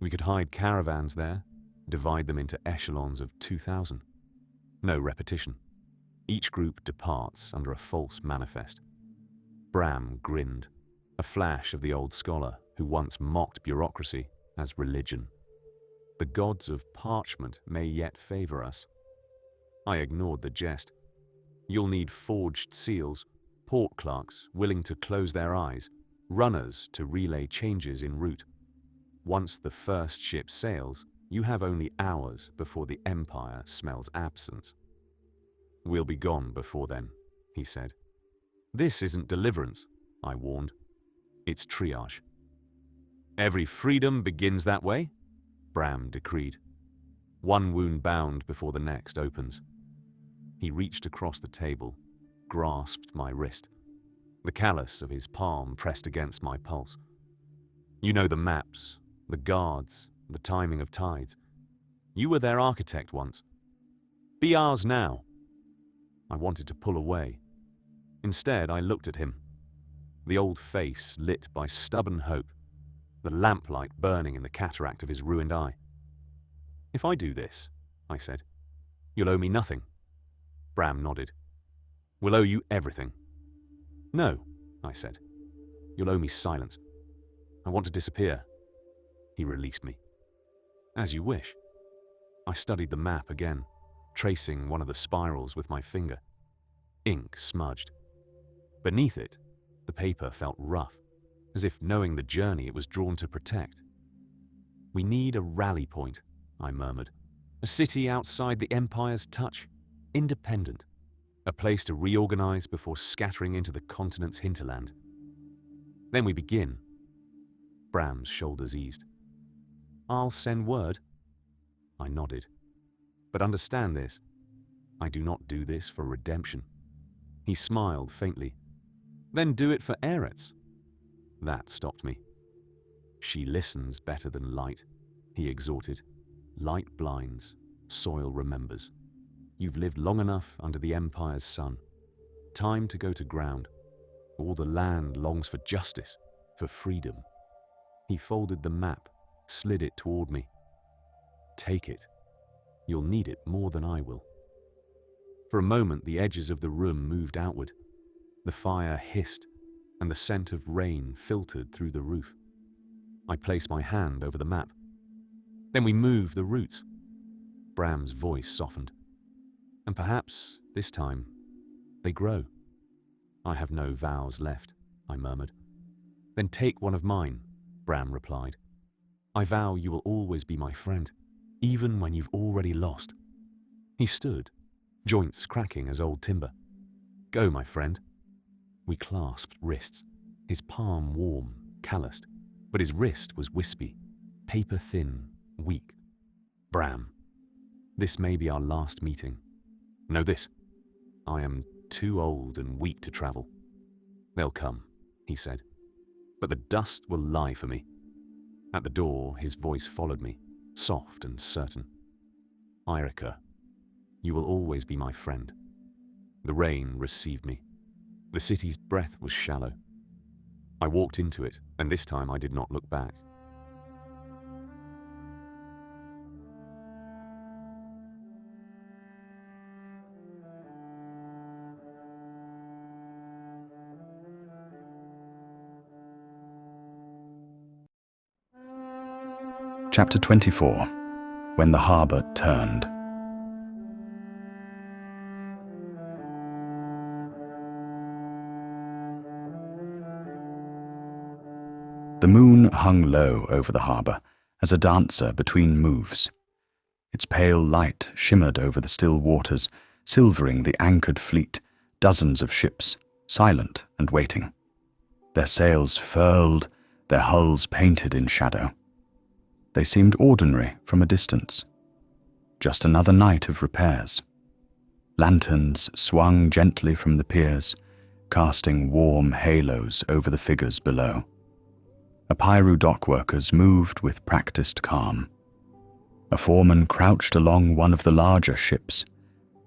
We could hide caravans there, divide them into echelons of 2,000. No repetition. Each group departs under a false manifest." Bram grinned, a flash of the old scholar who once mocked bureaucracy as religion. "The gods of parchment may yet favor us," I ignored the jest. You'll need forged seals, port clerks willing to close their eyes, runners to relay changes en route. Once the first ship sails, you have only hours before the Empire smells absence. We'll be gone before then, he said. This isn't deliverance, I warned. It's triage. Every freedom begins that way, Bram decreed. One wound bound before the next opens. He reached across the table, grasped my wrist. The callus of his palm pressed against my pulse. You know the maps, the guards, the timing of tides. You were their architect once. Be ours now. I wanted to pull away. Instead, I looked at him. The old face lit by stubborn hope, the lamplight burning in the cataract of his ruined eye. If I do this, I said, you'll owe me nothing. Bram nodded. We'll owe you everything. No, I said. You'll owe me silence. I want to disappear. He released me. As you wish. I studied the map again, tracing one of the spirals with my finger. Ink smudged. Beneath it, the paper felt rough, as if knowing the journey it was drawn to protect. We need a rally point, I murmured. A city outside the Empire's touch, independent. A place to reorganize before scattering into the continent's hinterland. Then we begin. Bram's shoulders eased. I'll send word. I nodded. But understand this. I do not do this for redemption. He smiled faintly. Then do it for Eretz. That stopped me. She listens better than light, he exhorted. Light blinds, soil remembers. You've lived long enough under the Empire's sun. Time to go to ground. All the land longs for justice, for freedom. He folded the map, slid it toward me. Take it. You'll need it more than I will. For a moment, the edges of the room moved outward. The fire hissed, and the scent of rain filtered through the roof. I placed my hand over the map. Then we moved the roots. Bram's voice softened. And perhaps, this time, they grow. I have no vows left, I murmured. Then take one of mine, Bram replied. I vow you will always be my friend, even when you've already lost. He stood, joints cracking as old timber. Go, my friend. We clasped wrists, his palm warm, calloused, but his wrist was wispy, paper-thin, weak. Bram, this may be our last meeting. Know this, I am too old and weak to travel. They'll come, he said, but the dust will lie for me. At the door, his voice followed me, soft and certain. Irica, you will always be my friend. The rain received me. The city's breath was shallow. I walked into it, and this time I did not look back. Chapter 24. When the harbour turned. The moon hung low over the harbour as a dancer between moves. Its pale light shimmered over the still waters, silvering the anchored fleet, dozens of ships, silent and waiting. Their sails furled, their hulls painted in shadow. They seemed ordinary from a distance. Just another night of repairs. Lanterns swung gently from the piers, casting warm halos over the figures below. Apairu dockworkers moved with practiced calm. A foreman crouched along one of the larger ships,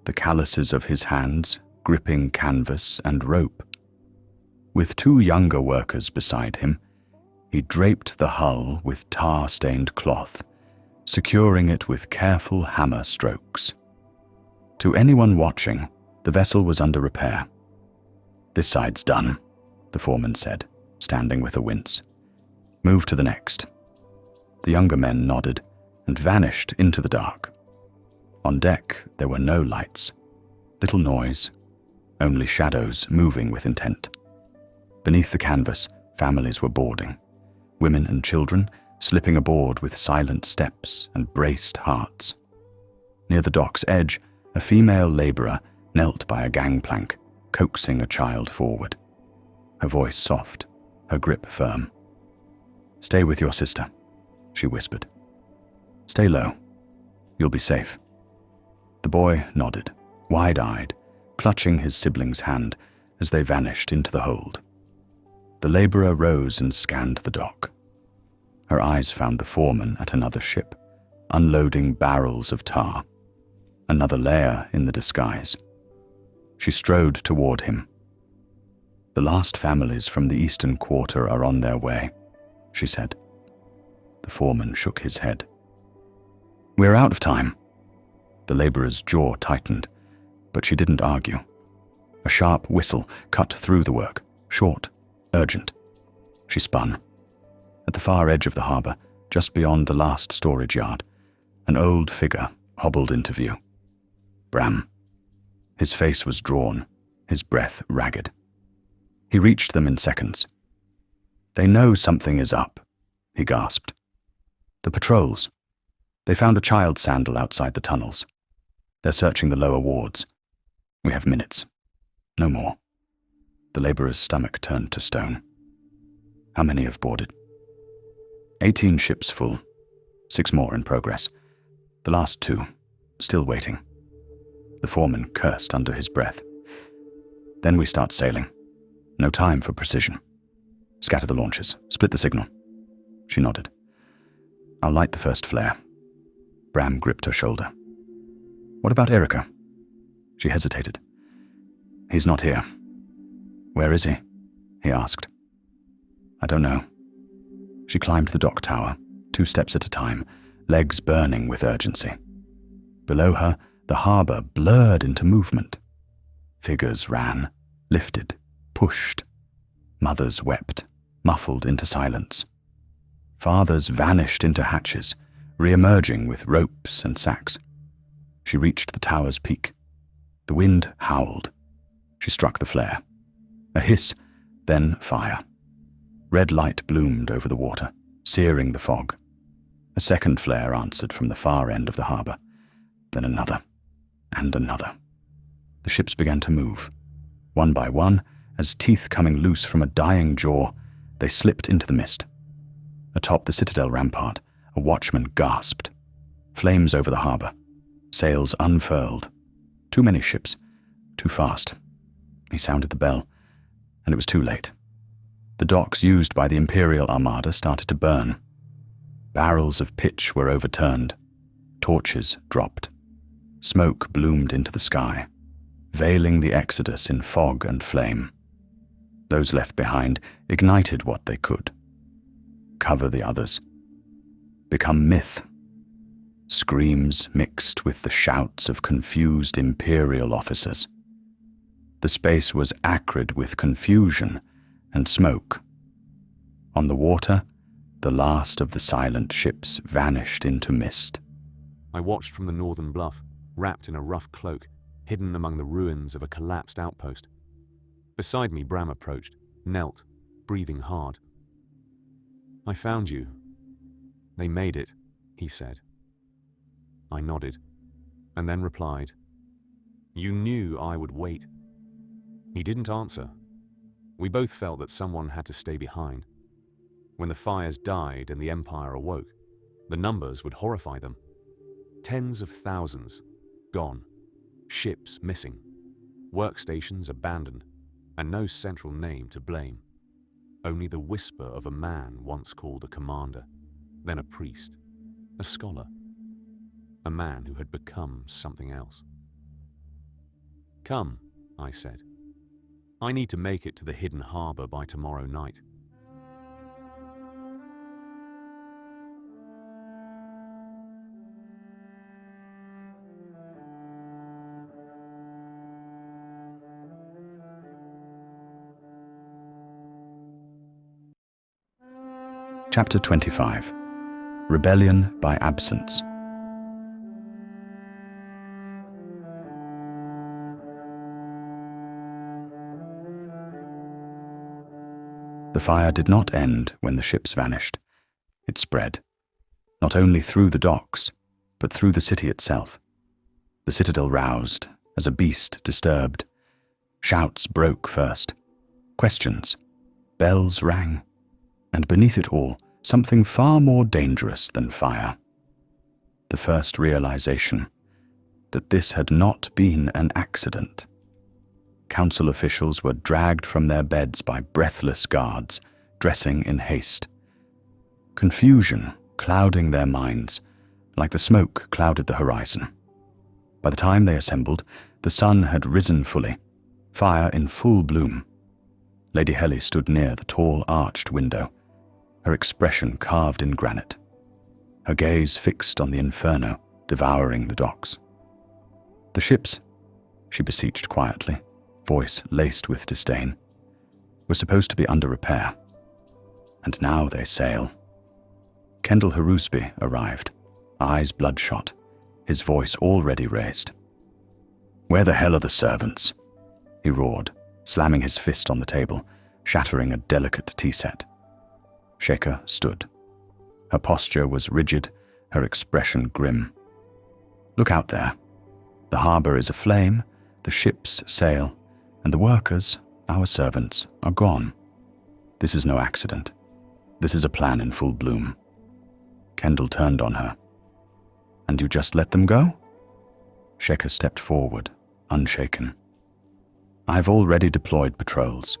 the calluses of his hands gripping canvas and rope. With two younger workers beside him, he draped the hull with tar-stained cloth, securing it with careful hammer strokes. To anyone watching, the vessel was under repair. "This side's done," the foreman said, standing with a wince. "Move to the next." The younger men nodded and vanished into the dark. On deck, there were no lights, little noise, only shadows moving with intent. Beneath the canvas, families were boarding, women and children slipping aboard with silent steps and braced hearts. Near the dock's edge, a female labourer knelt by a gangplank, coaxing a child forward. Her voice soft, her grip firm. "Stay with your sister," she whispered. "Stay low. You'll be safe." The boy nodded, wide-eyed, clutching his sibling's hand as they vanished into the hold. The labourer rose and scanned the dock. Her eyes found the foreman at another ship, unloading barrels of tar. Another layer in the disguise. She strode toward him. "The last families from the eastern quarter are on their way," she said. The foreman shook his head. "We're out of time." The labourer's jaw tightened, but she didn't argue. A sharp whistle cut through the work, short, urgent. She spun. At the far edge of the harbour, just beyond the last storage yard, an old figure hobbled into view. Bram. His face was drawn, his breath ragged. He reached them in seconds. "They know something is up," he gasped. "The patrols. They found a child's sandal outside the tunnels. They're searching the lower wards. We have minutes. No more." The labourer's stomach turned to stone. "How many have boarded?" 18 ships full. 6 more in progress. The last 2, still waiting. The foreman cursed under his breath. "Then we start sailing. No time for precision. Scatter the launches. Split the signal." She nodded. "I'll light the first flare." Bram gripped her shoulder. "What about Erica?" She hesitated. "He's not here." "Where is he?" he asked. "I don't know." She climbed the dock tower, 2 steps at a time, legs burning with urgency. Below her, the harbour blurred into movement. Figures ran, lifted, pushed. Mothers wept, muffled into silence. Fathers vanished into hatches, re-emerging with ropes and sacks. She reached the tower's peak. The wind howled. She struck the flare. A hiss, then fire. Red light bloomed over the water, searing the fog. A second flare answered from the far end of the harbour. Then another, and another. The ships began to move. One by one, as teeth coming loose from a dying jaw, they slipped into the mist. Atop the citadel rampart, a watchman gasped. Flames over the harbour. Sails unfurled. Too many ships. Too fast. He sounded the bell, and it was too late. The docks used by the Imperial Armada started to burn. Barrels of pitch were overturned. Torches dropped. Smoke bloomed into the sky, veiling the exodus in fog and flame. Those left behind ignited what they could. Cover the others. Become myth. Screams mixed with the shouts of confused Imperial officers. The space was acrid with confusion and smoke. On the water, the last of the silent ships vanished into mist. I watched from the northern bluff, wrapped in a rough cloak, hidden among the ruins of a collapsed outpost. Beside me, Bram approached, knelt, breathing hard. "I found you." "They made it," he said. I nodded, and then replied, "You knew I would wait." He didn't answer. We both felt that someone had to stay behind. When the fires died and the Empire awoke, the numbers would horrify them. Tens of thousands, gone. Ships missing. Workstations abandoned, and no central name to blame. Only the whisper of a man once called a commander, then a priest, a scholar, a man who had become something else. "Come," I said. "I need to make it to the hidden harbour by tomorrow night." Chapter 25. Rebellion by Absence. The fire did not end when the ships vanished. It spread, not only through the docks, but through the city itself. The citadel roused, as a beast disturbed. Shouts broke first. Questions. Bells rang. And beneath it all, something far more dangerous than fire. The first realization that this had not been an accident. Council officials were dragged from their beds by breathless guards, dressing in haste. Confusion clouding their minds, like the smoke clouded the horizon. By the time they assembled, the sun had risen fully, fire in full bloom. Lady Helly stood near the tall arched window, her expression carved in granite, her gaze fixed on the inferno devouring the docks. The ships, she beseeched quietly, voice laced with disdain, were supposed to be under repair, and now they sail. Kendall Harusby arrived, eyes bloodshot, his voice already raised. "Where the hell are the servants?" he roared, slamming his fist on the table, shattering a delicate tea set. Shekhar stood. Her posture was rigid, her expression grim. "Look out there. The harbor is aflame, the ships sail, and the workers, our servants, are gone. This is no accident. This is a plan in full bloom." Kendall turned on her. "And you just let them go?" Shekhar stepped forward, unshaken. "I've already deployed patrols.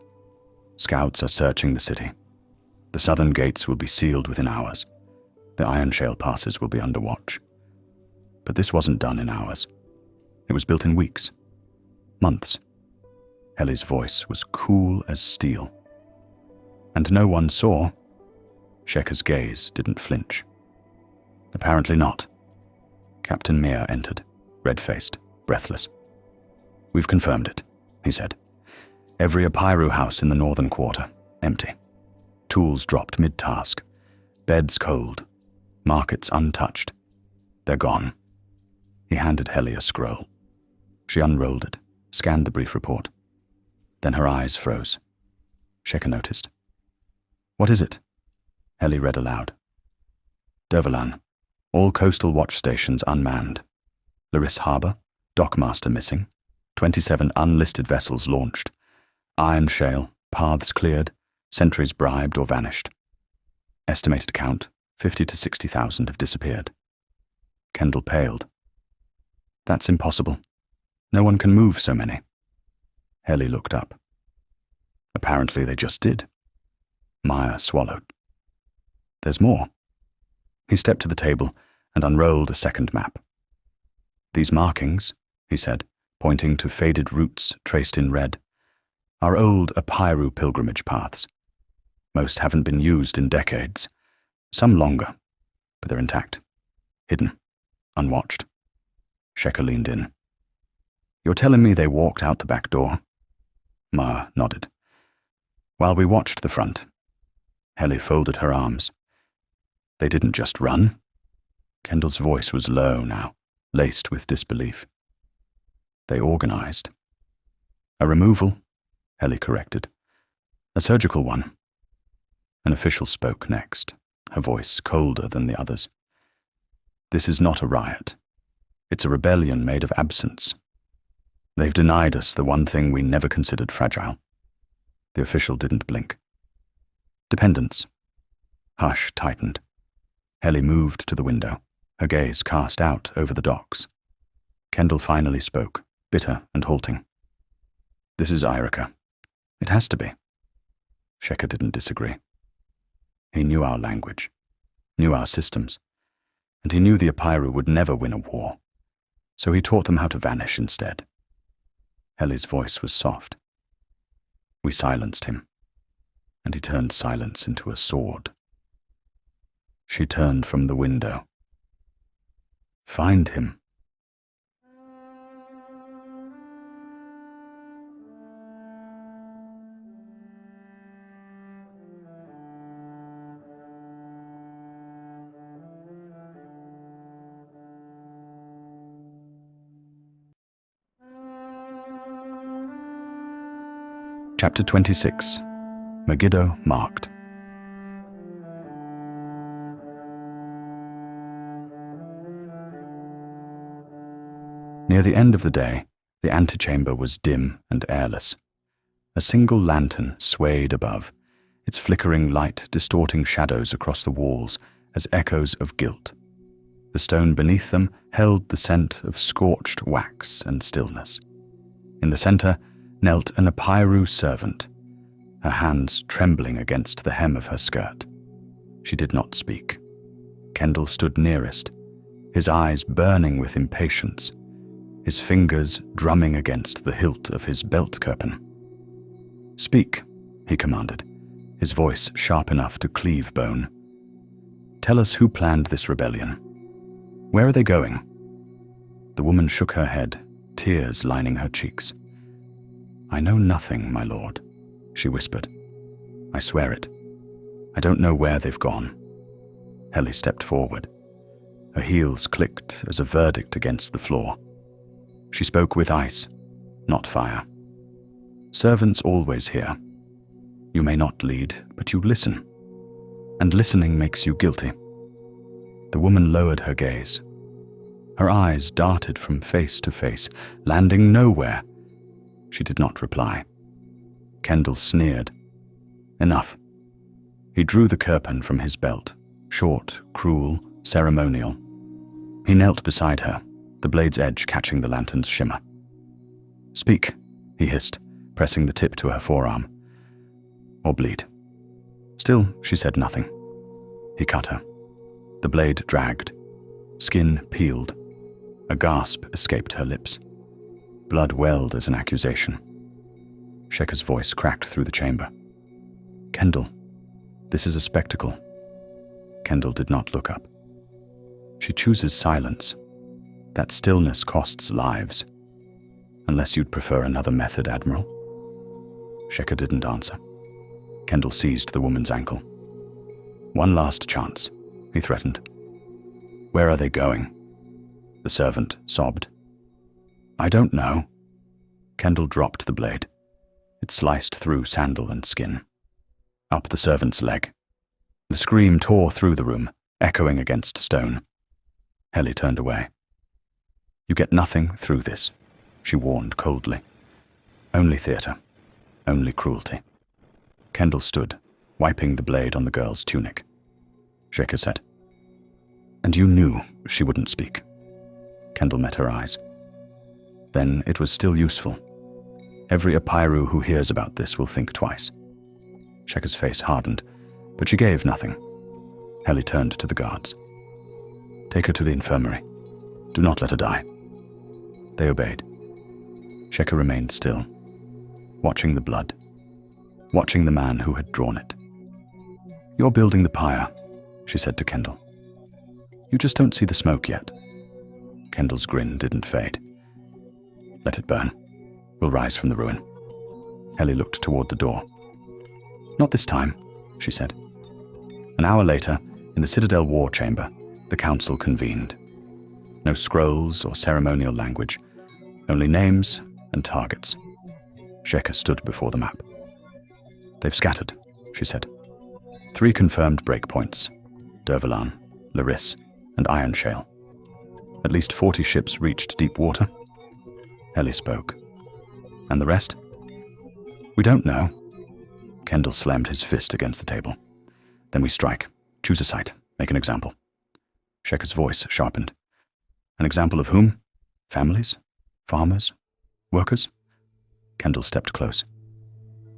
Scouts are searching the city. The southern gates will be sealed within hours. The Iron Shale passes will be under watch. But this wasn't done in hours. It was built in weeks. Months." Helly's voice was cool as steel. "And no one saw?" Shekhar's gaze didn't flinch. "Apparently not." Captain Mir entered, red-faced, breathless. "We've confirmed it," he said. "Every Apiru house in the northern quarter, empty. Tools dropped mid-task. Beds cold. Markets untouched. They're gone." He handed Helly a scroll. She unrolled it, scanned the brief report. Then her eyes froze. Shekhar noticed. "What is it?" Helly read aloud. "Dervalan. All coastal watch stations unmanned. Laris Harbor, dockmaster missing. 27 unlisted vessels launched. Iron Shale, paths cleared, sentries bribed or vanished. Estimated count, 50 to 60,000 have disappeared." Kendall paled. "That's impossible. No one can move so many." Helly looked up. "Apparently they just did." Meyer swallowed. "There's more." He stepped to the table and unrolled a second map. "These markings," he said, pointing to faded routes traced in red, "are old Apiru pilgrimage paths. Most haven't been used in decades. Some longer, but they're intact. Hidden. Unwatched." Shekhar leaned in. "You're telling me they walked out the back door?" Meyer nodded. "While we watched the front." Helly folded her arms. "They didn't just run?" Kendall's voice was low now, laced with disbelief. "They organized." "A removal," Helly corrected. "A surgical one." An official spoke next, her voice colder than the others. "This is not a riot. It's a rebellion made of absence. They've denied us the one thing we never considered fragile." The official didn't blink. "Dependence." Hush tightened. Helly moved to the window, her gaze cast out over the docks. Kendall finally spoke, bitter and halting. "This is Irica. It has to be." Shekhar didn't disagree. He knew our language, knew our systems, and he knew the Apiru would never win a war, so he taught them how to vanish instead. Helly's voice was soft. We silenced him, and he turned silence into a sword. She turned from the window. "Find him." Chapter 26. Megiddo marked. Near the end of the day, the antechamber was dim and airless. A single lantern swayed above, its flickering light distorting shadows across the walls as echoes of guilt. The stone beneath them held the scent of scorched wax and stillness. In the center knelt an Apiru servant, her hands trembling against the hem of her skirt. She did not speak. Kendall stood nearest, his eyes burning with impatience, his fingers drumming against the hilt of his belt kirpan. "Speak," he commanded, his voice sharp enough to cleave bone. "Tell us who planned this rebellion. Where are they going?" The woman shook her head, tears lining her cheeks. "I know nothing, my lord," she whispered. "I swear it. I don't know where they've gone." Heli stepped forward. Her heels clicked as a verdict against the floor. She spoke with ice, not fire. "Servants always hear. You may not lead, but you listen. And listening makes you guilty." The woman lowered her gaze. Her eyes darted from face to face, landing nowhere. She did not reply. Kendall sneered. "Enough." He drew the kirpan from his belt, short, cruel, ceremonial. He knelt beside her, the blade's edge catching the lantern's shimmer. "Speak," he hissed, pressing the tip to her forearm. "Or bleed." Still, she said nothing. He cut her. The blade dragged. Skin peeled. A gasp escaped her lips. Blood welled as an accusation. Sheka's voice cracked through the chamber. "Kendall, this is a spectacle." Kendall did not look up. "She chooses silence. That stillness costs lives. Unless you'd prefer another method, Admiral." Sheka didn't answer. Kendall seized the woman's ankle. "One last chance," he threatened. "Where are they going?" The servant sobbed. "I don't know." Kendall dropped the blade. It sliced through sandal and skin. Up the servant's leg. The scream tore through the room, echoing against stone. Heli turned away. "You get nothing through this," she warned coldly. "Only theater. Only cruelty." Kendall stood, wiping the blade on the girl's tunic. Sheka said, "And you knew she wouldn't speak." Kendall met her eyes. "Then it was still useful. Every Apiru who hears about this will think twice." Sheka's face hardened, but she gave nothing. Heli turned to the guards. "Take her to the infirmary. Do not let her die." They obeyed. Sheka remained still, watching the blood, watching the man who had drawn it. "You're building the pyre," she said to Kendall. "You just don't see the smoke yet." Kendall's grin didn't fade. "Let it burn. We'll rise from the ruin." Heli looked toward the door. "Not this time," she said. An hour later, in the Citadel War Chamber, the council convened. No scrolls or ceremonial language, only names and targets. Sheka stood before the map. "They've scattered," she said. 3 confirmed breakpoints: Dervalan, Laris, and Ironshale. At least 40 ships reached deep water. Heli spoke. "And the rest?" "We don't know." Kendall slammed his fist against the table. "Then we strike. Choose a site. Make an example." Sheka's voice sharpened. "An example of whom? Families? Farmers? Workers?" Kendall stepped close.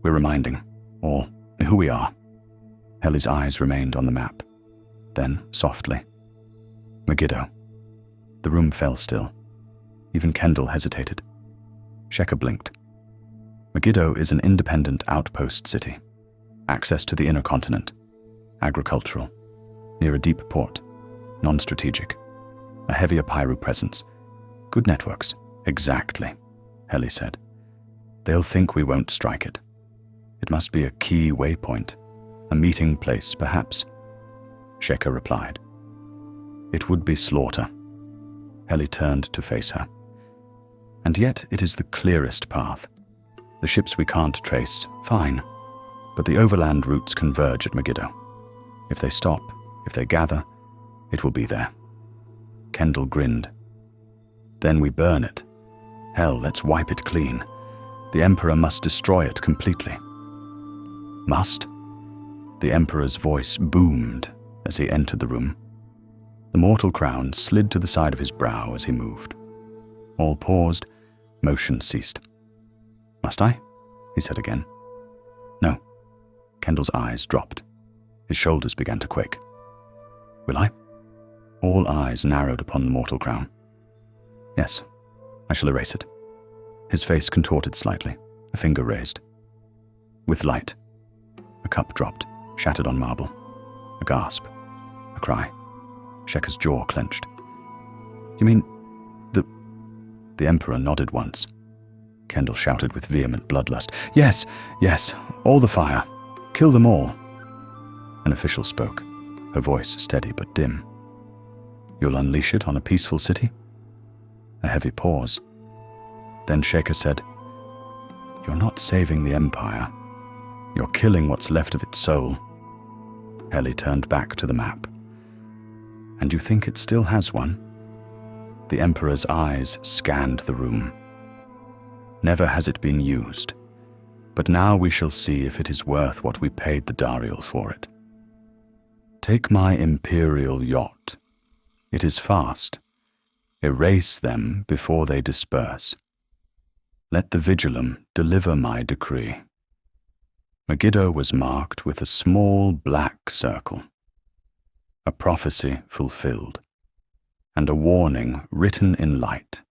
"We're reminding all who we are." Heli's eyes remained on the map. Then, softly, "Megiddo." The room fell still. Even Kendall hesitated. Sheka blinked. Megiddo is an independent outpost city. Access to the inner continent. Agricultural. Near a deep port. Non-strategic. A heavier Apiru presence. Good networks. Exactly, Heli said. They'll think we won't strike it. It must be a key waypoint. A meeting place, perhaps. Sheka replied. It would be slaughter. Heli turned to face her. And yet it is the clearest path. The ships we can't trace, fine. but the overland routes converge at Megiddo. If they stop, if they gather, it will be there. Kendall grinned. Then we burn it. Hell, let's wipe it clean. The Emperor must destroy it completely. Must? The Emperor's voice boomed as he entered the room. The mortal crown slid to the side of his brow as he moved. All paused, motion ceased. Must I? He said again. No. Kendall's eyes dropped. His shoulders began to quake. Will I? All eyes narrowed upon the mortal crown. Yes, I shall erase it. His face contorted slightly, a finger raised. With light. A cup dropped, shattered on marble. A gasp. A cry. Sheka's jaw clenched. You mean the Emperor nodded once. Kendall shouted with vehement bloodlust. Yes, yes, all the fire. Kill them all. An official spoke, her voice steady but dim. You'll unleash it on a peaceful city? A heavy pause. Then Sheka said, You're not saving the Empire. You're killing what's left of its soul. Heli turned back to the map. And you think it still has one? The Emperor's eyes scanned the room. Never has it been used, but now we shall see if it is worth what we paid the Dariel for it. Take my imperial yacht. It is fast. Erase them before they disperse. Let the Vigilum deliver my decree. Megiddo was marked with a small black circle, a prophecy fulfilled, and a warning written in light.